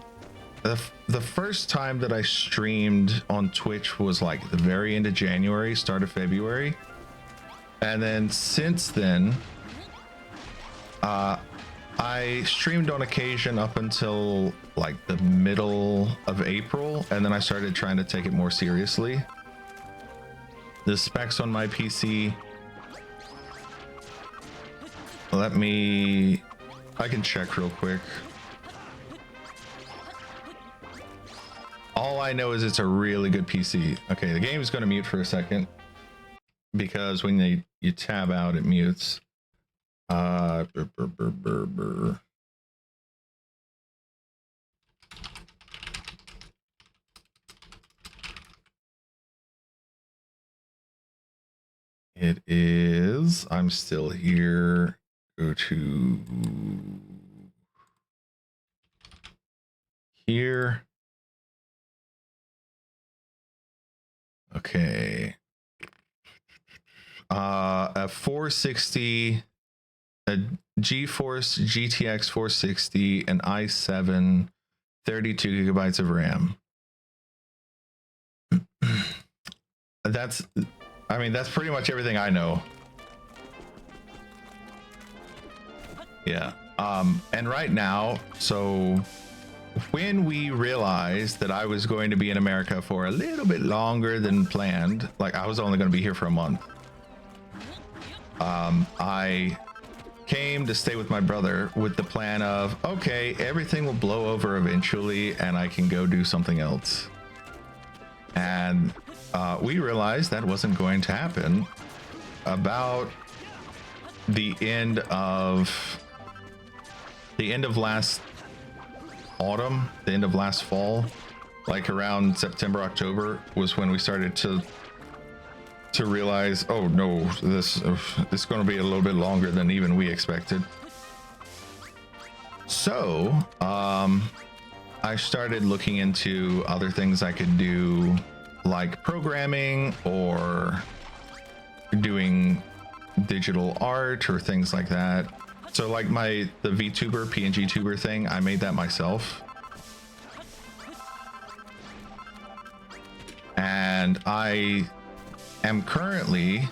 the first time that I streamed on Twitch was like the very end of January, start of February. And then since then, I streamed on occasion up until like the middle of April. And then I started trying to take it more seriously. The specs on my PC, I can check real quick. All I know is it's a really good PC. Okay, the game is going to mute for a second because when you tab out, it mutes. It is. I'm still here. Go to here. Okay. A 460, a GeForce GTX 460, an i7, 32 gigabytes of RAM. That's pretty much everything I know. Yeah. And right now, so when we realized that I was going to be in America for a little bit longer than planned, like I was only going to be here for a month, I came to stay with my brother with the plan of, okay, everything will blow over eventually and I can go do something else. And we realized that wasn't going to happen. About the end of last autumn, the end of last fall, like around September, October was when we started to realize, oh no, this is going to be a little bit longer than even we expected. So I started looking into other things I could do, like programming or doing digital art or things like that. So like the VTuber, PNG tuber thing, I made that myself. And I am currently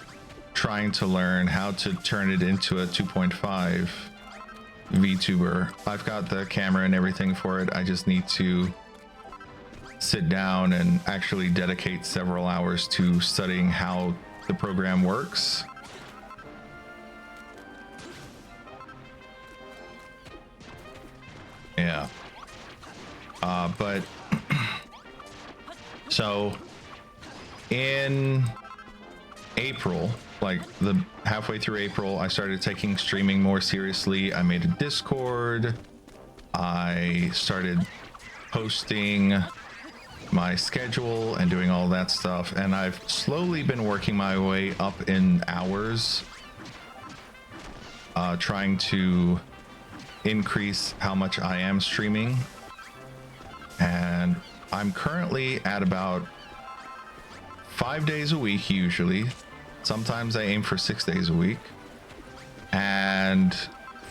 trying to learn how to turn it into a 2.5 VTuber. I've got the camera and everything for it. I just need to sit down and actually dedicate several hours to studying how the program works. Yeah. But so in April, like the halfway through April, I started taking streaming more seriously. I made a Discord. I started posting my schedule and doing all that stuff, and I've slowly been working my way up in hours, trying to increase how much I am streaming. And I'm currently at about 5 days a week usually. Sometimes I aim for 6 days a week. And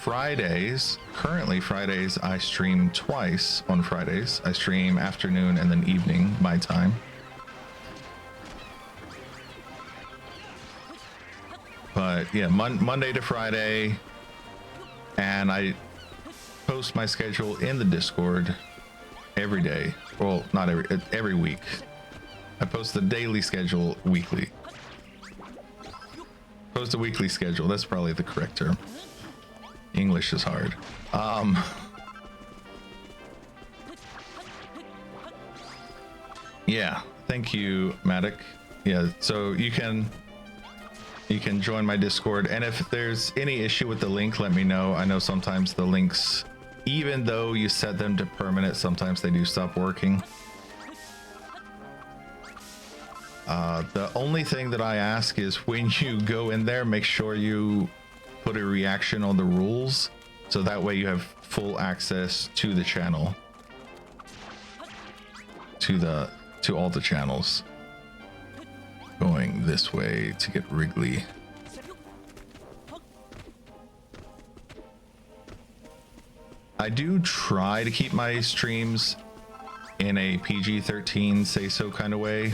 currently Fridays, I stream twice on Fridays. I stream afternoon and then evening my time. But yeah, Monday to Friday, and I post my schedule in the Discord every day. Well, not every week. I post the daily schedule weekly. Post a weekly schedule. That's probably the correct term. English is hard. Yeah, thank you, Matic. Yeah, so you can join my Discord, and if there's any issue with the link, let me know. I know sometimes the links, even though you set them to permanent, sometimes they do stop working. The only thing that I ask is when you go in there, make sure you put a reaction on the rules, so that way you have full access to the channel, to all the channels. Going this way to get Wrigley. I do try to keep my streams in a PG-13 say so kind of way.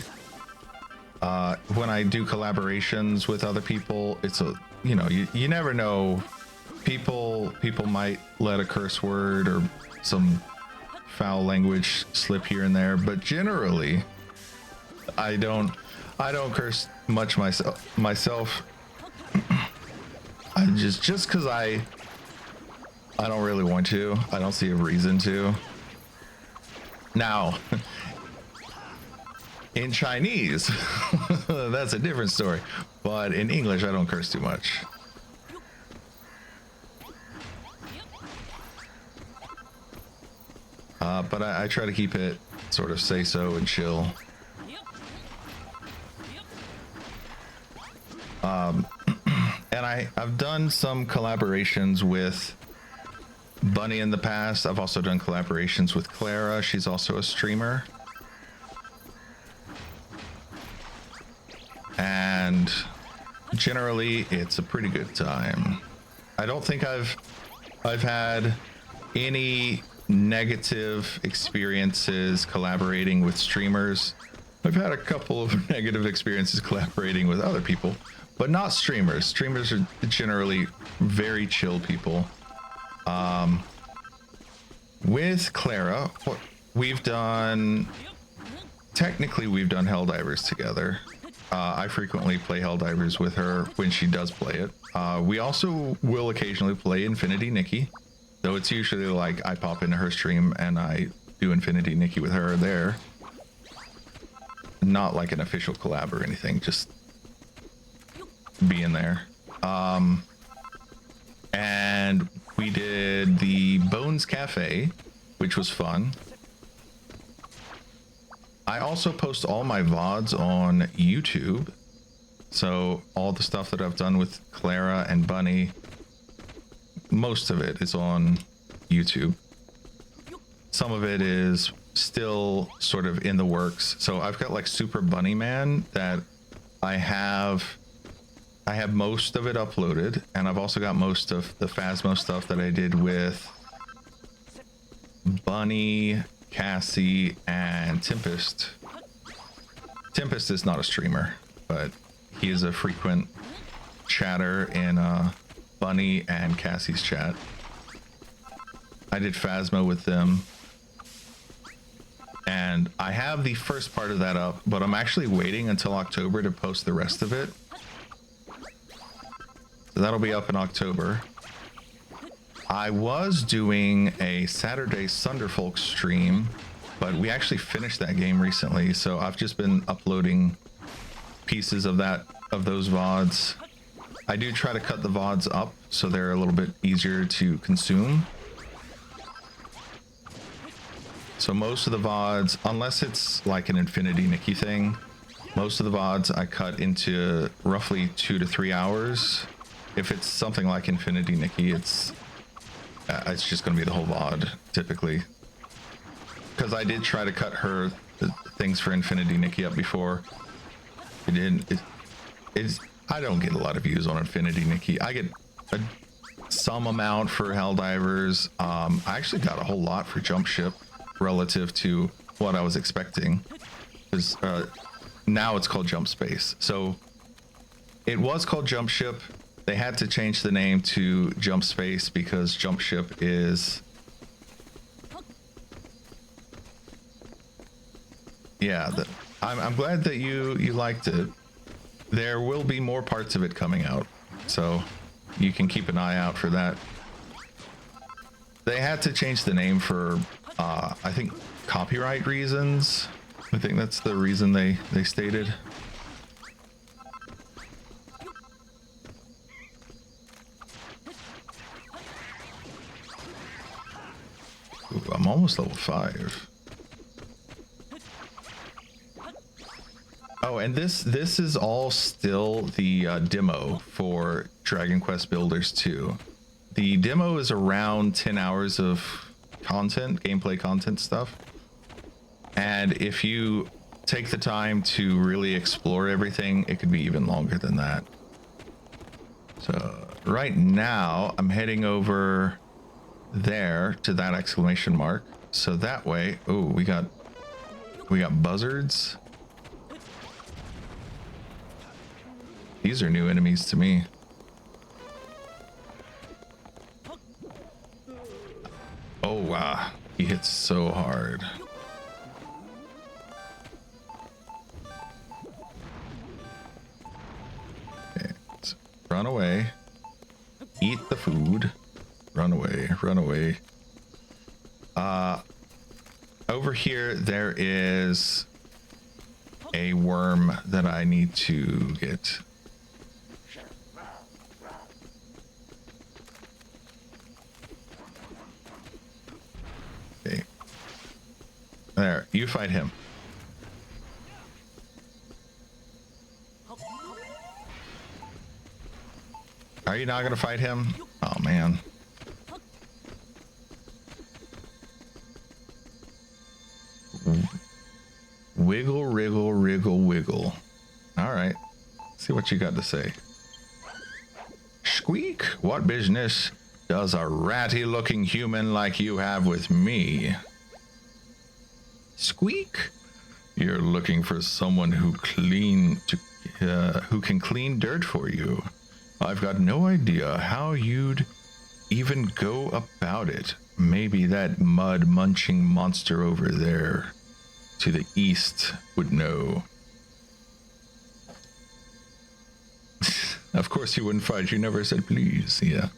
When I do collaborations with other people, it's you never know. People might let a curse word or some foul language slip here and there, but generally I don't curse much myself. I just because I don't really want to. I don't see a reason to. Now, in Chinese, that's a different story. But in English, I don't curse too much. But I try to keep it sort of say so and chill. And I've done some collaborations with Bunny in the past. I've also done collaborations with Clara. She's also a streamer. And generally it's a pretty good time. I don't think I've had any negative experiences collaborating with streamers. I've had a couple of negative experiences collaborating with other people, but not streamers. Streamers are generally very chill people. With Clara, we've done Helldivers together. I frequently play Helldivers with her when she does play it. We also will occasionally play Infinity Nikki, though it's usually like I pop into her stream and I do Infinity Nikki with her there. Not like an official collab or anything, just being there. And we did the Bones Cafe, which was fun. I also post all my VODs on YouTube. So all the stuff that I've done with Clara and Bunny, most of it is on YouTube. Some of it is still sort of in the works. So I've got like Super Bunny Man that I have I have most of it uploaded, and I've also got most of the Phasmo stuff that I did with Bunny, Cassie, and Tempest. Tempest is not a streamer, but he is a frequent chatter in Bunny and Cassie's chat. I did Phasmo with them, and I have the first part of that up, but I'm actually waiting until October to post the rest of it. So that'll be up in October. I was doing a Saturday Sunderfolk stream, but we actually finished that game recently, so I've just been uploading pieces of those VODs. I do try to cut the VODs up so they're a little bit easier to consume. So most of the VODs, unless it's like an Infinity Nikki thing, most of the VODs I cut into roughly 2 to 3 hours. If it's something like Infinity Nikki, it's just going to be the whole VOD typically. Because I did try to cut her things for Infinity Nikki up before. It didn't. I don't get a lot of views on Infinity Nikki. I get some amount for Helldivers. I actually got a whole lot for Jump Ship relative to what I was expecting. Because now it's called Jump Space. So it was called Jump Ship. They had to change the name to Jump Space because Jump Ship is... Yeah, I'm glad that you liked it. There will be more parts of it coming out, so you can keep an eye out for that. They had to change the name for, I think, copyright reasons. I think that's the reason they stated. Ooh, I'm almost level 5. Oh, and this is all still the demo for Dragon Quest Builders 2. The demo is around 10 hours of content, gameplay content stuff. And if you take the time to really explore everything, it could be even longer than that. So right now I'm heading over there to that exclamation mark. So that way, oh, we got buzzards. These are new enemies to me. Oh wow, he hits so hard. Okay, let's run away. Eat the food. Run away, run away. Over here there is a worm that I need to get. Okay. There, you fight him. Are you not gonna fight him? Oh man. Wiggle, wriggle, wriggle, wiggle. All right. See what you got to say. Squeak, what business does a ratty looking human like you have with me? Squeak, you're looking for someone who can clean dirt for you. I've got no idea how you'd even go about it. Maybe that mud munching monster over there to the east would know. Of course you wouldn't fight. You never said please. Yeah.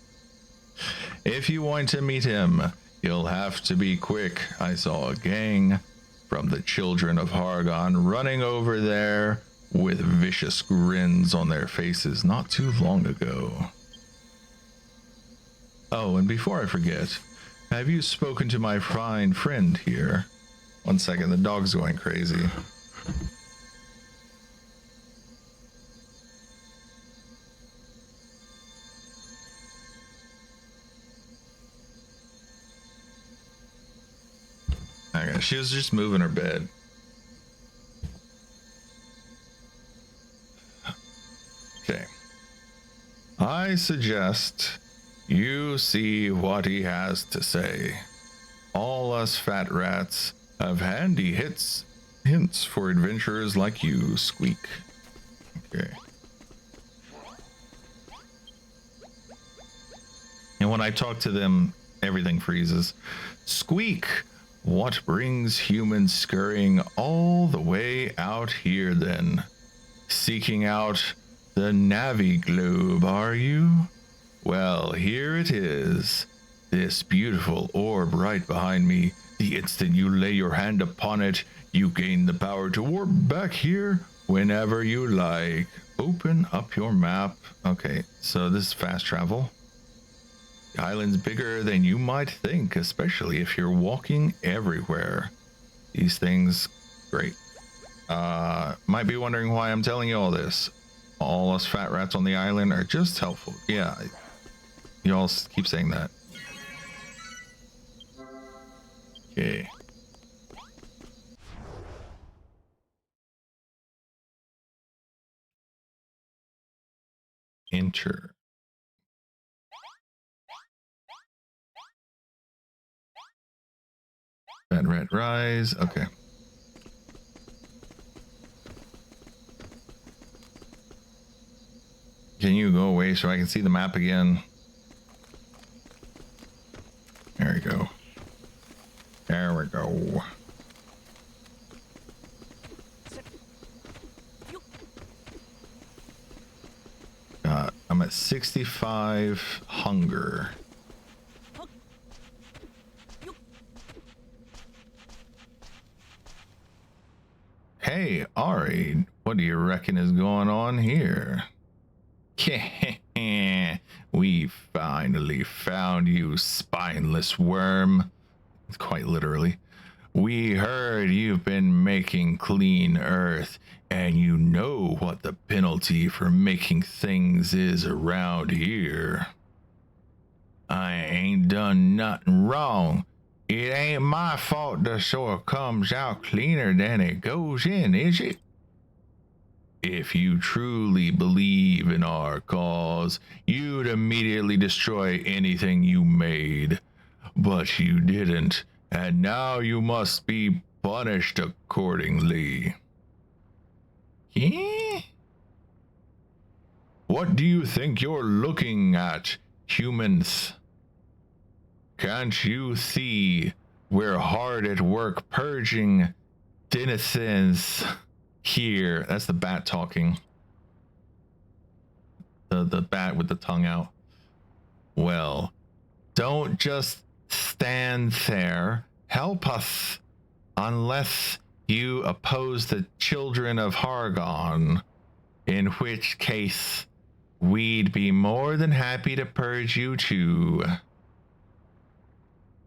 If you want to meet him, you'll have to be quick. I saw a gang from the children of Hargon running over there with vicious grins on their faces not too long ago. Oh, and before I forget, have you spoken to my fine friend here? 1 second, the dog's going crazy. Okay, she was just moving her bed. Okay. I suggest you see what he has to say. All us fat rats have handy hints for adventurers like you, Squeak. Okay. And when I talk to them, everything freezes. Squeak, what brings humans scurrying all the way out here then? Seeking out the Navi globe, are you? Well, here it is. This beautiful orb right behind me. The instant you lay your hand upon it, you gain the power to warp back here whenever you like. Open up your map. Okay, so this is fast travel. The island's bigger than you might think, especially if you're walking everywhere. These things, great. Might be wondering why I'm telling you all this. All us fat rats on the island are just helpful. Yeah, y'all keep saying that. Okay. Enter. Fat rat rise. Okay. Can you go away so I can see the map again? There we go. There we go. I'm at 65 hunger. Hey, Ari, what do you reckon is going on here? We finally found you, spineless worm. Quite literally. We heard you've been making clean earth, and you know what the penalty for making things is around here. I ain't done nothing wrong. It ain't my fault the soil comes out cleaner than it goes in, is it? If you truly believe in our cause, you'd immediately destroy anything you made. But you didn't, and now you must be punished accordingly. Yeah? What do you think you're looking at, humans? Can't you see we're hard at work purging denizens here? That's the bat talking. The bat with the tongue out. Well, don't just stand there. Help us, unless you oppose the children of Hargon, in which case we'd be more than happy to purge you too.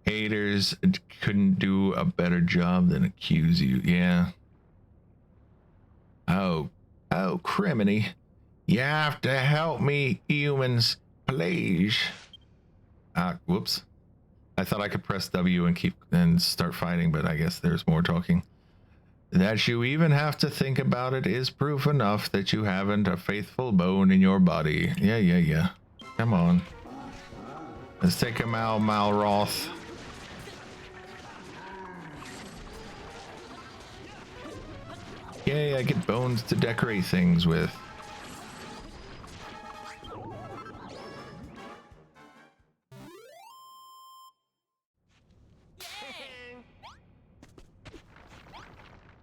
Haters couldn't do a better job than accuse you. Yeah. Oh, criminy. You have to help me, humans, please. Whoops. I thought I could press W and start fighting, but I guess there's more talking. That you even have to think about it is proof enough that you haven't a faithful bone in your body. Yeah. Come on. Let's take a Malroth. Yay, I get bones to decorate things with.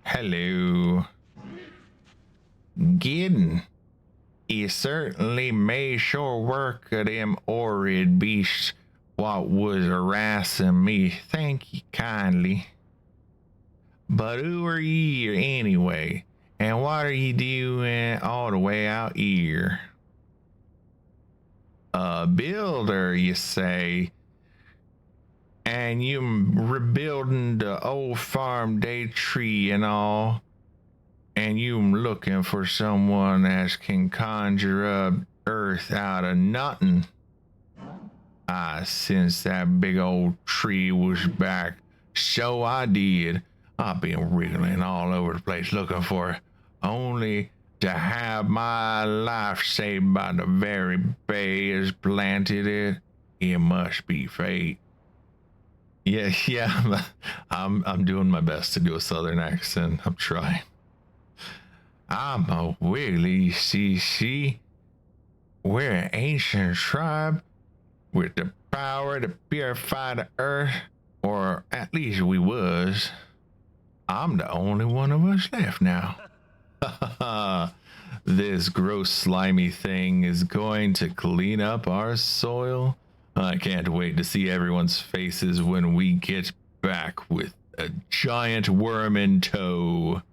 Hello. Giddin'. You certainly made sure work of them horrid beasts what was harassing me. Thank you kindly. But who are you anyway? And what are you doing all the way out here? A builder, you say? And you rebuilding the old farm Deitree and all? And you looking for someone that can conjure up earth out of nothing? Since that big old tree was back, so I did. I've been wriggling all over the place looking for only To have my life saved by the very bay has planted it. It must be fate. Yeah, I'm doing my best to do a southern accent. I'm trying. I'm a Wrigley CC. We're an ancient tribe with the power to purify the earth, or at least we was. I'm the only one of us left now. This gross slimy thing is going to clean up our soil. I can't wait to see everyone's faces when we get back with a giant worm in tow.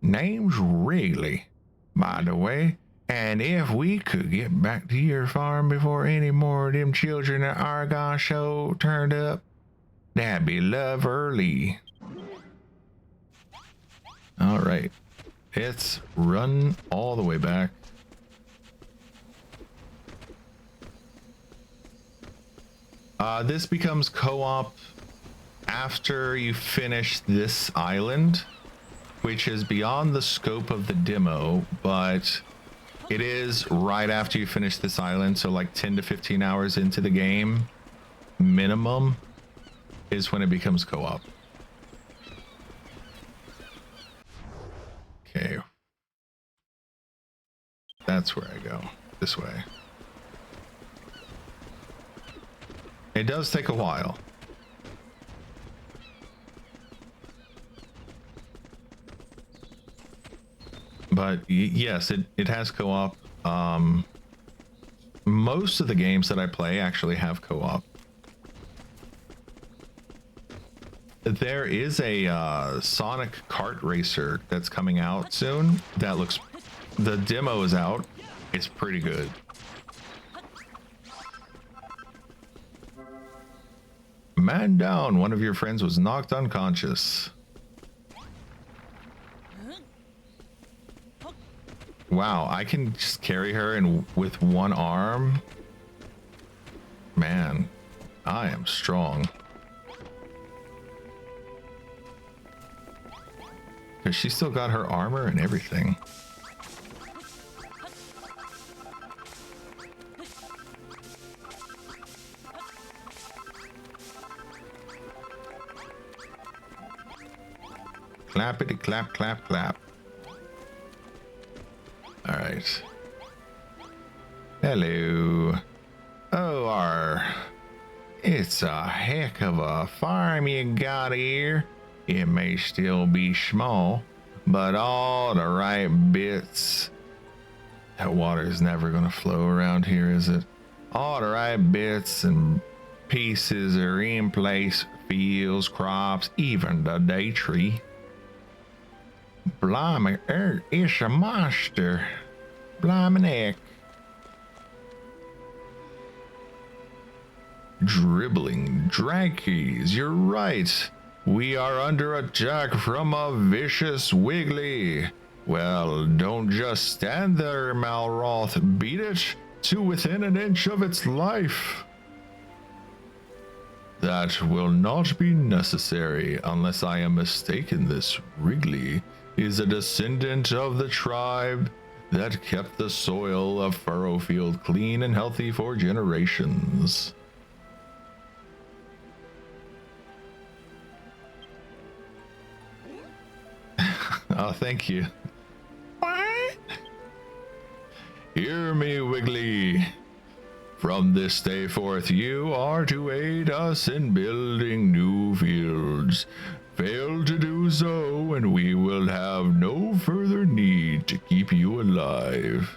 Name's Wrigley, by the way. And if we could get back to your farm before any more of them children at Argon show turned up, that'd be lovely. All right, let's run all the way back. This becomes co-op after you finish this island, which is beyond the scope of the demo, but it is right after you finish this island, so like 10 to 15 hours into the game minimum is when it becomes co-op. Okay, that's where I go, this way. It does take a while. But yes, it has co-op. Most of the games that I play actually have co-op. There is a Sonic kart racer that's coming out soon. That looks, the demo is out. It's pretty good. Man down, one of your friends was knocked unconscious. Wow, I can just carry her in with one arm. Man, I am strong. Because she still got her armor and everything. Clappity clap, clap, clap. All right. Hello. Oh, it's a heck of a farm you got here. It may still be small, but all the right bits. That water is never going to flow around here, is it? All the right bits and pieces are in place. Fields, crops, even the Deitree. Blimey, it's a monster. Blimey neck. Dribbling Drakes, you're right. We are under attack from a vicious Wrigley. Well, don't just stand there, Malroth. Beat it to within an inch of its life. That will not be necessary unless I am mistaken. This Wrigley is a descendant of the tribe that kept the soil of Furrowfield clean and healthy for generations. Oh, thank you. What? Hear me, Wrigley. From this day forth, you are to aid us in building new fields. Fail to do so, and we will have no further need to keep you alive.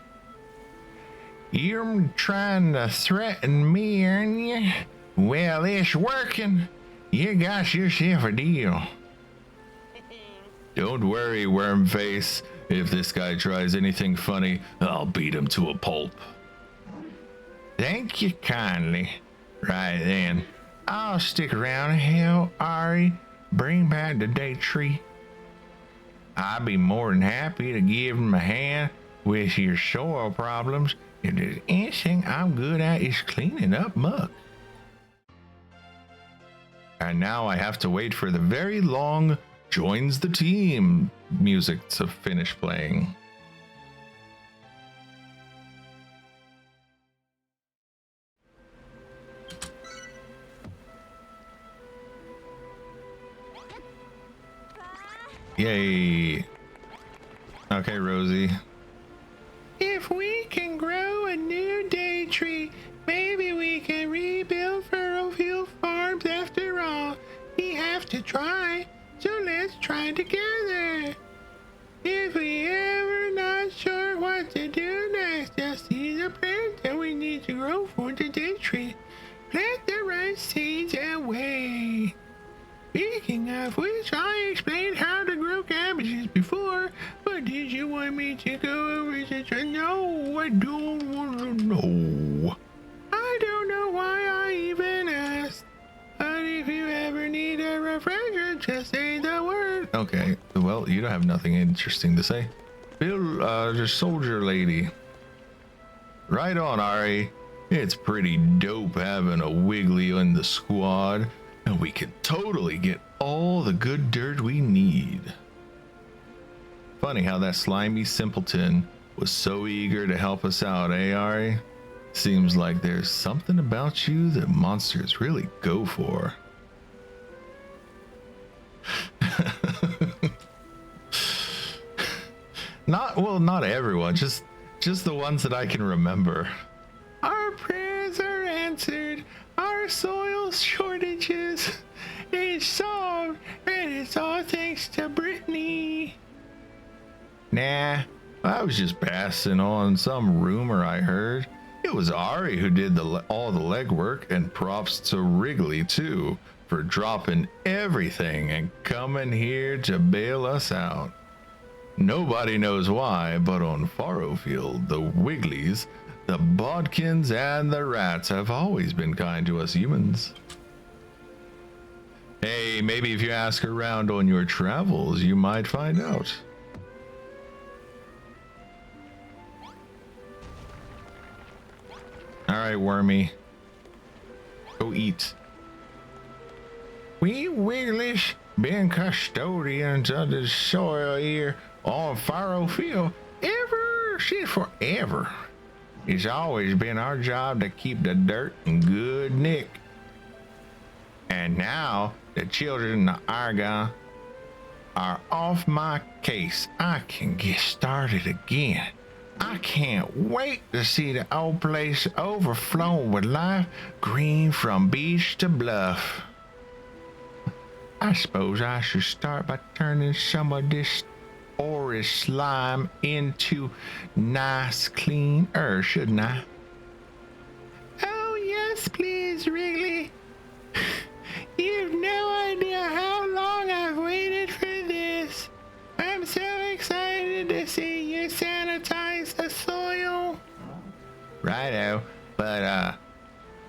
You're trying to threaten me, aren't you? Well, it's working. You got yourself a deal. Don't worry, Wormface. If this guy tries anything funny, I'll beat him to a pulp. Thank you kindly. Right then, I'll stick around and help Ari bring back the Deitree. I'd be more than happy to give him a hand with your soil problems. If there's anything I'm good at, is cleaning up muck. And now I have to wait for the very long joins the team music to finish playing. Yay. Okay, Rosie. If we can grow a new Deitree, maybe we can rebuild Furrowfield Farms after all. We have to try, so let's try together. If we ever not sure what to do next, just see the plants that we need to grow for the Deitree. Plant the right seeds away. Speaking of which, I explained how to grow cabbages before, but did you want me to go over to No, I don't want to know. I don't know why I even asked. But if you ever need a refresher, just say the word. Okay, well, you don't have nothing interesting to say. Bill, the soldier lady. Right on, Ari. It's pretty dope having a Wrigley in the squad. And we can totally get all the good dirt we need. Funny how that slimy simpleton was so eager to help us out, eh, Ari? Seems like there's something about you that monsters really go for. Not everyone, just the ones that I can remember. Our prayers are answered. Our soil shortages is solved, and it's all thanks to Britney. Nah, I was just passing on some rumor I heard. It was Ari who did all the legwork, and props to Wrigley too for dropping everything and coming here to bail us out. Nobody knows why, but on Furrowfield, the Wriggleys, the bodkins, and the rats have always been kind to us humans. Hey, maybe if you ask around on your travels, you might find out. Alright, Wormy. Go eat. We Wriggleys been custodians of the soil here on Furrowfield ever since forever. It's always been our job to keep the dirt in good nick. And now the children of Argon are off my case. I can get started again. I can't wait to see the old place overflowing with life, green from beach to bluff. I suppose I should start by turning some of this orris slime into nice clean earth, shouldn't I? Oh yes, please, Wrigley. You've no idea how long I've waited for this. I'm so excited to see you sanitize the soil. Righto, but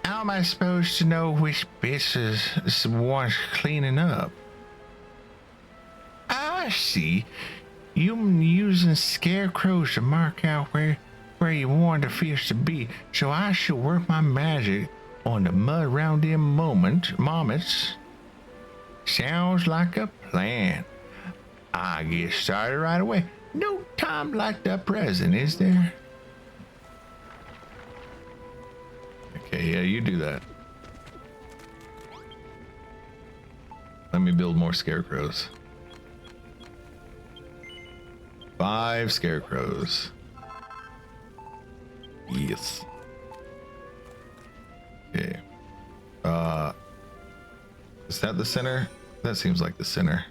how am I supposed to know which bits is one's cleaning up? I see. You're using scarecrows to mark out where you want the fish to be, so I should work my magic on the mud around them moments. Sounds like a plan. I get started right away. No time like the present, is there? Okay, yeah, you do that. Let me build more scarecrows. 5 scarecrows. Yes. Okay. Is that the center? That seems like the center.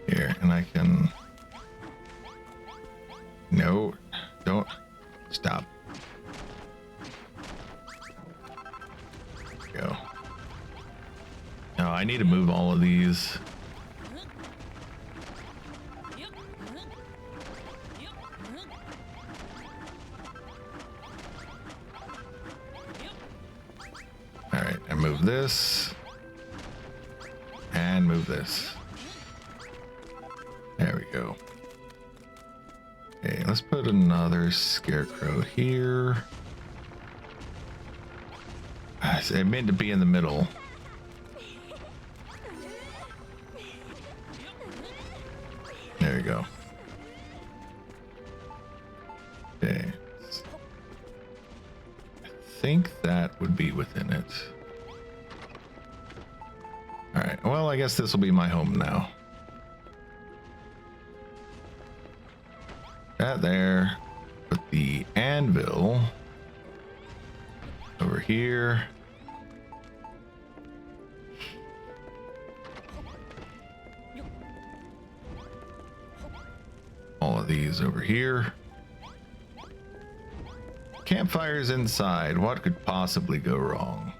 Here, and I can... No, don't. Stop. There we go. No, I need to move all of these. Alright, and move this. And move this. There we go. Okay, let's put another scarecrow here. It meant to be in the middle. There we go. Okay. I think that would be within it. Alright, Well, I guess this will be my home now. That there. Put the anvil over here. All of these over here. Campfires inside. What could possibly go wrong?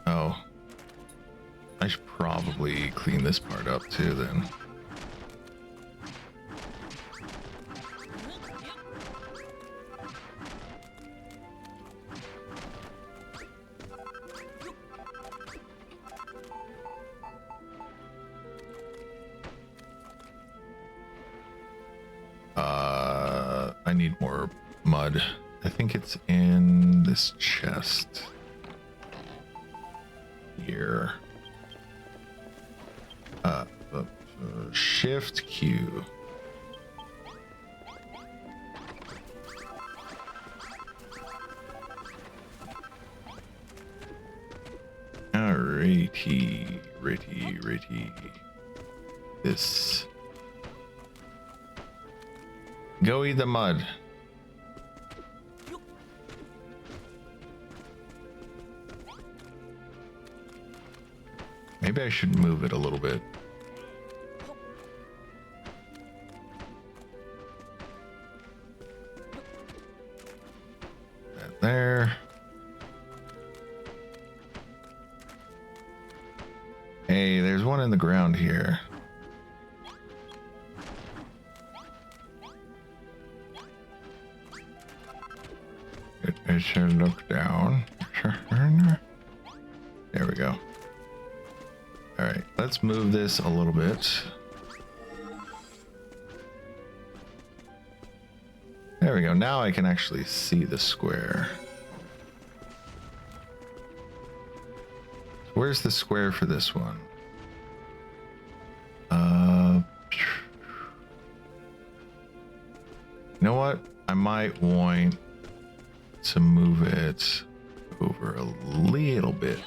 Oh. I should probably clean this part up too then. I need more mud. I think it's in this chest here. Shift Q. Alrighty, righty. This. Go eat the mud. Maybe I should move it a little bit. That there. Hey, there's one in the ground here. It should look down. There we go. All right, let's move this a little bit. There we go. Now I can actually see the square. Where's the square for this one? You know what? I might want to move it over a little bit.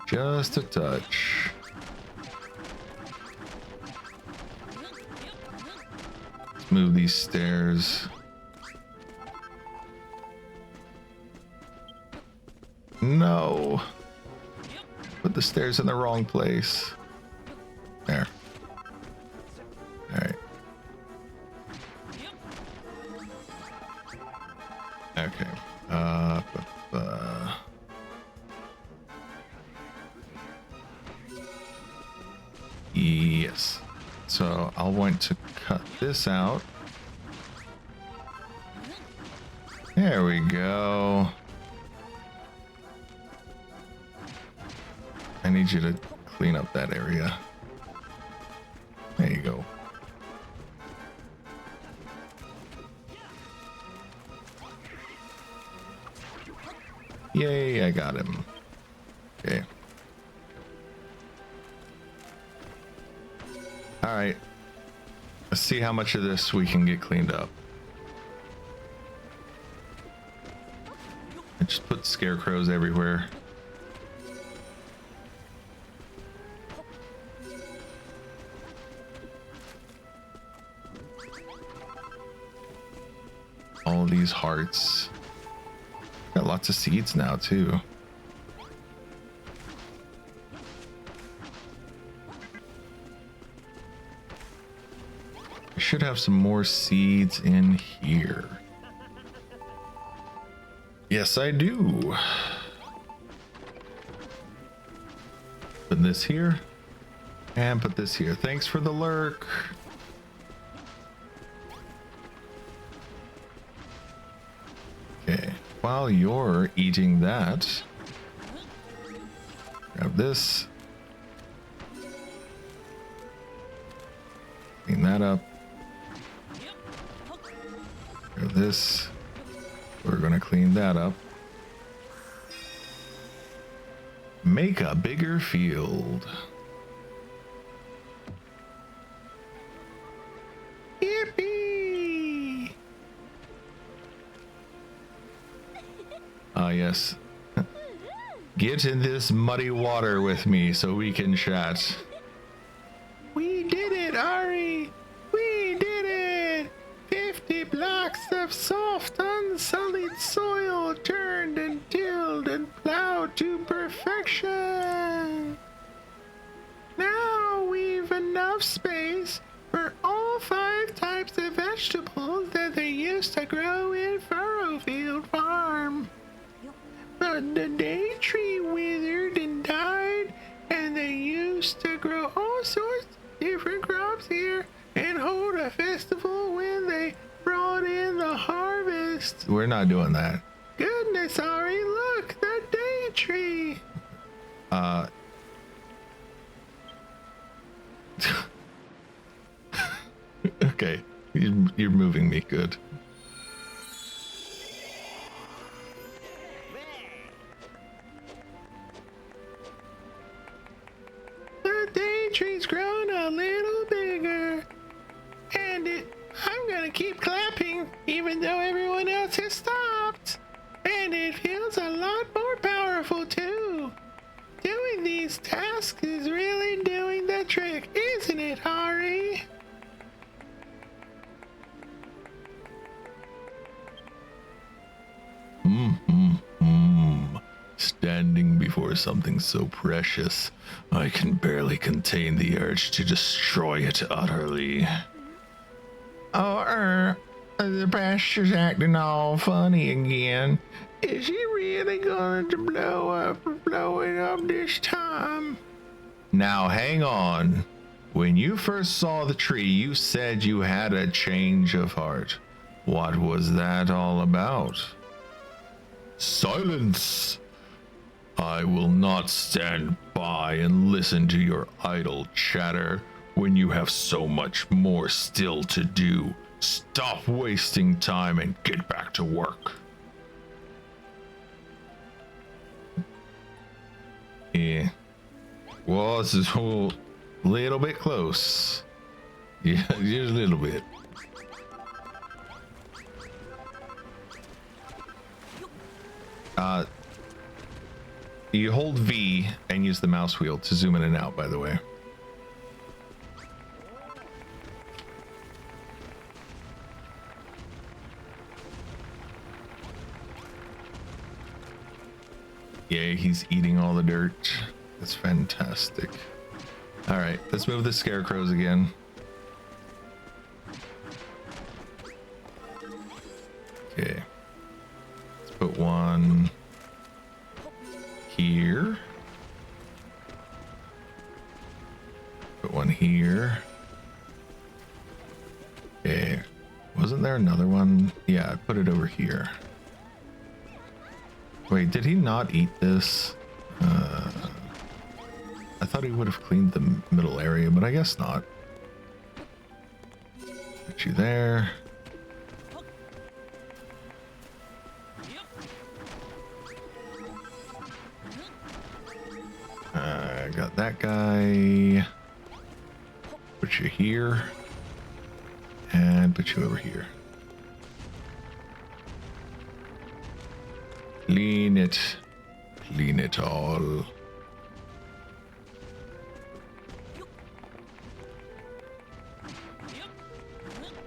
Just a touch. Let's move these stairs. No. Put the stairs in the wrong place. There. All right. Okay. Yes. So I'll want to cut this out. There we go. I need you to clean up that area. There you go. Yay, I got him. Okay. All right. Let's see how much of this we can get cleaned up. I just put scarecrows everywhere. All of these hearts. Got lots of seeds now too. I should have some more seeds in here. Yes, I do. Put this here and put this here. Thanks for the lurk. Okay, while you're eating that, grab this, clean that up, grab this, we're gonna clean that up, make a bigger field. Yippee! yes. Get in this muddy water with me so we can chat. We did it, Ari! We did it! 50 blocks of soft, unsullied soil turned and tilled and plowed to perfection. Now we've enough space for all 5 types of vegetables that they used to grow in Furrowfield Farm. But the Deitree withered and died, and they used to grow all sorts of different crops here and hold a festival when they brought in the harvest. We're not doing that. Goodness, Ari, look, the Deitree. Okay, you're moving me. Good. The Deitree's grown a little bigger, and I'm gonna keep clapping even though everyone else has stopped. And it feels a lot more powerful too. Doing these tasks is really doing the trick, isn't it, Ari? Standing before something so precious, I can barely contain the urge to destroy it utterly. Oh, the pasture's acting all funny again. Is he really going to blow it up this time? Now, hang on. When you first saw the tree, you said you had a change of heart. What was that all about? Silence! I will not stand by and listen to your idle chatter when you have so much more still to do. Stop wasting time and get back to work. Yeah. Well, this is a little bit close. Yeah, just a little bit. You hold V and use the mouse wheel to zoom in and out, by the way. Yay, he's eating all the dirt. That's fantastic. All right, let's move the scarecrows again. Okay. Let's put one here. Put one here. Okay. Wasn't there another one? Yeah, I put it over here. Wait, did he not eat this? I thought he would have cleaned the middle area, but I guess not. Put you there. I got that guy. Put you here. And put you over here. Clean it. Clean it all.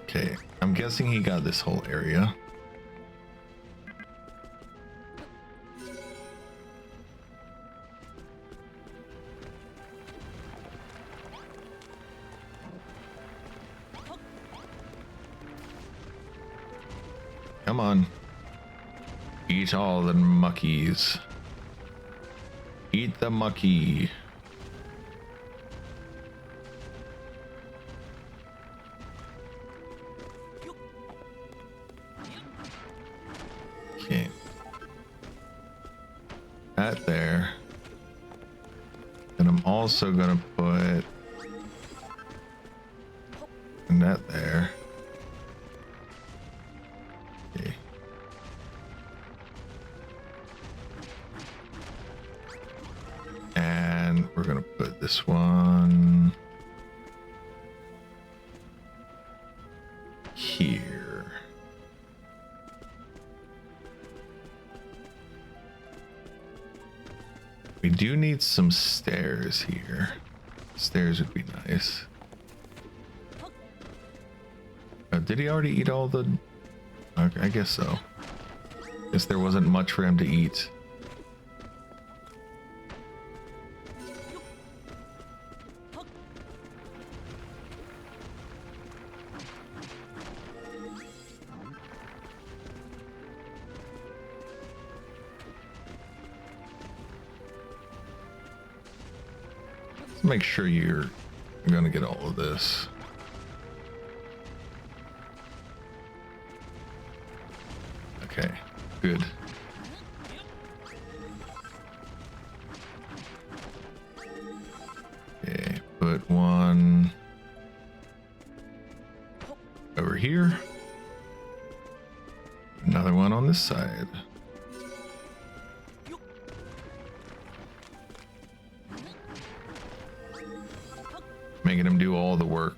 Okay, I'm guessing he got this whole area. Come on. Eat all the muckies. Eat the mucky. Okay. That there. And I'm also gonna put that there. Okay. And we're gonna put this one here. We do need some stairs here. Stairs would be nice. Did he already eat all the... Okay, I guess so. Guess there wasn't much for him to eat. Let's make sure you're gonna get all of this. Okay, good. Okay, put one over here. Another one on this side. Making him do all the work.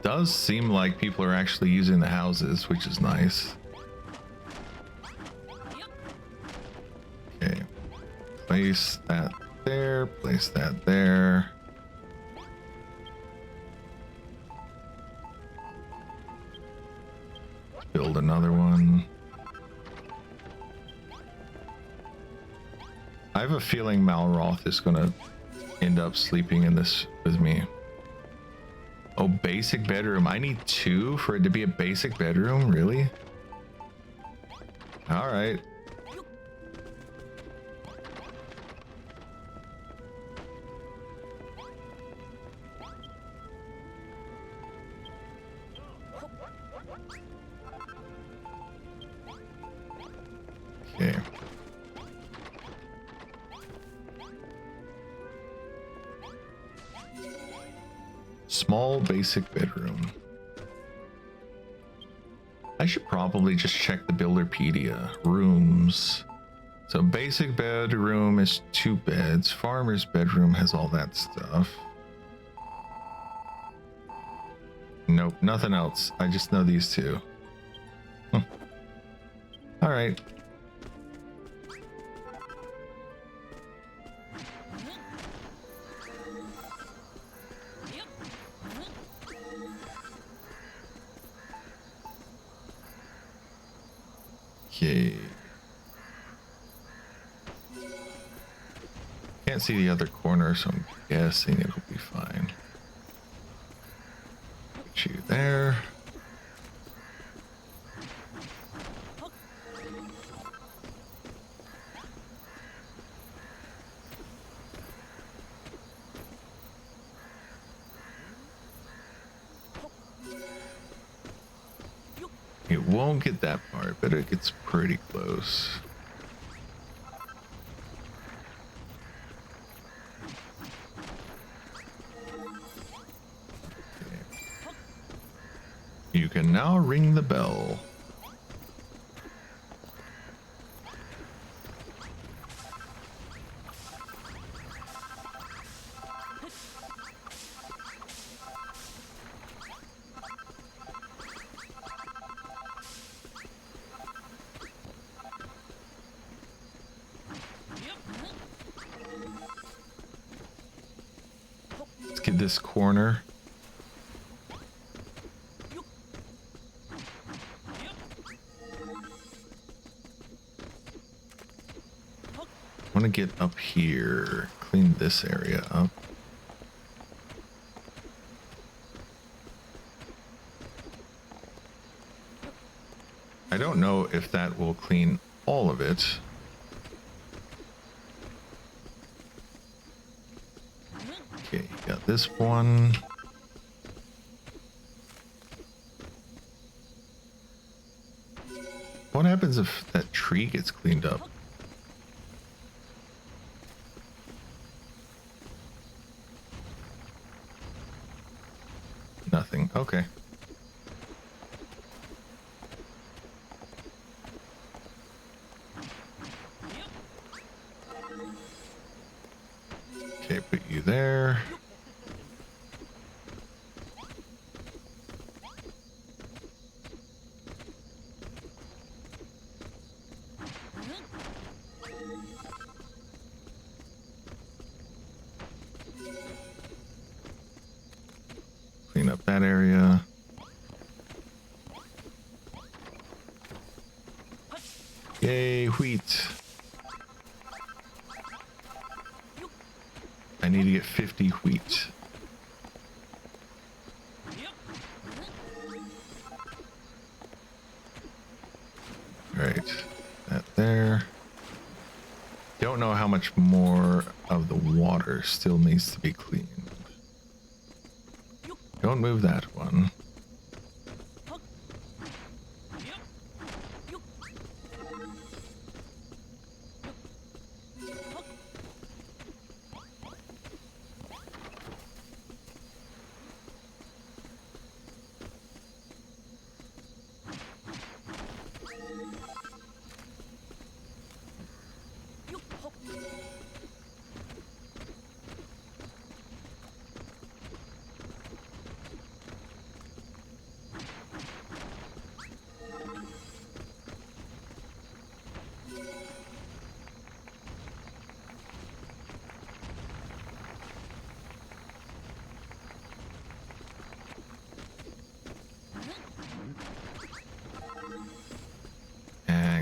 Does seem like people are actually using the houses, which is nice. Okay, place that there, place that there. Let's build another one. I have a feeling Malroth is gonna end up sleeping in this with me. Oh, basic bedroom. I need 2 for it to be a basic bedroom? Really? All right. Okay. Small basic bedroom. I should probably just check the Builderpedia. Rooms. So basic bedroom is 2 beds. Farmer's bedroom has all that stuff. Nope, nothing else. I just know these 2. All right. Okay. Can't see the other corner, so I'm guessing it'll be fine. Put you there. It won't get that far, but it gets pretty close. Okay. You can now ring the bell. This corner. I want to get up here, clean this area up. I don't know if that will clean all of it. Okay, got this one. What happens if that tree gets cleaned up? Nothing. Okay. Okay, put you there. Clean up that area. Yay, wheat. I need to get 50 wheat. Right, that there. Don't know how much more of the water still needs to be cleaned. Don't move that one.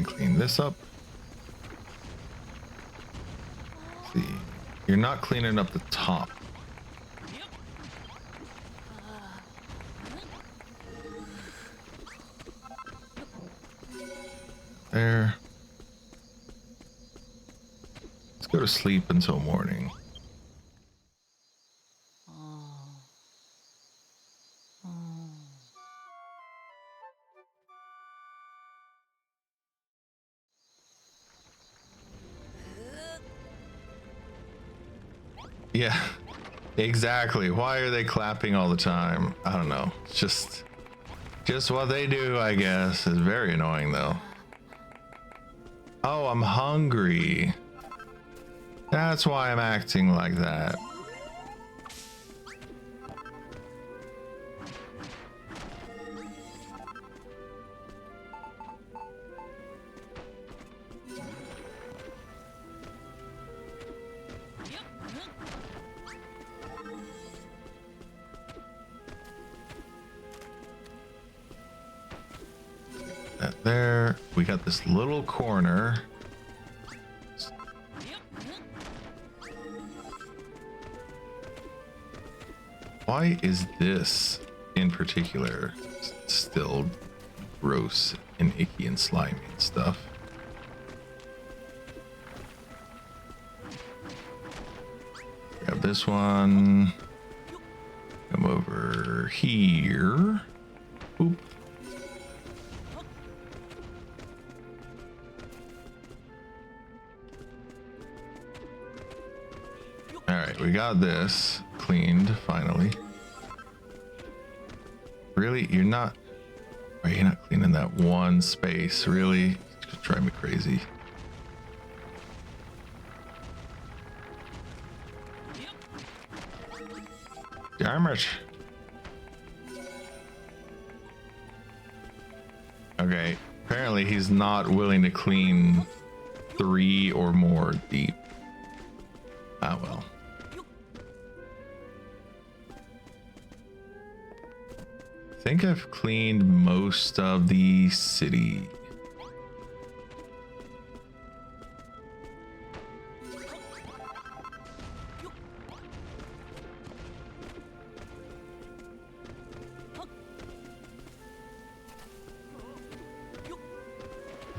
Clean this up. Let's see, you're not cleaning up the top. There. Let's go to sleep until morning. Yeah, exactly. Why are they clapping all the time? I don't know. It's just what they do, I guess. It's very annoying though. Oh, I'm hungry. That's why I'm acting like that. That there. We got this little corner. Why is this in particular still gross and icky and slimy and stuff? Grab this one. Come over here. Oop. All right, we got this cleaned finally. Really? You're not... Are you not cleaning that one space? Really? It's gonna drive me crazy. Darn it. Okay, apparently he's not willing to clean 3 or more deep. Ah, well. I think I've cleaned most of the city.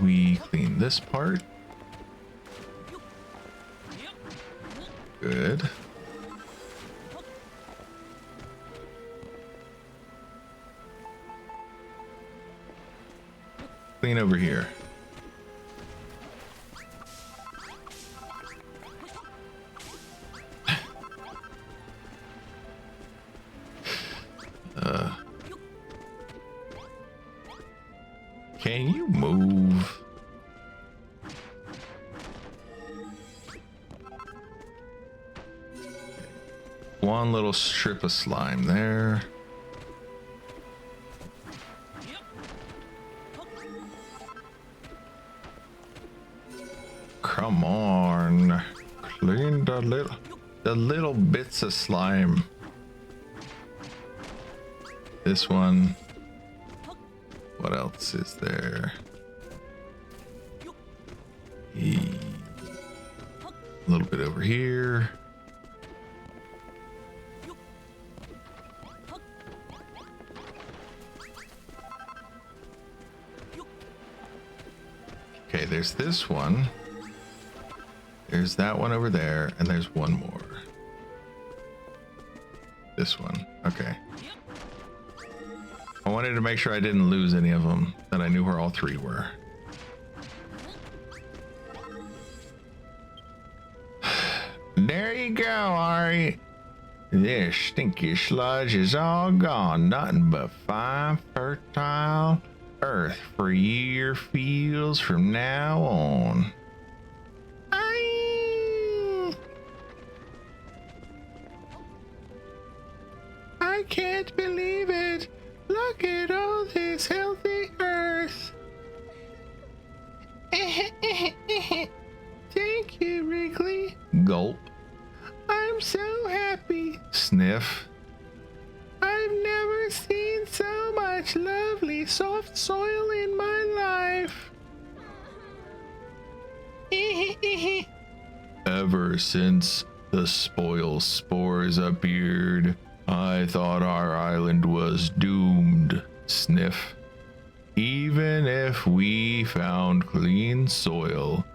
We clean this part. Good. Clean over here. Can you move? one little strip of slime there. Come on, clean the little bits of slime. This one. What else is there? A little bit over here. Okay, there's this one. There's that one over there, and there's one more. This one. Okay. I wanted to make sure I didn't lose any of them, that I knew where all three were. There you go, Ari. This stinky sludge is all gone. Nothing but fine, fertile earth for your fields from now on. I can't believe it. Look at all this healthy earth. Thank you, Wrigley. Gulp. I'm so happy. Sniff. I've never seen so much lovely soft soil in my life. Ever since the spoil spores appeared, I thought our island was doomed. Sniff. Even if we found clean soil,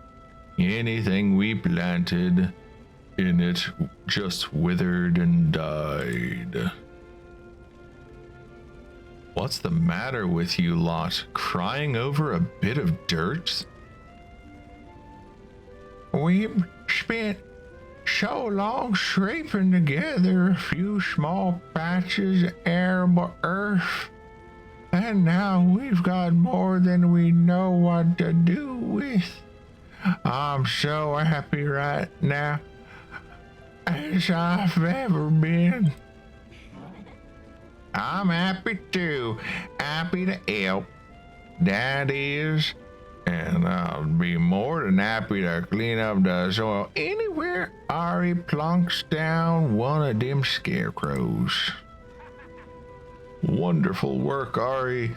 anything we planted in it just withered and died. What's the matter with you lot? Crying over a bit of dirt? We've spent so long scraping together a few small patches of arable earth, and now we've got more than we know what to do with. I'm so happy right now as I've ever been. I'm happy too. Happy to help. That is. And I'll be more than happy to clean up the soil anywhere Ari plunks down one of them scarecrows. Wonderful work, Ari.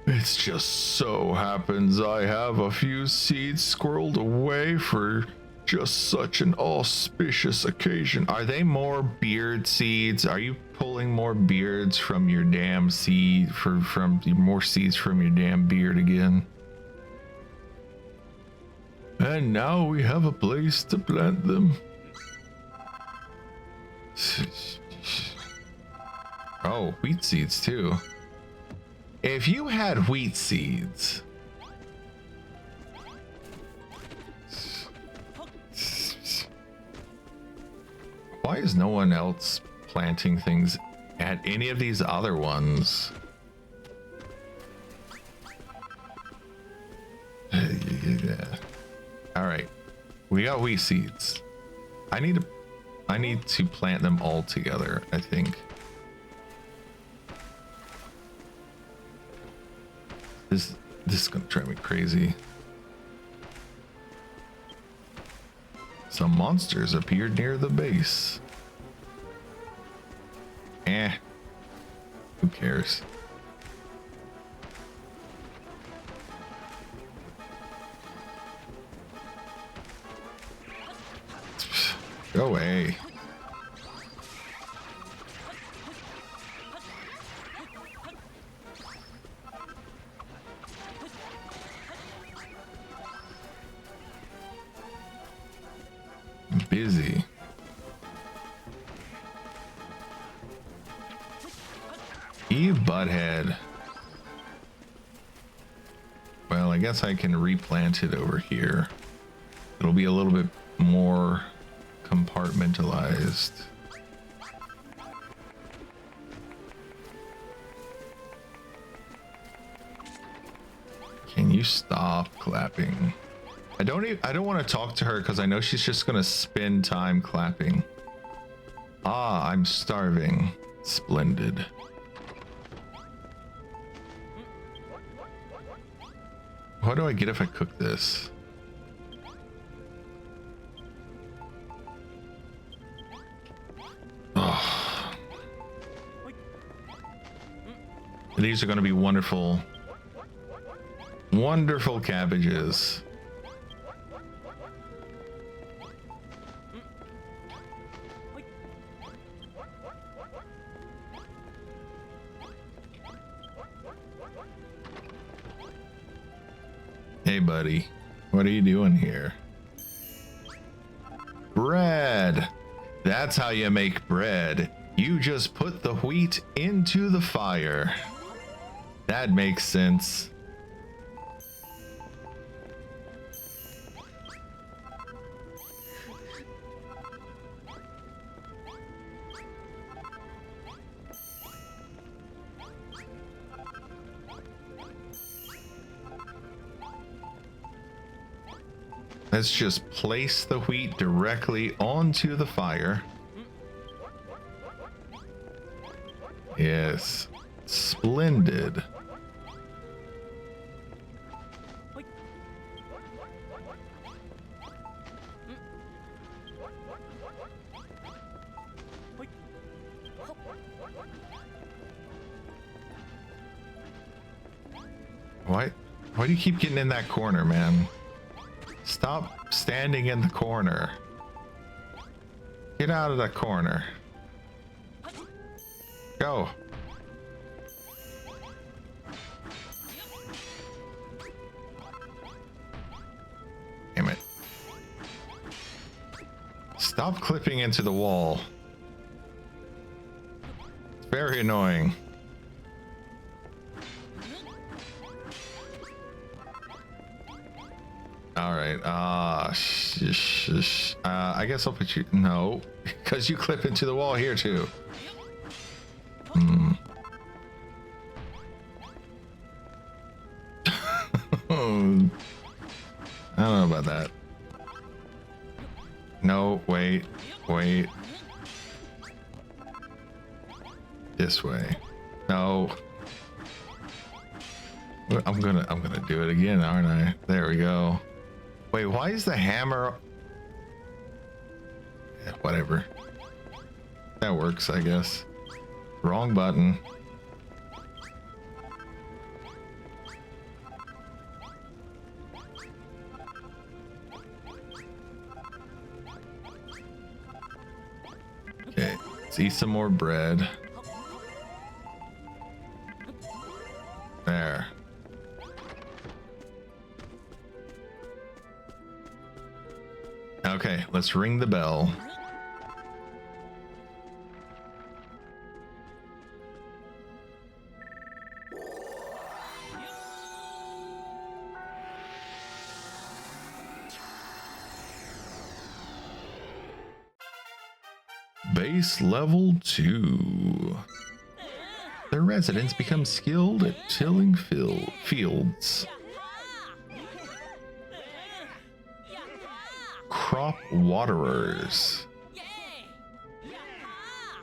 It's just so happens I have a few seeds squirreled away for just such an auspicious occasion. Are they more beard seeds? Are you pulling more beards from your damn seed from more seeds from your damn beard again? And now we have a place to plant them. Oh, wheat seeds too. If you had wheat seeds, why is no one else planting things at any of these other ones? Yeah. All right, we got wheat seeds. I need to plant them all together, I think. This is gonna drive me crazy. Some monsters appeared near the base. Who cares? Go away. Busy. You butthead. Well, I guess I can replant it over here. It'll be a little bit more compartmentalized. Can you stop clapping? I don't want to talk to her because I know she's just gonna spend time clapping. Ah, I'm starving. Splendid. What do I get if I cook this? Oh. These are going to be wonderful, wonderful cabbages. Hey buddy, what are you doing here? Bread! That's how you make bread. You just put the wheat into the fire. That makes sense. Let's just place the wheat directly onto the fire. Yes, splendid. Why do you keep getting in that corner, man? Stop standing in the corner. Get out of that corner. Go. Damn it. Stop clipping into the wall. It's very annoying. All right. I guess I'll put you. No, because you clip into the wall here too. I don't know about that. No, wait. This way. No. I'm gonna do it again, aren't I? There we go. Wait, why is the hammer? Yeah, whatever. That works, I guess. Wrong button. Okay, let's eat some more bread. There. Okay, let's ring the bell. Base level 2. The residents become skilled at tilling fields. Crop waterers.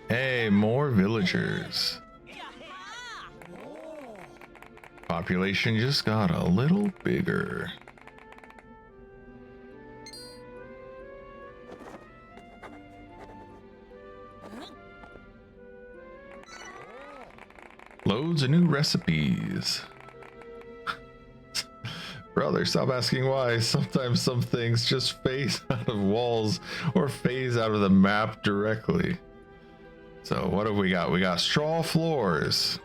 Hey, more villagers. Population just got a little bigger. Loads of new recipes. Brother, stop asking why. Sometimes some things just phase out of walls or phase out of the map directly. So what have we got? We got straw floors,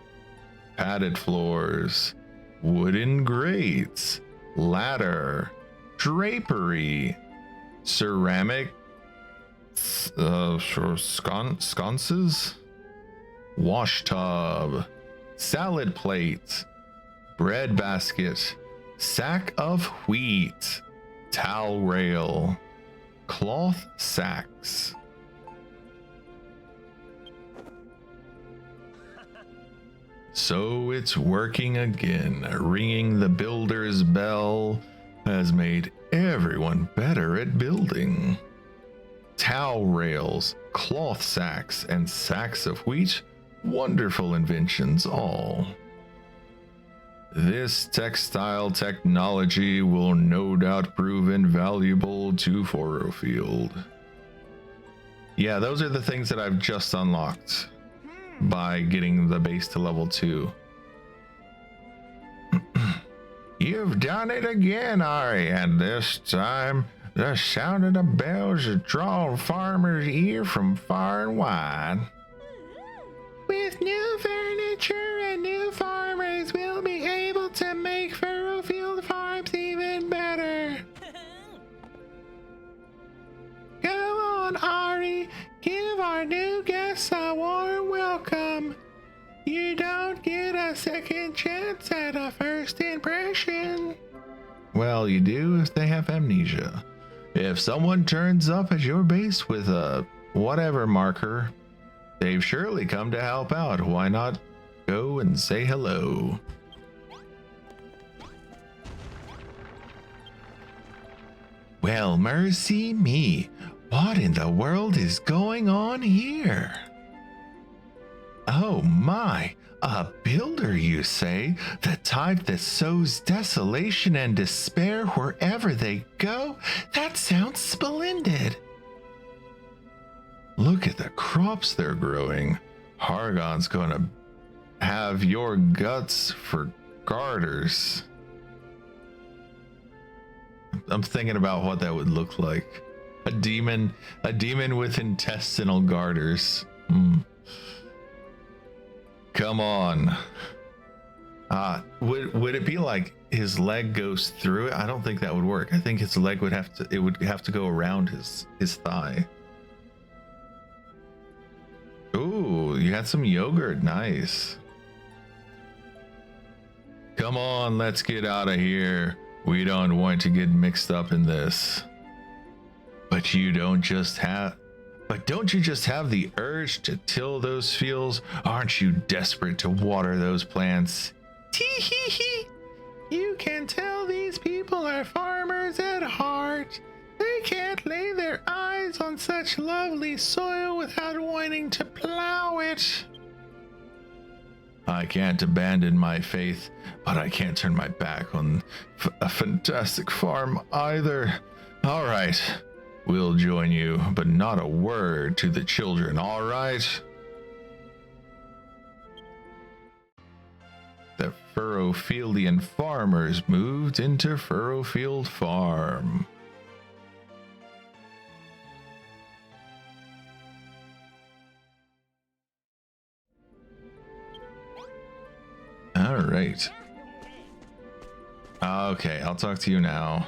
padded floors, wooden grates, ladder, drapery, ceramic sconces, wash tub, salad plate, bread basket, sack of wheat, towel rail, cloth sacks. So it's working again. Ringing the builder's bell has made everyone better at building. cow rails, cloth sacks, and sacks of wheat. Wonderful inventions all. This textile technology will no doubt prove invaluable to Furrowfield. Yeah, those are the things that I've just unlocked by getting the base to level 2. You've done it again, Ari, and this time the sound of the bells has drawn farmers' ear from far and wide. With new furniture and new farmers, we'll be able to make Furrowfield Farms even better. Go on, Ari. Give our new guests a warm welcome. You don't get a second chance at a first impression. Well, you do if they have amnesia. If someone turns up at your base with a whatever marker, they've surely come to help out. Why not go and say hello? Well, mercy me. What in the world is going on here? Oh my, a builder, you say? The type that sows desolation and despair wherever they go? That sounds splendid. Look at the crops they're growing. Hargon's gonna have your guts for garters. I'm thinking about what that would look like. A demon with intestinal garters. Come on. Would it be like his leg goes through it? I don't think that would work. I think his leg would have to go around his thigh. Ooh, you had some yogurt. Nice. Come on, let's get out of here. We don't want to get mixed up in this. But don't you just have the urge to till those fields? Aren't you desperate to water those plants? Tee hee hee. You can tell these people are farmers at heart. They can't lay their eyes on such lovely soil without wanting to plow it. I can't abandon my faith, but I can't turn my back on a fantastic farm either. All right, we'll join you, but not a word to the children, all right? The Furrowfieldian farmers moved into Furrowfield Farm. All right. Okay, I'll talk to you now.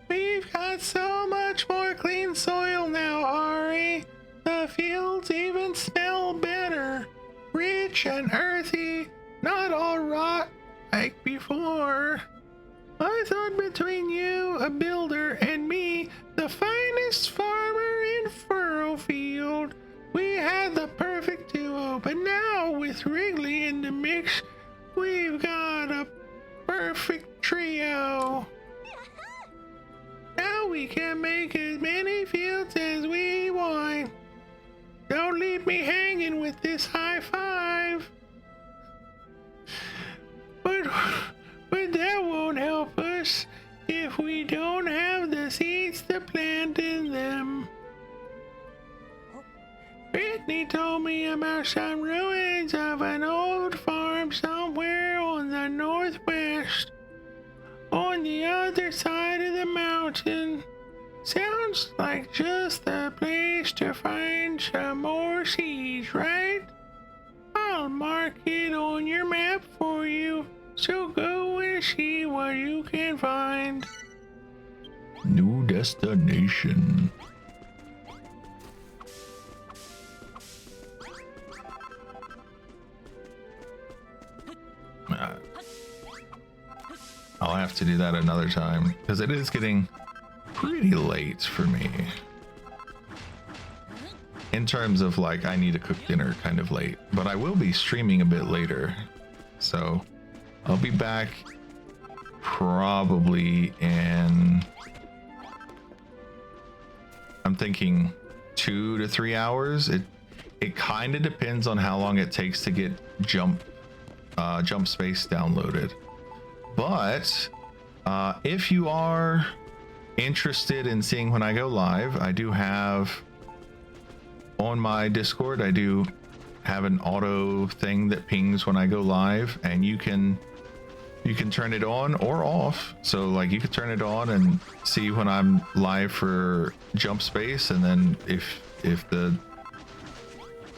We've got so much more clean soil now, Ari. The fields even smell better. Rich and earthy, not all rot like before. I thought between you, a builder, and me, the finest farmer in Furrowfield, we had the perfect duo, but now with Wrigley in the mix, we've got a perfect trio. Now we can make as many fields as we want. Don't leave me hanging with this high five. But that won't help us if we don't have the seeds to plant in them. Britney told me about some ruins of an old farm somewhere on the northwest, on the other side of the mountain. Sounds like just the place to find some more seeds, right? I'll mark it on your map for you, so go and see what you can find. New destination. I'll have to do that another time because it is getting pretty late for me. In terms of like, I need to cook dinner kind of late, but I will be streaming a bit later. So I'll be back probably in I'm thinking 2 to 3 hours. It kind of depends on how long it takes to get jump space downloaded. But if you are interested in seeing when I go live, I do have on my Discord, I do have an auto thing that pings when I go live, and you can turn it on or off. So like you could turn it on and see when I'm live for jump space, and then if the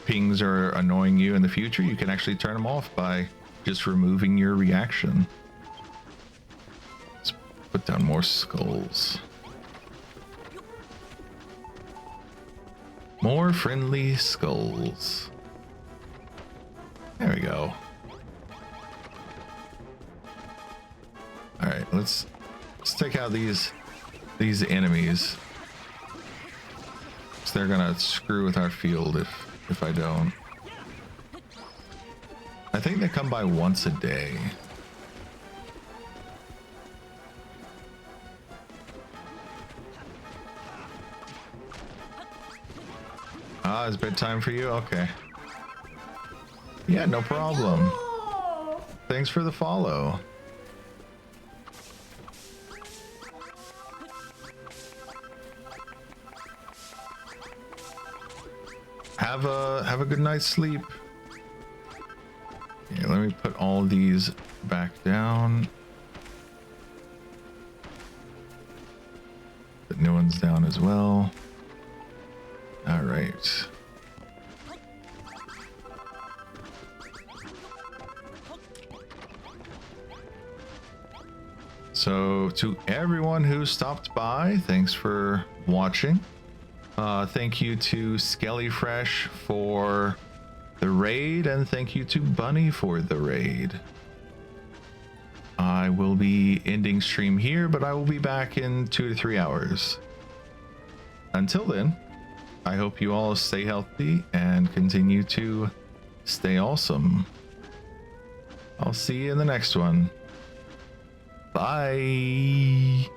pings are annoying you in the future, you can actually turn them off by just removing your reaction. Let's put down more skulls. More friendly skulls. There we go. All right, let's take out these enemies. So they're gonna screw with our field if I don't. I think they come by once a day. Ah, it's bedtime for you? Okay. Yeah, no problem. Thanks for the follow. Have a good night's sleep. Okay, let me put all these back down. Put new ones down as well. All right. So to everyone who stopped by, thanks for watching. Thank you to Skelly Fresh for the raid, and thank you to Bunny for the raid. I will be ending stream here, but I will be back in 2 to 3 hours. Until then, I hope you all stay healthy and continue to stay awesome. I'll see you in the next one. Bye.